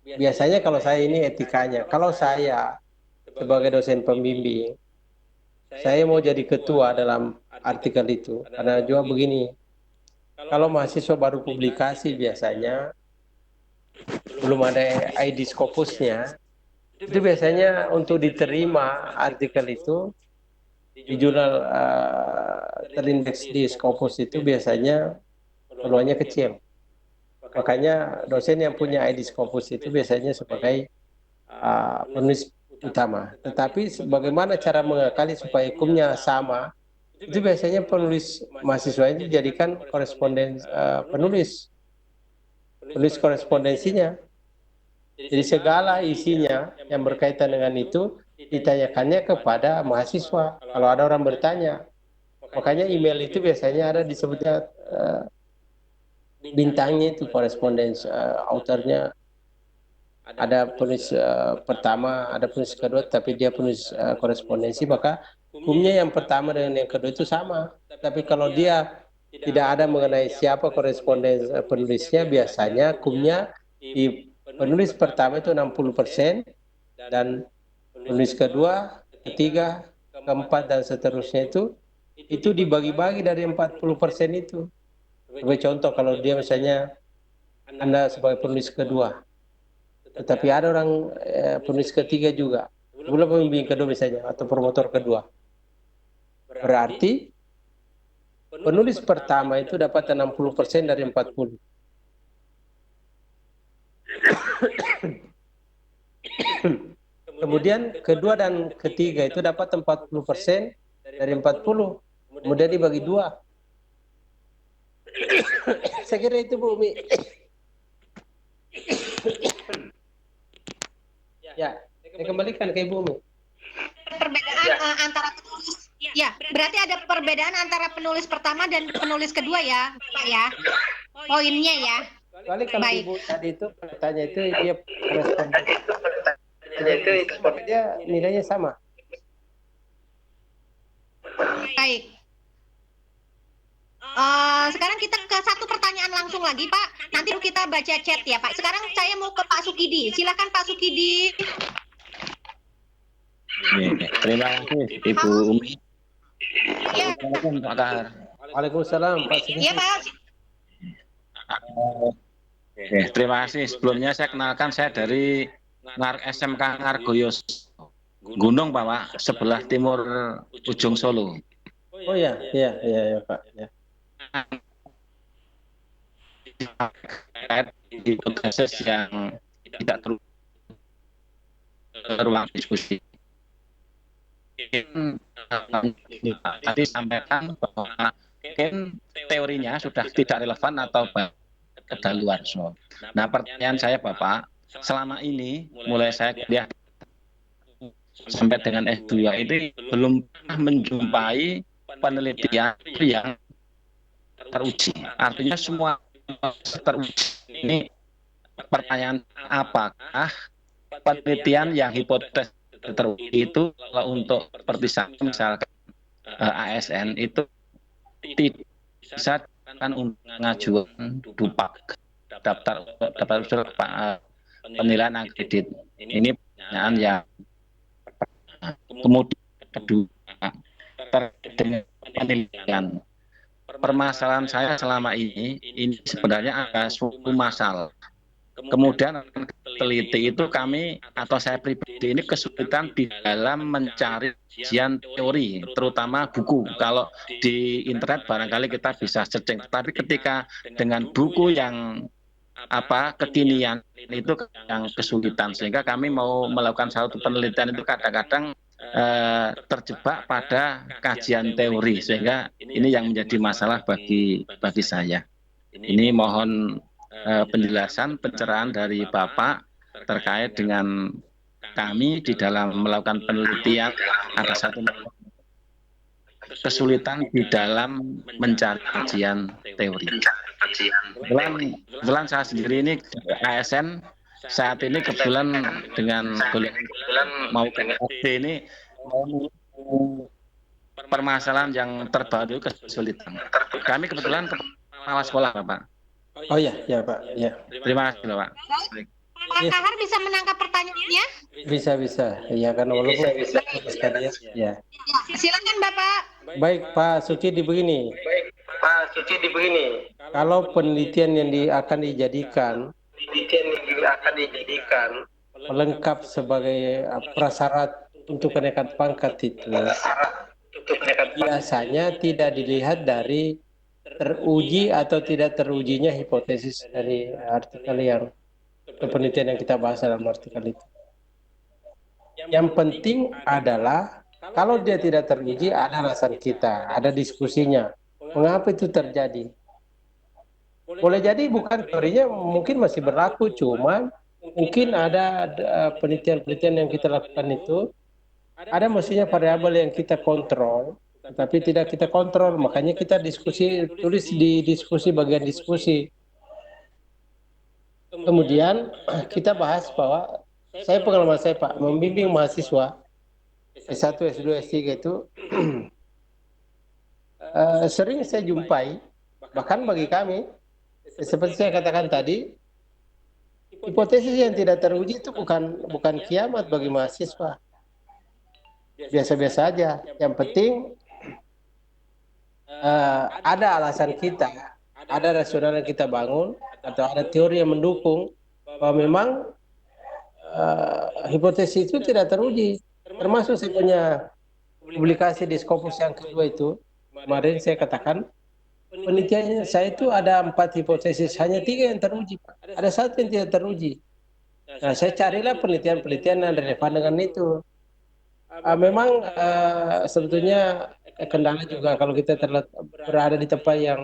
biasanya kalau saya ini etikanya, kalau saya sebagai dosen pembimbing, saya mau jadi ketua dalam artikel itu, karena juga begini, kalau mahasiswa baru publikasi biasanya belum ada ID Scopusnya, itu biasanya untuk diterima artikel itu di jurnal terindeks di Scopus itu biasanya peluangnya kecil. Makanya dosen yang punya ID Scopus itu biasanya sebagai penulis utama. Tetapi bagaimana cara mengakali supaya hukumnya sama, itu biasanya penulis mahasiswa itu dijadikan koresponden penulis penulis korespondensinya. Jadi segala isinya yang berkaitan dengan itu ditanyakannya kepada mahasiswa. Kalau ada orang bertanya, makanya email itu biasanya ada disebutnya bintangnya itu korespondensi, autornya ada penulis pertama, ada penulis kedua, tapi dia penulis korespondensi, maka hukumnya yang pertama dengan yang kedua itu sama. Tapi kalau dia tidak ada mengenai siapa koresponden penulisnya, biasanya hukumnya di penulis pertama itu 60% dan penulis kedua, ketiga, keempat dan seterusnya itu dibagi-bagi dari 40% itu. Sebagai contoh, kalau dia misalnya Anda sebagai penulis kedua, tetapi ada orang penulis ketiga juga, belum pembimbing kedua misalnya, atau promotor kedua, berarti penulis pertama itu dapat 60% dari 40. Kemudian kedua dan ketiga itu dapat 40% dari 40. Kemudian dibagi dua. Saya kira itu Bu Umi. Ya, saya kembalikan ke Ibu Umi. Perbedaan antara penulis, ya, berarti ada perbedaan antara penulis pertama dan penulis kedua ya, Pak ya. Poinnya ya. Kecuali kalau Baik. Ibu tadi itu bertanya itu dia koresponden. Dia nilainya sama. Baik. Sekarang kita ke satu pertanyaan langsung lagi Pak. Nanti kita baca chat ya Pak. Sekarang saya mau ke Pak Sukidi. Silakan Pak Sukidi. Terima kasih Ibu Umi. Iya. Assalamualaikum Pak Kahar. Waalaikumsalam Pak Sukidi. Iya Pak. Oke, terima kasih. Sebelumnya saya kenalkan, saya dari SMK Ngargoyos Gunung Pak, sebelah timur ujung Solo. Oh ya, ya Pak. Ya. Di proses yang tidak terulang diskusi. Tadi sampaikan bahwa mungkin teorinya sudah tidak relevan atau kedaluarsa. Nah, pertanyaan saya Bapak, selama ini mulai saya kuliah sampai dengan S2 ini belum pernah menjumpai penelitian yang teruji. Artinya semua teruji. Ini pertanyaan, apakah penelitian yang hipotesis teruji itu kalau untuk seperti misalkan ASN itu tidak bisa kan mengajukan DUPAK, daftar usul penilaian akredit. Ini pertanyaan yang kemudian kedua terkait dengan penelitian. Permasalahan saya selama ini sebenarnya ada suatu masalah. Kemudian teliti itu kami atau saya pribadi ini kesulitan di dalam mencari kajian teori, terutama buku. Kalau di internet barangkali kita bisa searching, tapi ketika dengan buku yang kekinian itu yang kesulitan, sehingga kami mau melakukan satu penelitian itu kadang-kadang terjebak pada kajian teori, sehingga ini yang menjadi masalah bagi saya. Ini mohon penjelasan, pencerahan dari Bapak terkait dengan kami di dalam melakukan penelitian, ada satu kesulitan di dalam mencari kajian teori. Kebetulan saya sendiri ini ASN saat ini kebetulan dengan mau ke ini permasalahan yang terbaru kesulitan. Kami kebetulan kepala sekolah Bapak. Oh ya Pak. Ya. Terima kasih Bapak. Pak Kahar bisa menangkap pertanyaannya? Bisa. Ya kan walaupun sekali ya. Silakan Bapak. Baik Pak Sukidi begini. Kalau penelitian yang akan dijadikan pelengkap sebagai prasyarat untuk kenaikan pangkat itu biasanya tidak dilihat dari teruji atau tidak terujinya hipotesis dari artikel yang penelitian yang kita bahas dalam artikel itu. Yang penting adalah kalau dia tidak teruji, ada alasan kita, ada diskusinya. Mengapa itu terjadi? Boleh jadi bukan teorinya mungkin masih berlaku, cuman mungkin ada penelitian-penelitian yang kita lakukan itu ada mestinya variabel yang kita kontrol, tapi tidak kita kontrol. Makanya kita diskusi, tulis di diskusi, bagian diskusi. Kemudian kita bahas bahwa pengalaman saya Pak, membimbing mahasiswa S1, S2, S3 itu sering saya jumpai, bahkan bagi kami, seperti saya katakan tadi, hipotesis yang tidak teruji itu bukan kiamat bagi mahasiswa. Biasa-biasa aja. Yang penting ada alasan kita, ada rasional yang kita bangun, atau ada teori yang mendukung bahwa memang hipotesis itu tidak teruji. Termasuk saya punya publikasi di Scopus yang kedua itu, kemarin saya katakan, penelitiannya saya itu ada 4 hipotesis, hanya 3 yang teruji, Pak. Ada 1 yang tidak teruji. Nah, saya carilah penelitian-penelitian yang relevan dengan itu. Memang sebetulnya kendala juga kalau kita berada di tempat yang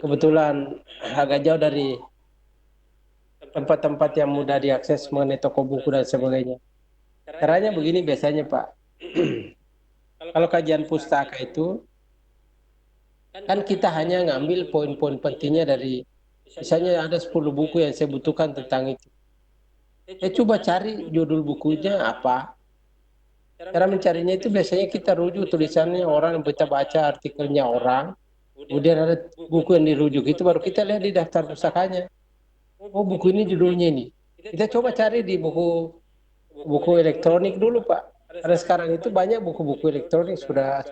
kebetulan agak jauh dari tempat-tempat yang mudah diakses mengenai toko buku dan sebagainya. Caranya begini biasanya Pak, kalau kajian pustaka itu, kan kita hanya ngambil poin-poin pentingnya dari, misalnya ada 10 buku yang saya butuhkan tentang itu. Saya coba cari judul bukunya apa. Cara mencarinya itu biasanya kita rujuk tulisannya orang yang kita baca, artikelnya orang, kemudian ada buku yang dirujuk, itu baru kita lihat di daftar pustakanya. Oh, buku ini judulnya ini. Kita coba cari di buku elektronik dulu Pak. Karena sekarang itu banyak buku-buku elektronik sudah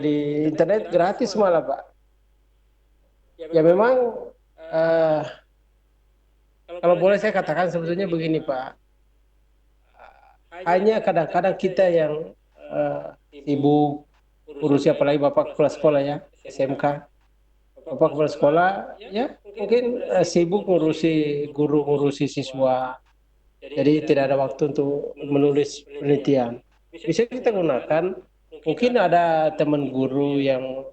di internet gratis malah Pak. Ya memang kalau boleh saya katakan sebetulnya begini Pak, hanya kadang-kadang kita yang sibuk urusi, apalagi Bapak kepala sekolah ya, SMK, Bapak kepala sekolah ya mungkin sibuk ngurusi guru, ngurusi siswa, jadi tidak ada waktu untuk menulis penelitian. Bisa kita gunakan, mungkin ada teman guru yang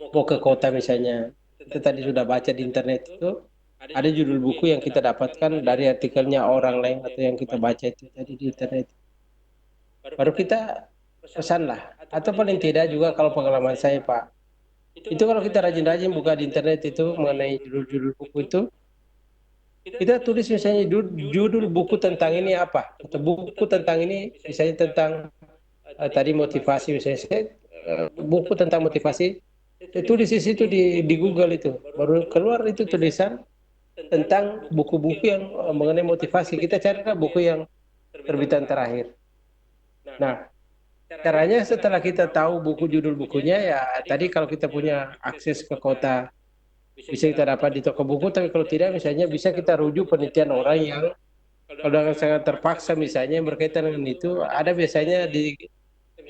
mau ke kota misalnya, kita tadi sudah baca di internet itu, ada judul buku yang kita dapatkan dari artikelnya orang lain atau yang kita baca itu tadi di internet. Baru kita pesan lah, atau paling tidak juga kalau pengalaman saya Pak, itu kalau kita rajin-rajin buka di internet itu mengenai judul-judul buku itu, kita tulis misalnya judul buku tentang ini apa, atau buku tentang ini misalnya tentang tadi motivasi misalnya, buku tentang motivasi, tulis di situ di Google itu, baru keluar itu tulisan tentang buku-buku yang mengenai motivasi. Kita carilah buku yang terbitan terakhir. Nah, caranya setelah kita tahu buku judul bukunya ya tadi kalau kita punya akses ke kota bisa kita dapat di toko buku, tapi kalau tidak misalnya bisa kita rujuk penelitian orang yang kalau dengan sangat terpaksa misalnya berkaitan dengan itu, ada biasanya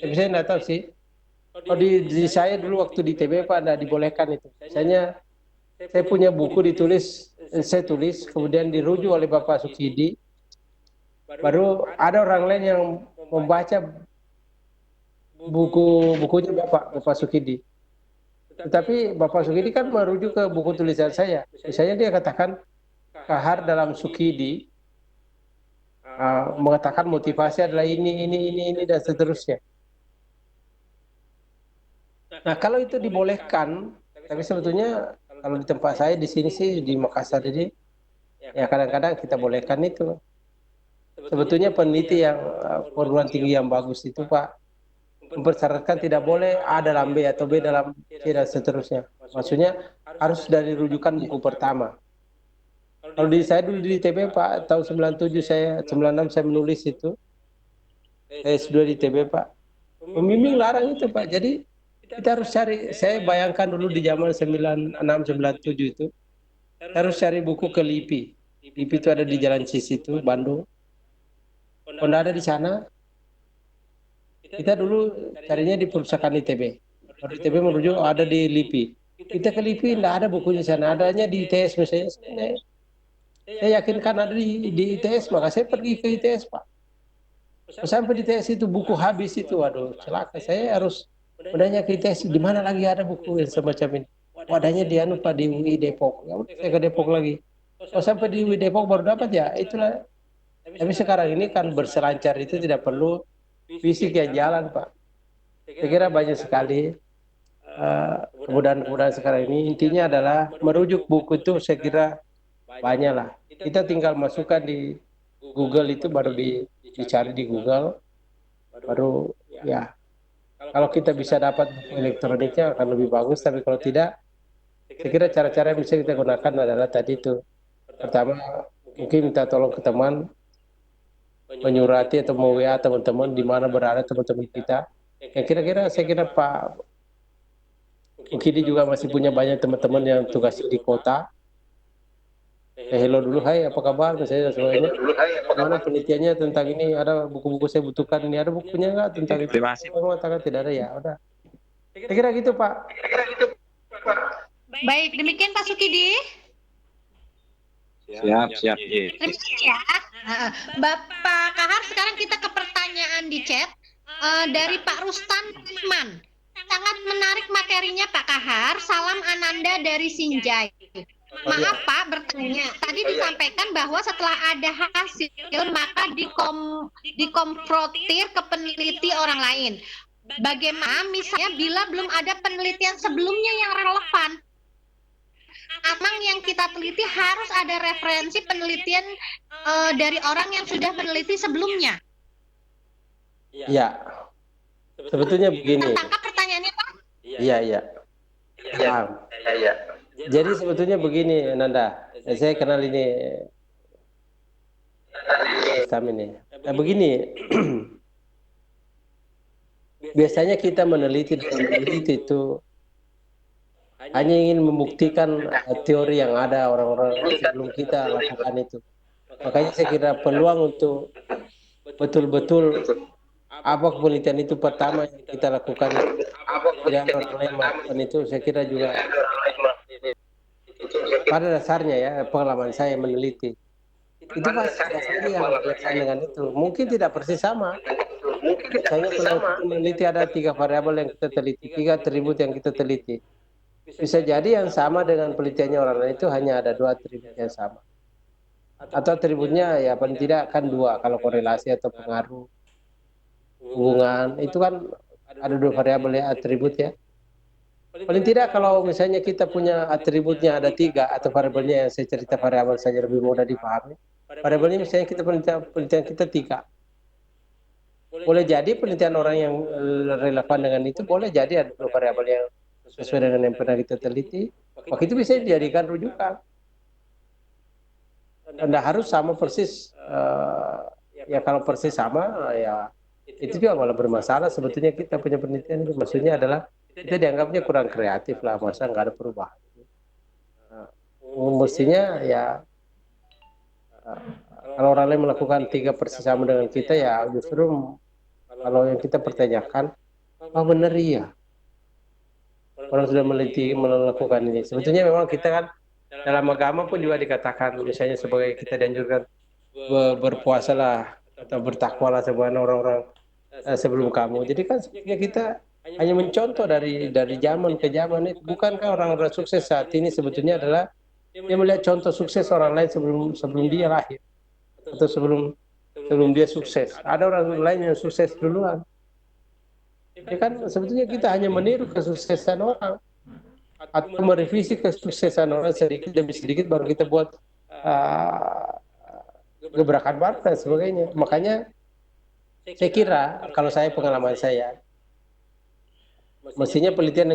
saya nggak tahu sih, kalau di saya dulu waktu di TB Pak ada dibolehkan itu, misalnya saya punya buku saya tulis, kemudian dirujuk oleh Bapak Sukidi, baru ada orang lain yang membaca bukunya Bapak Sukidi. Tetapi Bapak Sukidi kan merujuk ke buku tulisan saya. Misalnya dia katakan, Kahar dalam Sukidi mengatakan motivasi adalah ini dan seterusnya. Nah, kalau itu dibolehkan, tapi sebetulnya kalau di tempat saya di sini sih di Makassar ini, ya kadang-kadang kita bolehkan itu. Sebetulnya peneliti yang perguruan tinggi yang bagus itu Pak, mempersyaratkan tidak boleh A dalam B atau B dalam C dan seterusnya. Maksudnya harus dari rujukan buku pertama. Kalau di saya dulu di TB Pak, tahun 96 saya menulis itu, S2 di TB Pak, pembimbing larang itu Pak. Jadi kita harus cari, saya bayangkan dulu di zaman 96, 97 itu, harus cari buku ke LIPI. LIPI itu ada di Jalan Cis itu, Bandung. Kalau ada di sana, kita dulu carinya di perpustakaan ITB. Kalau ITB merujuk ada di LIPI. Kita ke LIPI, tidak ada bukunya di sana, adanya di ITS misalnya. Saya yakinkan ada di ITS, maka saya pergi ke ITS Pak. Sampai di ITS itu buku habis itu, waduh celaka. Saya harus Udahnya ke ITS, di mana lagi ada buku yang semacam ini? Wadahnya di anu Pak, di UI Depok. Ya udah saya ke Depok lagi. Oh sampai di UI Depok baru dapat ya, itulah. Tapi sekarang ini kan berselancar itu tidak perlu fisik yang jalan Pak. Saya kira banyak sekali kemudahan-kemudahan sekarang ini. Intinya adalah merujuk buku itu saya kira banyak lah. Kita tinggal masukkan di Google itu, baru dicari di Google, baru ya. Kalau kita bisa dapat buku elektroniknya akan lebih bagus, tapi kalau tidak, saya kira cara-cara yang bisa kita gunakan adalah tadi itu. Pertama, mungkin minta tolong ke teman, menyurati atau WA teman-teman di mana berada teman-teman kita. Yang kira-kira saya kira Pak Mukidi juga masih punya banyak teman-teman yang tugasnya di kota. Hello dulu, hai apa kabar, misalnya semuanya. Mana penelitiannya tentang ini, ada buku-buku saya butuhkan, ini ada bukunya nggak tentang itu? Terima kasih. Mengatakan tidak ada, ya udah. Saya kira gitu Pak. Baik, demikian Pak Sukidi. Siap. Terima kasih ya. Bapak Kahar, sekarang kita ke pertanyaan di chat dari Pak Rustan Rahman. Sangat menarik materinya Pak Kahar. Salam Ananda dari Sinjai. Maaf Pak bertanya. Tadi disampaikan bahwa setelah ada hasil maka dikonfrontir ke peneliti orang lain. Bagaimana misalnya bila belum ada penelitian sebelumnya yang relevan? Amang yang kita teliti harus ada referensi penelitian dari orang yang sudah meneliti sebelumnya. Ya, sebetulnya begini. Tertangkap pertanyaannya Pak? Iya. Paham. Jadi sebetulnya begini Nanda, saya kenal ini Sam ini. Begini, biasanya kita meneliti itu hanya ingin membuktikan teori yang ada orang-orang sebelum kita lakukan itu. Makanya saya kira peluang untuk betul-betul apa penelitian itu pertama yang kita lakukan, dan orang lain melakukan itu, saya kira juga pada dasarnya ya pengalaman saya meneliti itu pasti dasarnya yang berkaitan dengan itu. Mungkin tidak persis sama. Saya meneliti ada 3 variabel yang kita teliti, 3 atribut yang kita teliti. Bisa jadi yang sama dengan penelitiannya orang lain itu hanya ada 2 atribut yang sama. Atau atributnya ya paling tidak kan 2, kalau korelasi atau pengaruh hubungan itu kan ada 2 variabel ya atribut ya. Paling tidak kalau misalnya kita punya atributnya ada 3 atau variabelnya yang saya cerita variabel saja lebih mudah dipahami. Variabelnya misalnya kita penelitian kita 3. Boleh jadi penelitian orang yang relevan dengan itu, boleh jadi ada 2 variabel yang sesuai dengan yang pernah kita teliti. Maka itu bisa dijadikan rujukan. Anda harus sama persis. Ya kalau persis sama ya itu juga malah bermasalah. Sebetulnya kita punya penelitian itu maksudnya adalah kita dianggapnya kurang kreatif lah, masa nggak ada perubahan. Mestinya ya kalau orang lain melakukan 3 persis sama dengan kita, ya justru kalau yang kita pertanyakan, benar iya orang sudah meneliti melakukan ini. Sebetulnya memang kita kan dalam agama pun juga dikatakan, misalnya sebagai kita dianjurkan berpuasalah atau bertakwalah sebagai orang-orang sebelum kamu. Jadi kan sebenarnya kita hanya mencontoh dari zaman ke zaman itu. Bukankah orang-orang sukses saat ini sebetulnya adalah dia melihat contoh sukses orang lain sebelum dia lahir atau sebelum dia sukses. Ada orang lain yang sukses duluan. Ya kan sebetulnya kita hanya meniru kesuksesan orang atau merevisi kesuksesan orang sedikit demi sedikit, baru kita buat gebrakan baru dan sebagainya. Makanya saya kira kalau saya pengalaman saya, mestinya penelitian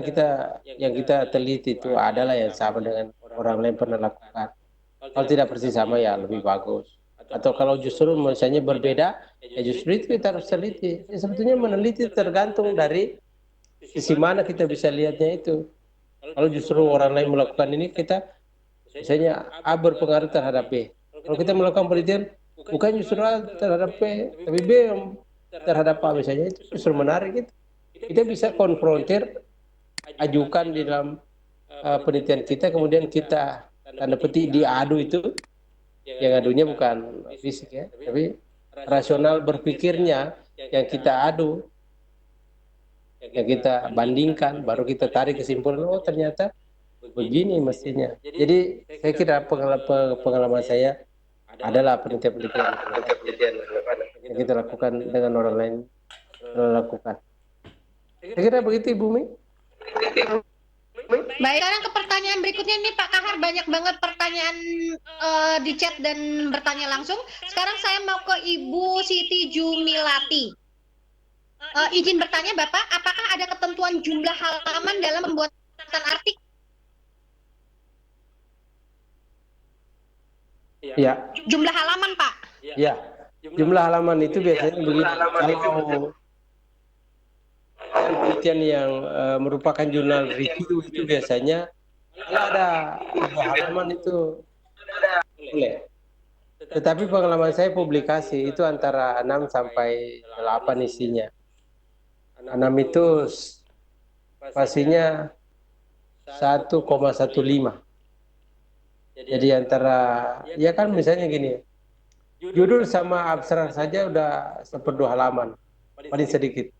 yang kita teliti itu adalah yang sama dengan orang lain pernah lakukan. Kalau tidak persis sama ya lebih bagus. Atau kalau justru misalnya berbeda, ya justru itu kita harus teliti. Ya, sebetulnya meneliti tergantung dari sisi mana kita bisa lihatnya itu. Kalau justru orang lain melakukan ini, kita misalnya A berpengaruh terhadap B. Kalau kita melakukan penelitian bukan justru A terhadap B, tapi B terhadap A misalnya, itu justru menarik itu. Kita bisa konfrontir, ajukan di dalam penelitian kita, kemudian kita tanda petik diadu itu. Yang adunya bukan fisik ya, tapi rasional berpikirnya yang kita adu. yang kita bandingkan, baru kita tarik kesimpulan, oh ternyata begini mestinya. Jadi saya kira pengalaman saya adalah penelitian-penelitian yang kita lakukan dengan orang lain lakukan. Saya kira begitu Ibu Mi. Baik, sekarang ke pertanyaan berikutnya nih Pak Kahar, banyak banget pertanyaan di chat dan bertanya langsung. Sekarang saya mau ke Ibu Siti Jumilati. Izin bertanya Bapak, apakah ada ketentuan jumlah halaman dalam pembuatan artikel? Ya. Jumlah halaman Pak? Ya. Jumlah halaman itu biasanya begini. Kalau penelitian yang merupakan jurnal review itu biasanya kalau ada 2 halaman itu boleh. Tetapi pengalaman saya publikasi itu antara 6 sampai 8 isinya. 6 itu pastinya 1,15. Jadi antara, ya kan misalnya gini, judul sama abstrak saja udah 1/2 halaman, paling sedikit.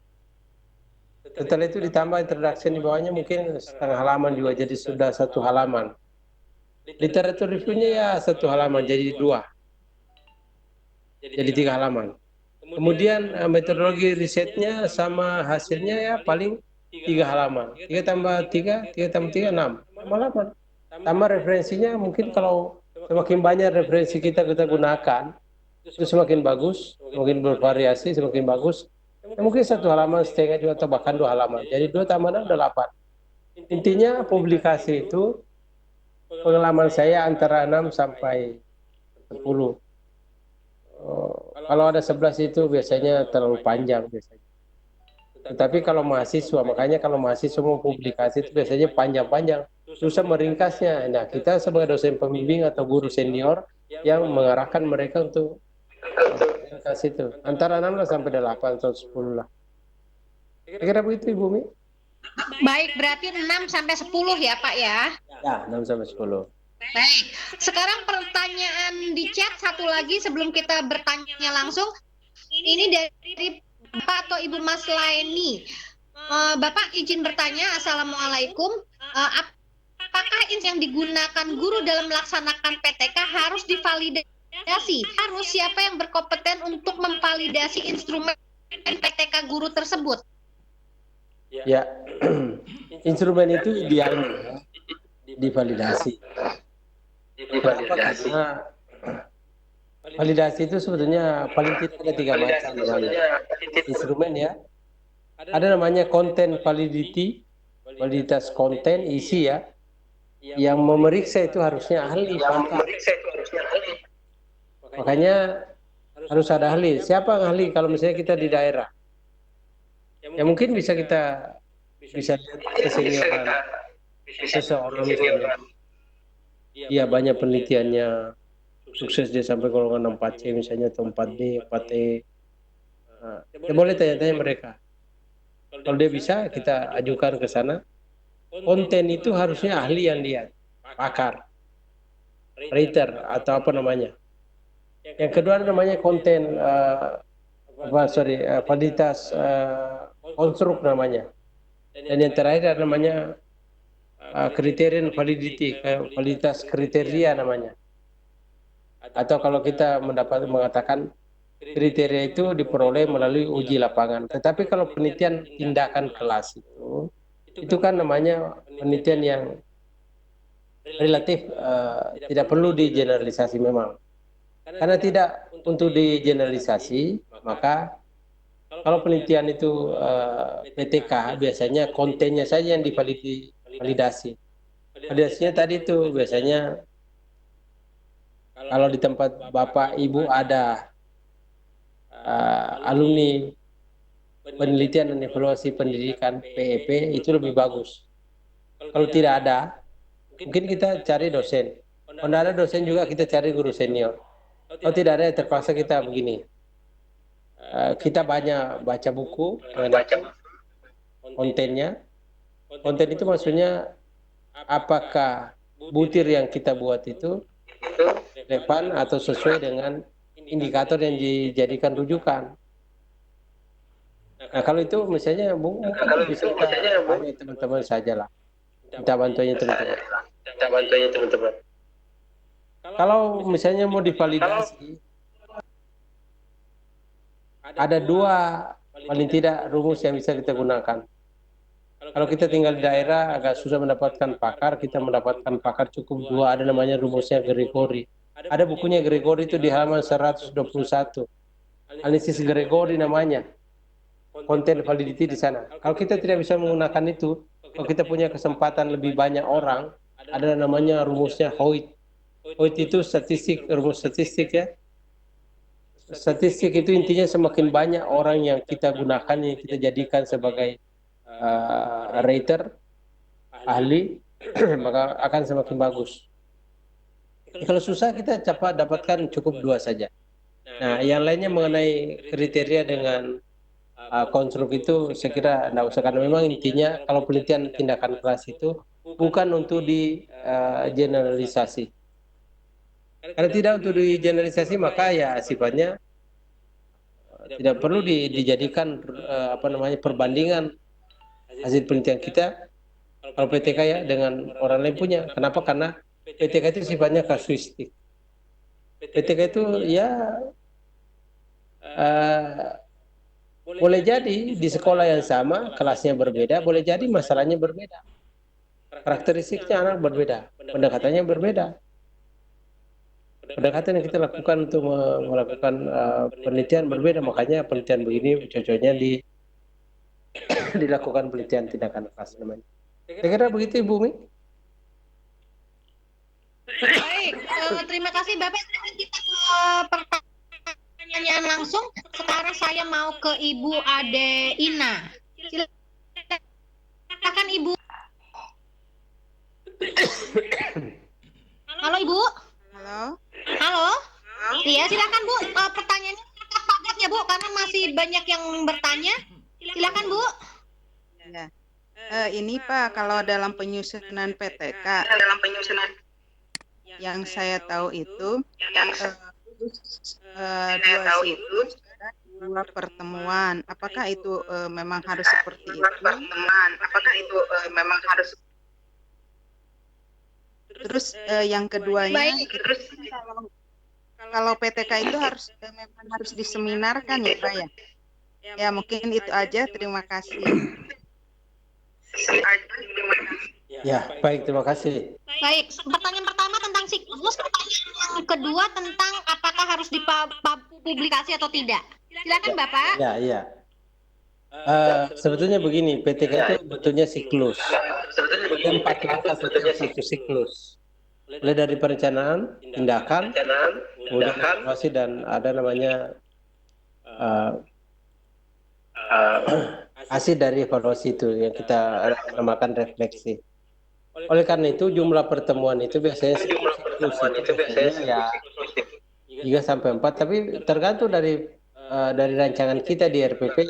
Setelah itu ditambah introduction di bawahnya mungkin 1/2 halaman juga, jadi sudah 1 halaman. Literatur reviewnya ya 1 halaman, jadi 2. Jadi 3 halaman. Kemudian metodologi risetnya sama hasilnya ya paling 3 halaman. 3 tambah 3, 3 tambah 3, 6 halaman. Tambah referensinya, mungkin kalau semakin banyak referensi kita gunakan, itu semakin bagus, semakin bervariasi, semakin bagus. Ya, mungkin 1 halaman setengah juga atau bahkan 2 halaman. Jadi 2 tambah 6 udah 8. Intinya publikasi itu pengalaman saya antara 6 sampai 10. Kalau ada 11 itu biasanya terlalu panjang biasanya. Tetapi kalau mahasiswa, makanya kalau mahasiswa mau publikasi itu biasanya panjang-panjang, susah meringkasnya. Nah, kita sebagai dosen pembimbing atau guru senior yang mengarahkan mereka untuk ringkas itu. Antara 6 lah sampai 8 atau 10 lah. Kira-kira begitu Ibu Mi? Baik, berarti 6 sampai 10 ya Pak ya? Ya, 6 sampai 10. Baik, sekarang pertanyaan di chat satu lagi sebelum kita bertanya langsung. Ini dari Bapak atau Ibu Mas Laini. Bapak izin bertanya, Assalamualaikum. Apakah yang digunakan guru dalam melaksanakan PTK harus divalidasi? Harus siapa yang berkompeten untuk memvalidasi instrumen PTK guru tersebut? Ya, instrumen itu idealnya divalidasi. Kenapa? Karena validasi itu sebetulnya paling tidak ada 3 macam namanya instrumen ya. Ada namanya content validity, validitas konten isi ya. Yang memeriksa itu harusnya ahli. Makanya harus ada ahli. Siapa yang ahli? Kalau misalnya kita di daerah, ya mungkin bisa kita lihat kesenioran seseorang misalnya. Iya, banyak penelitiannya, sukses dia sampai golongan 4C misalnya, atau 4D, 4E. Nah, kita boleh tanya-tanya mereka. Kalau dia bisa, kita ajukan ke sana. Konten itu harusnya ahli yang lihat, pakar, writer atau apa namanya. Yang kedua namanya konten, validitas konstruk namanya. Dan yang terakhir ada namanya kriterian validity, validitas kriteria namanya. Atau kalau kita mengatakan kriteria itu diperoleh melalui uji lapangan. Tetapi kalau penelitian tindakan kelas itu kan namanya penelitian yang relatif tidak perlu digeneralisasi memang. Karena tidak untuk digeneralisasi, maka kalau penelitian itu PTK biasanya kontennya saja yang divalidasi. Validasinya tadi itu biasanya kalau di tempat Bapak Ibu ada alumni penelitian dan evaluasi pendidikan PEP, itu lebih bagus. Kalau tidak ada, mungkin kita cari dosen. Kalau ada dosen juga kita cari guru senior. Kalau tidak ada, terpaksa kita begini. Kita banyak baca buku mengenai kontennya. Konten itu maksudnya apakah butir yang kita buat itu relevan atau sesuai dengan indikator yang dijadikan rujukan. Nah, kalau itu misalnya mungkin bisa kita tanya teman-teman saja lah. Minta bantuannya teman-teman. Kalau misalnya mau divalidasi, ada dua paling tidak rumus yang bisa kita gunakan. Kalau kita tinggal di daerah agak susah mendapatkan pakar, kita mendapatkan pakar cukup dua, ada namanya rumusnya Gregory. Ada bukunya Gregory itu di halaman 121. Analisis Gregory namanya. Konten validity di sana. Kalau kita tidak bisa menggunakan itu, kalau kita punya kesempatan lebih banyak orang, ada namanya rumusnya Hoyt. Hoyt itu rumus statistik ya. Statistik itu intinya semakin banyak orang yang kita gunakan, yang kita jadikan sebagai rater, ahli, maka akan semakin bagus. Kalau susah kita cepat dapatkan cukup dua saja. Nah, yang lainnya mengenai kriteria dengan konstruk itu saya kira tidak usah, karena memang intinya kalau penelitian tindakan kelas itu bukan untuk di generalisasi. Karena tidak untuk di generalisasi maka ya sifatnya tidak perlu dijadikan perbandingan hasil penelitian kita kalau PTK ya dengan orang lain punya. Kenapa? Karena PTK itu sifatnya kasuistik. PTK itu ya boleh jadi di sekolah yang sama, kelasnya berbeda, boleh jadi masalahnya berbeda. Karakteristiknya anak berbeda, pendekatannya berbeda. Pendekatan yang kita lakukan untuk melakukan penelitian berbeda, makanya penelitian begini cocoknya dilakukan penelitian tindakan kelas namanya. Saya kira begitu Ibu Mi. Baik, terima kasih Bapak. Kita ke pertanyaan langsung. Sekarang saya mau ke Ibu Ade Ina. Silakan Ibu. Halo Ibu. Halo. Iya, silakan Bu. Pertanyaannya padat ya Bu, karena masih banyak yang bertanya. Silakan Bu. Ya. Ini Pak, kalau dalam penyusunan PTK, yang saya tahu itu dua pertemuan. Apakah itu memang harus seperti itu? Terus yang keduanya, kalau PTK itu memang harus diseminarkan ya Pak ya? Ya mungkin itu aja. Terima kasih. Ya, baik, terima kasih. Baik, pertanyaan pertama tentang siklus, pertanyaan yang kedua tentang apakah harus dipublikasi atau tidak. Silakan Bapak. Ya. Sebetulnya begini, PTK itu bentuknya siklus. Ada 4 langkah sebetulnya satu siklus. Mulai dari perencanaan, tindakan, kemudian evaluasi, dan ada namanya hasil dari evaluasi itu yang kita namakan refleksi. Oleh karena itu jumlah pertemuan itu biasanya siklus itu biasanya ya 3 sampai 4, tapi tergantung dari rancangan kita di RPP.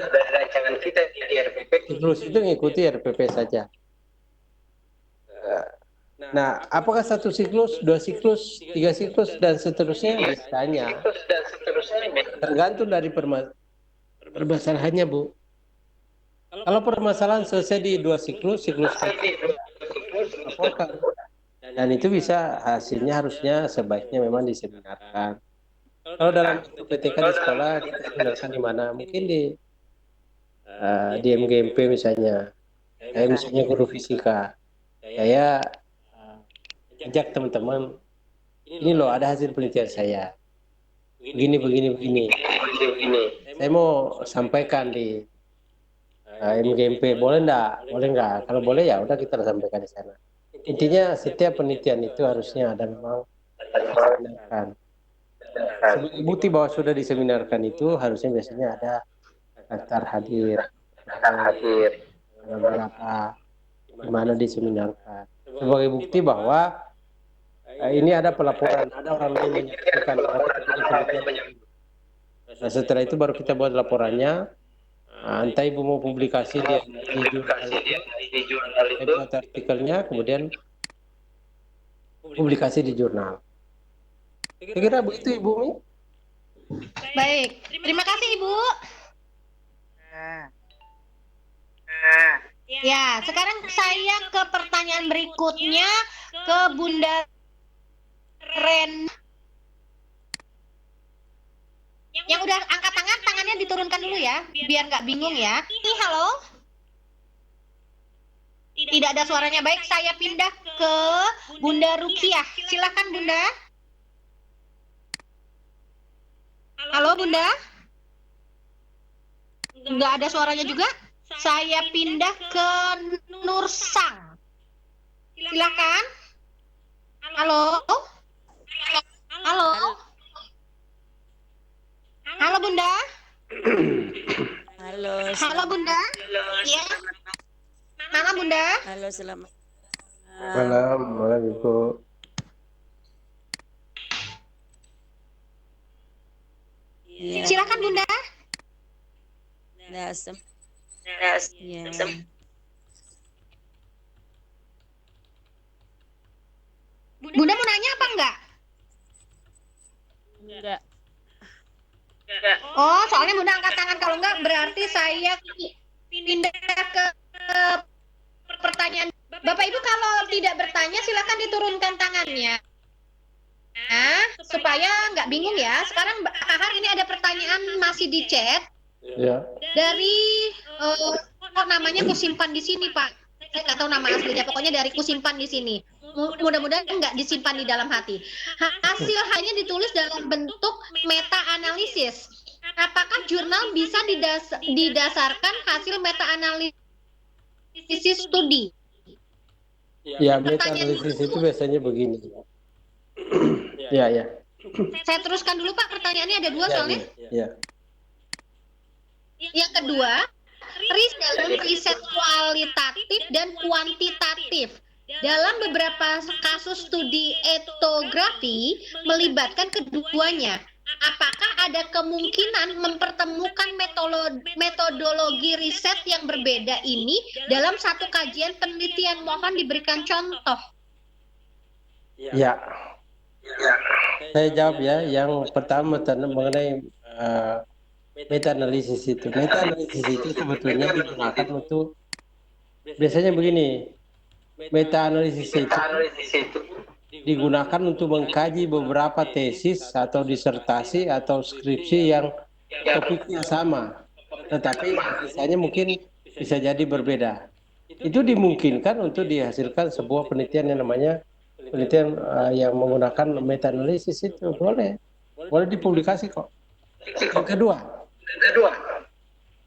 Siklus itu mengikuti RPP saja. Nah, apakah 1 siklus, 2 siklus, 3 siklus, dan seterusnya? Biasanya tergantung dari permasalahannya, Bu. Kalau permasalahan selesai di 2 siklus laporkan. Dan itu bisa hasilnya harusnya sebaiknya memang diseminarkan. Kalau dalam PTK di sekolah kita seminarkan di mana? Mungkin di MGMP misalnya. Kayak misalnya guru fisika. Saya ajak teman-teman, ini loh ada hasil penelitian saya. Begini. Saya mau sampaikan di MGMP, boleh enggak? Kalau boleh ya udah kita sampaikan di sana. Intinya setiap penelitian itu harusnya ada memang diseminarkan. Sebagai bukti bahwa sudah diseminarkan itu harusnya biasanya ada daftar hadir berapa, di mana diseminarkan. Sebagai bukti bahwa ini ada pelaporan, ada orang lain menyaksikan. Nah, setelah itu baru kita buat laporannya. Entah Ibu mau publikasi di jurnal itu, buat artikelnya, kemudian publikasi di jurnal. Saya kira begitu Ibu Mi. Baik, terima kasih Ibu. Ya, sekarang saya ke pertanyaan berikutnya ke Bunda Ren. Yang udah angkat tangan, tangannya diturunkan dulu ya, biar nggak bingung ya. Halo? Tidak ada suaranya. Baik, saya pindah ke Bunda Rukiah. Silakan Bunda. Halo Bunda? Nggak ada suaranya juga. Saya pindah ke Nursang. Silakan. Halo? Halo? Halo Bunda? Halo. Halo Bunda? Ya. Mana Bunda? Halo, selamat. Malam, malam Ibu. Ya. Silakan Bunda. Dasem. Ya. Bunda mau nanya apa enggak? Enggak. Oh, soalnya Bunda angkat tangan. Kalau enggak berarti saya pindah ke pertanyaan. Bapak Ibu kalau tidak bertanya silakan diturunkan tangannya. Nah, supaya nggak bingung ya. Sekarang Mbak Kahar ini ada pertanyaan masih di chat Ya. dari kok namanya kusimpan di sini Pak. Saya nggak tahu nama aslinya. Pokoknya dari kusimpan di sini. Mudah-mudahan nggak disimpan di dalam hati. Hasil hanya ditulis dalam bentuk meta analisis. Apakah jurnal bisa didasarkan hasil meta analisis studi? Ya, meta analisis itu biasanya begini. Ya. Saya teruskan dulu Pak, pertanyaannya ada dua soalnya. Ya. Yang kedua, riset kualitatif dan kuantitatif. Dalam beberapa kasus studi etnografi melibatkan keduanya. Apakah ada kemungkinan mempertemukan metodologi riset yang berbeda ini dalam satu kajian penelitian? Mohon diberikan contoh. Ya. Saya jawab ya. Yang pertama mengenai meta analisis itu. Meta analisis itu sebetulnya digunakan untuk biasanya begini. Meta analisis itu digunakan untuk mengkaji beberapa tesis atau disertasi atau skripsi yang topiknya sama, tetapi misalnya mungkin bisa jadi berbeda. Itu dimungkinkan untuk dihasilkan sebuah penelitian yang namanya penelitian yang menggunakan meta analisis itu boleh dipublikasi kok. Yang kedua,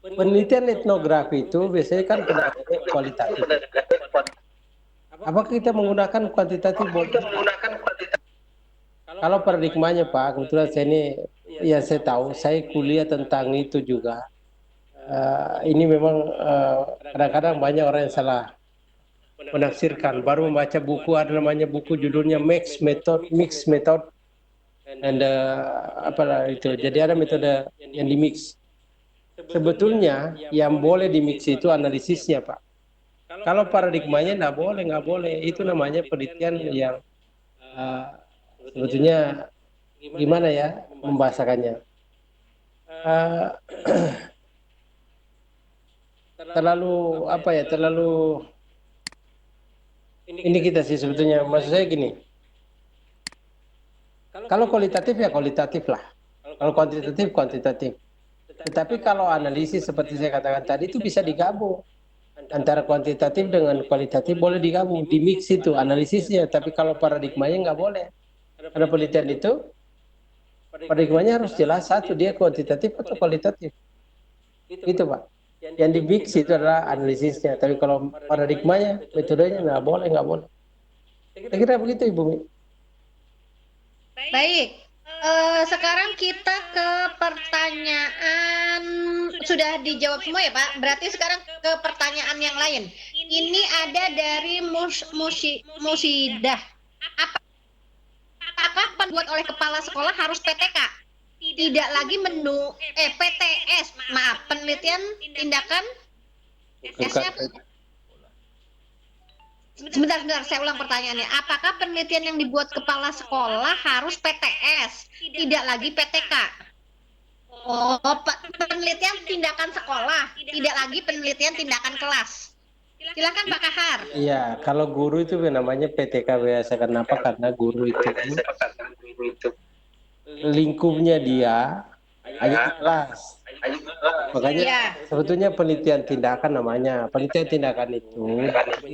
penelitian etnografi itu biasanya kan pendekatannya kualitatif. Apakah kita menggunakan kuantitatif? Kalau paradigmanya Pak, kebetulan saya ini, ya saya tahu, saya kuliah tentang itu juga. Ini memang kadang-kadang banyak orang yang salah menafsirkan. Baru membaca buku, ada namanya buku judulnya Mixed Method, and apalah itu. Jadi ada metode yang dimix. Sebetulnya yang boleh dimix itu analisisnya Pak. Kalau paradigmanya nggak boleh. Itu namanya penelitian yang sebetulnya gimana ya membahasakannya. Terlalu ini kita sih sebetulnya, maksud saya gini. Kalau kualitatif ya kualitatif lah. Kalau kuantitatif. Tetapi kalau analisis seperti saya katakan tadi itu bisa digabung. Antara kuantitatif dengan kualitatif boleh digabung, di mix itu analisisnya. Tapi kalau paradigmanya nggak boleh. Karena penelitian itu paradigmanya harus jelas satu, dia kuantitatif atau kualitatif. Gitu Pak. Yang di mix itu adalah analisisnya. Tapi kalau paradigmanya, metodenya nggak boleh. Saya kira begitu Ibu Mi. Baik. Sekarang kita ke pertanyaan, sudah dijawab semua ya Pak. Berarti sekarang ke pertanyaan yang lain. Ini ada dari Musidah. Apakah pembuat oleh kepala sekolah harus PTK? Tidak lagi PTS, maaf, penelitian tindakan S-nya apa? Sebentar, saya ulang pertanyaannya. Apakah penelitian yang dibuat kepala sekolah harus PTS, tidak lagi PTK? Oh, penelitian tindakan sekolah, tidak lagi penelitian tindakan kelas. Silakan Pak Kahar. Iya, kalau guru itu namanya PTK biasa. Kenapa? Karena guru itu lingkupnya dia hanya di kelas. Makanya Iya. sebetulnya penelitian tindakan namanya. Penelitian tindakan itu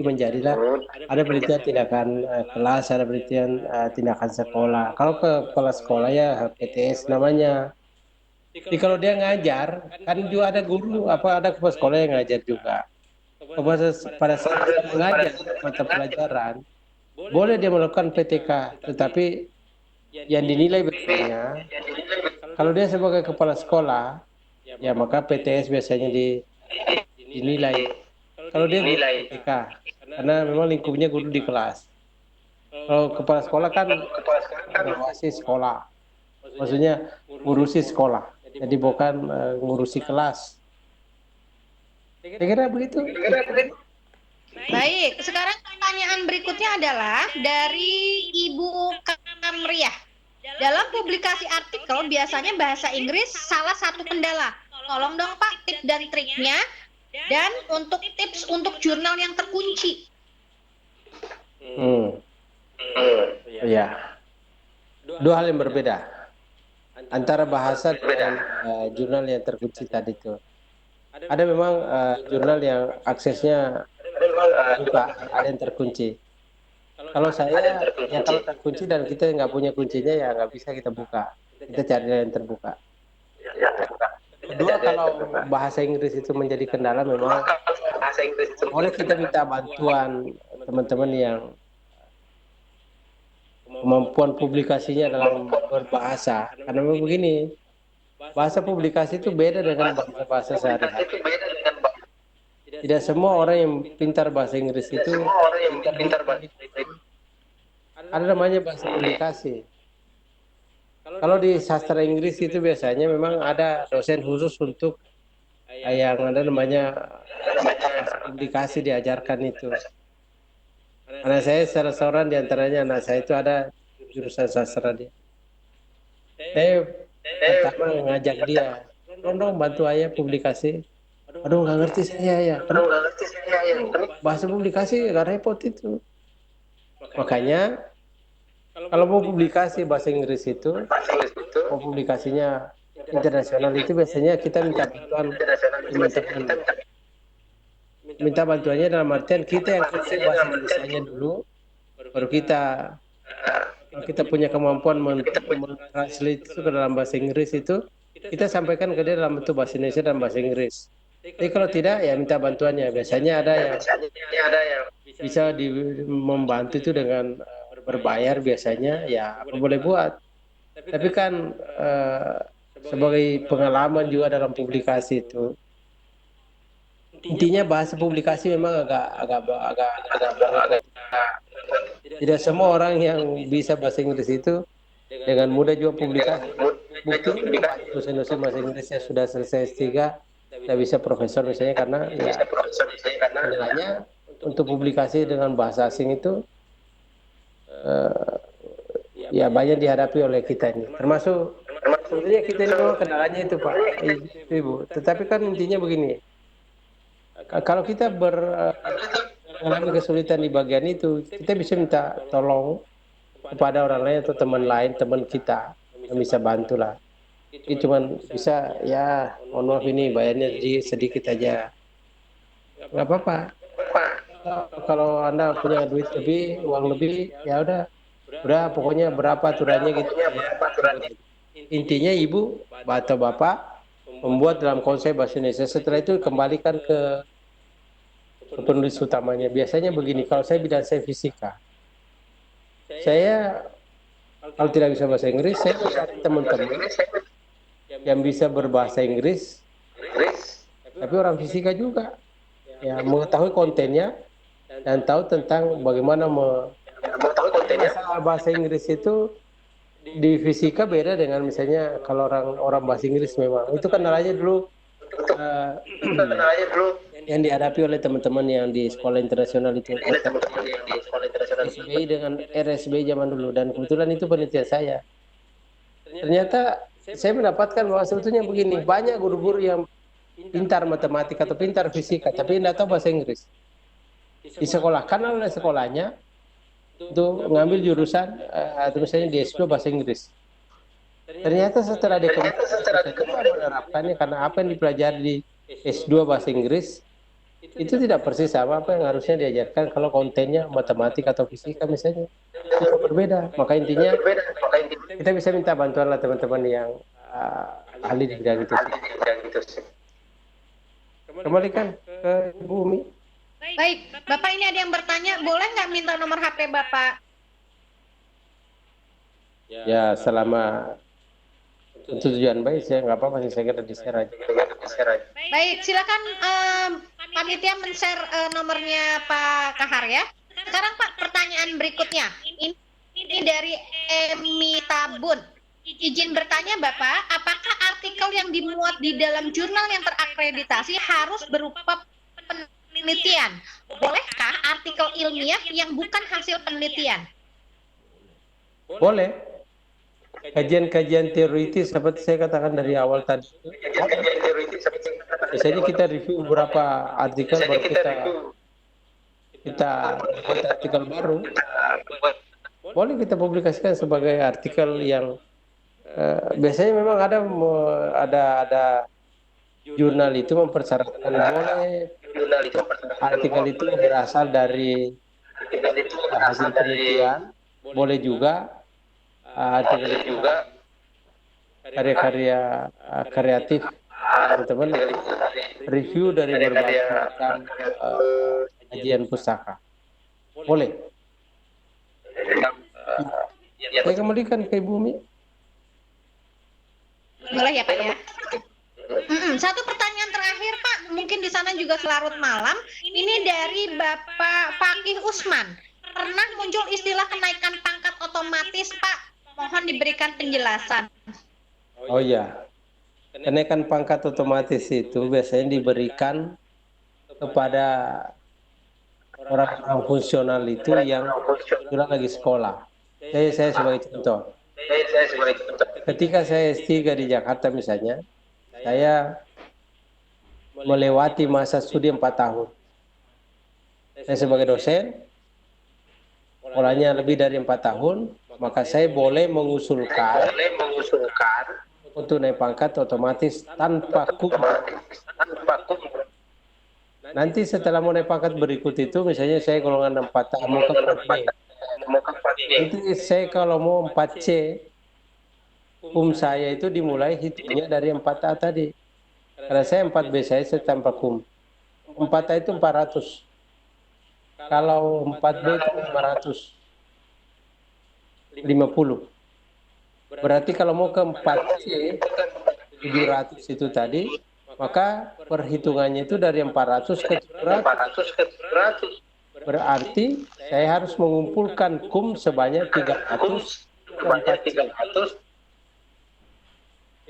menjadilah ada penelitian tindakan kelas, ada penelitian tindakan sekolah. Kalau ke kepala sekolah ya PTS namanya. Jadi kalau dia ngajar, kan juga ada guru, ada kepala sekolah yang ngajar juga. Pada saat dia mengajar mata pelajaran, boleh dia melakukan PTK, tetapi yang dinilai biasanya, kalau dia sebagai kepala sekolah, ya maka PTS biasanya dinilai. Kalau dia guru PTK, karena memang lingkupnya guru di kelas. Kalau kepala sekolah kan mengawasi sekolah, maksudnya ngurusi sekolah, jadi bukan ngurusi kelas. Saya kira begitu. Baik, sekarang pertanyaan berikutnya adalah dari Ibu Kamriah. Dalam publikasi artikel biasanya bahasa Inggris salah satu kendala. Tolong dong Pak tips dan triknya dan untuk tips untuk jurnal yang terkunci. Ya, dua hal yang berbeda antara bahasa dan jurnal yang terkunci tadi itu. Ada memang jurnal yang aksesnya buka, ada yang terkunci. Kalau saya, ya kalau terkunci dan kita nggak punya kuncinya ya nggak bisa kita buka. Kita cari yang terbuka. Kedua, kalau bahasa Inggris itu menjadi kendala, memang boleh kita minta bantuan teman-teman yang kemampuan publikasinya dalam berbahasa. Karena memang begini, bahasa publikasi itu beda dengan bahasa sehari-hari. Tidak semua orang yang pintar bahasa Inggris itu pintar bahasa Inggris. Ada namanya bahasa publikasi. Kalau di sastra Inggris itu biasanya memang ada dosen khusus untuk yang ada namanya bahasa publikasi diajarkan itu. Anak saya salah seorang di antaranya, anak saya itu ada jurusan sastra dia. Saya pertama ngajak dia, tolong bantu ayah publikasi. Aduh nggak ngerti saya ya. Bahasa publikasi nggak repot itu. Makanya kalau mau publikasi bahasa Inggris itu, mau publikasinya internasional itu biasanya kita minta bantuan teman-teman. Minta bantuannya dalam artian kita yang ngerti bahasa Inggrisnya dulu, baru kita punya kemampuan mentranslate itu ke dalam bahasa Inggris itu, kita sampaikan ke dia dalam bentuk bahasa Indonesia dan bahasa Inggris. Tapi kalau tidak ya minta bantuannya. Biasanya ada yang bisa membantu itu dengan berbayar biasanya, ya apa boleh buat. Tapi kan sebagai pengalaman juga dalam publikasi itu, intinya bahasa publikasi memang agak tidak semua orang yang bisa bahasa Inggris itu dengan mudah juga publikasi. Buktinya dosen-dosen bahasa Inggrisnya sudah selesai S3, tidak bisa profesor misalnya, karena nilainya untuk publikasi dengan bahasa asing itu ya banyak dihadapi oleh kita ini. Termasuk sebenarnya kita ini memang kendalanya itu Pak, Ibu. Tetapi kan intinya begini, kalau kita mengalami kesulitan di bagian itu, kita bisa minta tolong kepada orang lain atau teman lain, teman kita yang bisa bantulah. Ini cuma bisa ya, mohon maaf ini bayarnya sedikit aja, nggak apa-apa. Kalau Anda punya duit lebih, uang lebih, ya udah pokoknya berapa aturannya gitu. Intinya Ibu atau Bapak membuat dalam konsep bahasa Indonesia, setelah itu kembalikan ke penulis utamanya. Biasanya begini, kalau saya bidang saya fisika, saya kalau tidak bisa bahasa Inggris, saya mencari teman-teman yang bisa berbahasa Inggris, tapi orang fisika juga, ya mengetahui kontennya dan tahu tentang bagaimana masalah bahasa Inggris itu di fisika beda dengan misalnya kalau orang bahasa Inggris. Memang itu kan kendalanya dulu yang dihadapi oleh teman-teman yang di sekolah internasional itu, SBI dengan RSBI zaman dulu, dan kebetulan itu penelitian saya. Ternyata saya mendapatkan bahwa sebetulnya begini, banyak guru-guru yang pintar matematika atau pintar fisika, tapi tidak tahu bahasa Inggris. Disekolahkan oleh sekolahnya untuk mengambil jurusan atau misalnya di S2 bahasa Inggris. Ternyata setelah dia menerapkannya, karena apa yang dipelajari di S2 bahasa Inggris itu tidak persis sama apa yang harusnya diajarkan kalau kontennya matematika atau fisika misalnya. Itu berbeda. Maka intinya kita bisa minta bantuan lah teman-teman yang ahli di bidang itu. Kembalikan ke Ibu Umi. Baik, Bapak ini ada yang bertanya, boleh nggak minta nomor HP Bapak? Ya, selama untuk tujuan baik saya nggak apa-apa sih, saya kira di-share aja. Baik, silakan panitia men-share nomornya Pak Kahar ya. Sekarang Pak, pertanyaan berikutnya. Ini dari Emi Tabun. Izin bertanya Bapak, apakah artikel yang dimuat di dalam jurnal yang terakreditasi harus berupa penelitian? Bolehkah artikel ilmiah yang bukan hasil penelitian? Boleh. Kajian-kajian teoritis seperti saya katakan dari awal tadi. Misalnya kita review beberapa artikel, baru kita buat artikel baru. Boleh kita publikasikan sebagai artikel yang biasanya memang ada jurnal itu mempersyaratkan boleh artikel itu berasal dari hasil penelitian, boleh juga artikel itu karya-karya kreatif teman-teman, review dari berbagai macam kajian pustaka, boleh. Saya kembalikan ke Ibu Umi. Boleh ya Pak ya. Satu pertanyaan terakhir Pak, mungkin di sana juga selarut malam. Ini dari Bapak Fakih Usman. Pernah muncul istilah kenaikan pangkat otomatis Pak? Mohon diberikan penjelasan. Oh ya, kenaikan pangkat otomatis itu biasanya diberikan kepada orang-orang fungsional itu yang sudah lagi sekolah. Saya sebagai contoh. Ketika saya S3 di Jakarta misalnya, saya melewati masa studi 4 tahun. Saya sebagai dosen, sekolahnya lebih dari 4 tahun, maka saya boleh mengusulkan untuk naik pangkat otomatis tanpa kum. Nanti setelah mau naik pangkat berikut itu, misalnya saya golongan 4 tahun, mau ke 4B. Nanti saya kalau mau 4C, kum saya itu dimulai hitungnya dari 4A tadi. Karena saya 4B saya tanpa kum. 4A itu 400. Kalau 4B itu 550. Berarti kalau mau ke 4C 700 itu tadi, maka perhitungannya itu dari 400 ke 700. Berarti saya harus mengumpulkan kum sebanyak 300.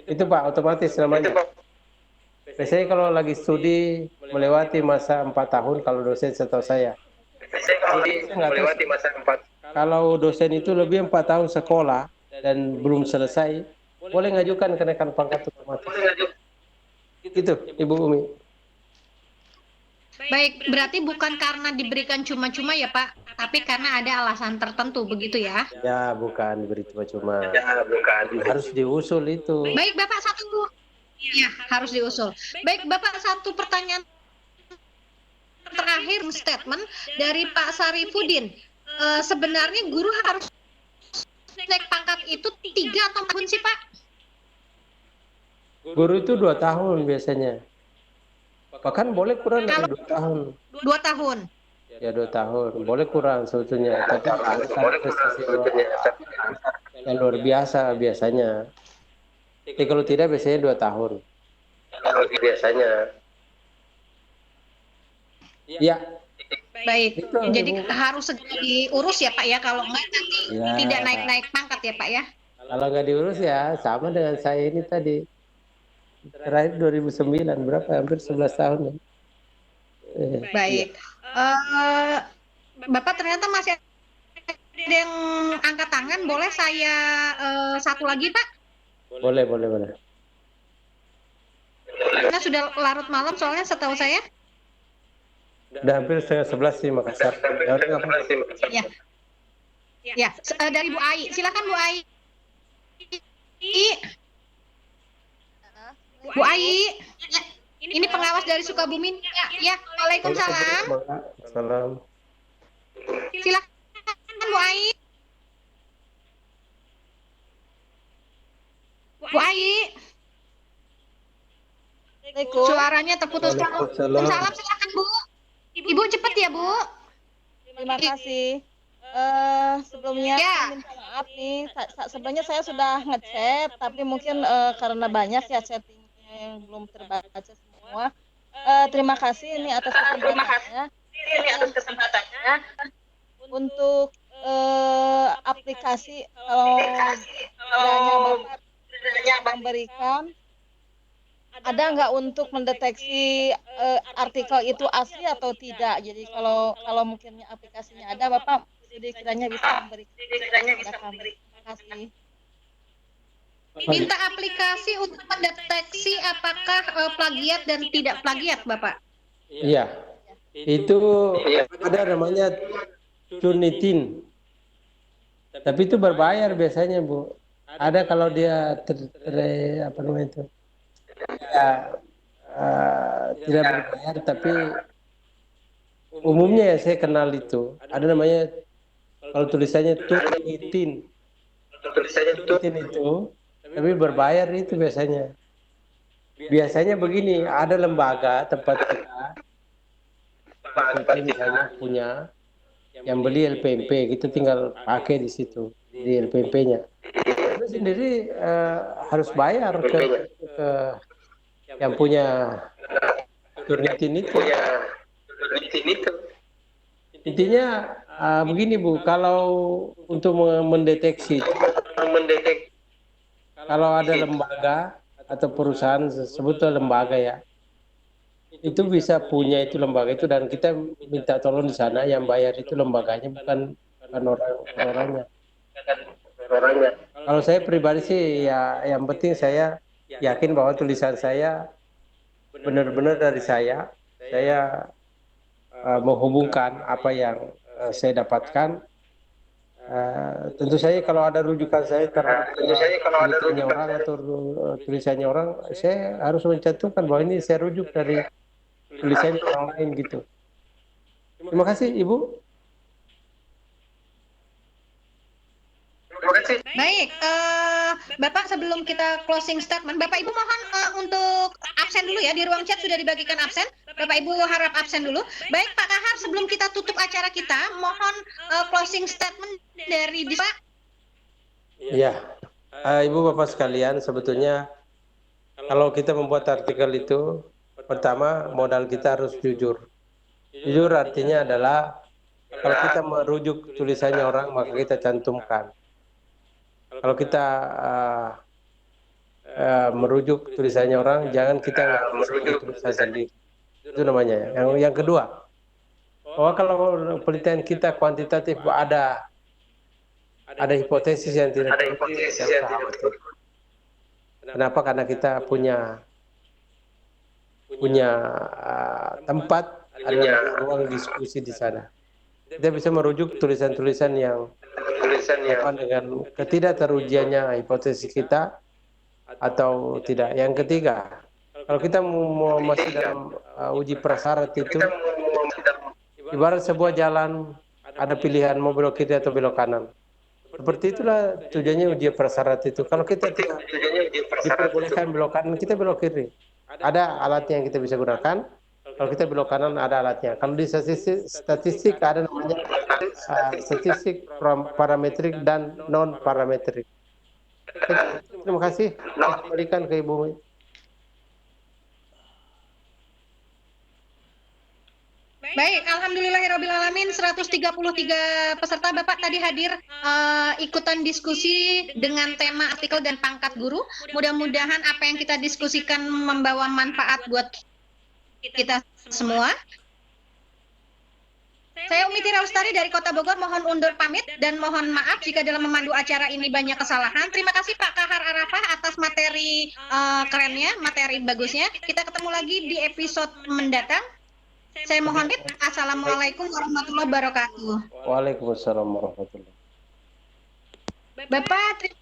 Itu Pak, otomatis namanya. Biasanya kalau lagi studi melewati masa 4 tahun kalau dosen setahu saya. Kalau dosen itu lebih 4 tahun sekolah dan belum selesai, boleh ngajukan kenaikan pangkat otomatis. Itu Ibu Umi. Baik, berarti bukan karena diberikan cuma-cuma ya Pak, tapi karena ada alasan tertentu begitu ya? Ya, bukan diberi cuma-cuma. Harus diusul itu. Baik Bapak, ya harus diusul. Baik Bapak, satu pertanyaan terakhir, statement dari Pak Sarifudin. Sebenarnya guru harus naik pangkat itu 3 atau 4 tahun sih Pak? Guru itu 2 tahun biasanya. Bahkan boleh kurang dari 2 tahun. 2 tahun. Ya 2 tahun. Boleh kurang sebetulnya. Tapi harus ada prestasi yang luar biasa biasanya. Jadi kalau tidak biasanya 2 tahun. Ya. Baik. Jadi harus segera diurus ya Pak ya. Kalau enggak nanti tidak naik-naik pangkat ya Pak ya. Kalau nggak diurus ya sama dengan saya ini tadi. Terakhir 2009, berapa? Hampir 11 tahun. Baik. Bapak ternyata masih ada yang angkat tangan, boleh saya satu lagi Pak? Boleh, boleh, boleh. Karena sudah larut malam soalnya setahu saya. Udah hampir setengah 11 sih Makassar. Ya udah nggak apa-apa. Ya. Ya, dari Bu Ai. Silakan Bu Ai. Bu Ai. Ya, ini pengawas dari Sukabumi. Ya, ya. Waalaikumsalam. Salam. Silakan Bu Ai. Bu Ai. Suaranya terputus. Waalaikumsalam, silakan Bu. Ibu cepat ya Bu. Terima kasih. Sebelumnya saya minta maaf nih. Sebenarnya saya sudah ngechat, tapi mungkin karena banyak ya chattingnya yang belum terbaca semua. Terima kasih ini atas kesempatannya. Untuk aplikasi kalau Bapak memberikan, ada nggak untuk mendeteksi artikel itu asli atau tidak? Jadi kalau mungkin aplikasinya ada, Bapak kiranya bisa memberikan kepada kami. Terima kasih. Minta aplikasi untuk mendeteksi apakah plagiat dan tidak plagiat, Bapak? Iya. Itu ada namanya Turnitin. Tapi itu berbayar biasanya, Bu. Ada kalau dia apa namanya itu? Ya, tidak berbayar, tapi umumnya ya saya kenal itu. Ada namanya kalau tulisannya Turnitin. Turnitin itu, tapi berbayar itu biasanya. Biasanya begini, ada lembaga tempat kita misalnya punya yang beli LPMP, kita tinggal pakai di situ di LPMP-nya. Itu sendiri harus bayar ke yang punya Turnitin itu. Intinya begini Bu, kalau untuk mendeteksi, kalau ada lembaga atau perusahaan sebutnya lembaga ya, itu bisa punya itu lembaga itu dan kita minta tolong di sana, yang bayar itu lembaganya bukan orangnya. Kalau saya pribadi sih ya yang penting saya yakin bahwa tulisan saya benar-benar dari saya menghubungkan apa yang saya dapatkan. Tentu saja kalau ada rujukan saya terhadap tulisannya orang atau tulisannya orang, saya harus mencantumkan bahwa ini saya rujuk dari tulisan orang lain gitu. Terima kasih Ibu. Baik, Bapak sebelum kita closing statement, Bapak Ibu mohon untuk absen dulu ya, di ruang chat sudah dibagikan absen. Bapak Ibu harap absen dulu. Baik Pak Kahar, sebelum kita tutup acara kita, mohon closing statement dari Pak. Iya, Ibu Bapak sekalian, sebetulnya kalau kita membuat artikel itu, pertama modal kita harus jujur. Jujur artinya adalah kalau kita merujuk tulisannya orang, maka kita cantumkan. Kalau kita merujuk tulisannya orang, jangan kita merujuk tulisan sendiri. Itu namanya. Yang kedua, bahwa kalau penelitian kita kuantitatif ada hipotesis yang tidak khawatir. Kenapa? Karena kita punya tempat, ada ruang diskusi di sana. Kita bisa merujuk tulisan-tulisan yang dengan ketidakterujiannya hipotesis kita atau tidak. Yang ketiga, kalau kita mau masih dalam uji prasyarat itu, ibarat sebuah jalan ada pilihan mau belok kiri atau belok kanan. Seperti itulah tujuannya uji prasyarat itu. Kalau kita tidak diperbolehkan belok kanan, kita belok kiri. Ada alatnya yang kita bisa gunakan. Kalau kita belok kanan ada alatnya. Kalau di statistik ada namanya statistik parametrik dan non parametrik. Terima kasih. Saya kembalikan ke Ibu. Baik, alhamdulillahirrabbilalamin, 133 peserta Bapak tadi hadir ikutan diskusi dengan tema artikel dan pangkat guru. Mudah-mudahan apa yang kita diskusikan membawa manfaat buat kita semua. Saya Umi Tira Lestari dari Kota Bogor mohon undur pamit dan mohon maaf jika dalam memandu acara ini banyak kesalahan. Terima kasih Pak Kahar Arafah atas materi kerennya, materi bagusnya. Kita ketemu lagi di episode mendatang. Saya mohon pamit. Assalamualaikum warahmatullahi wabarakatuh. Waalaikumsalam warahmatullahi. Bapak, terima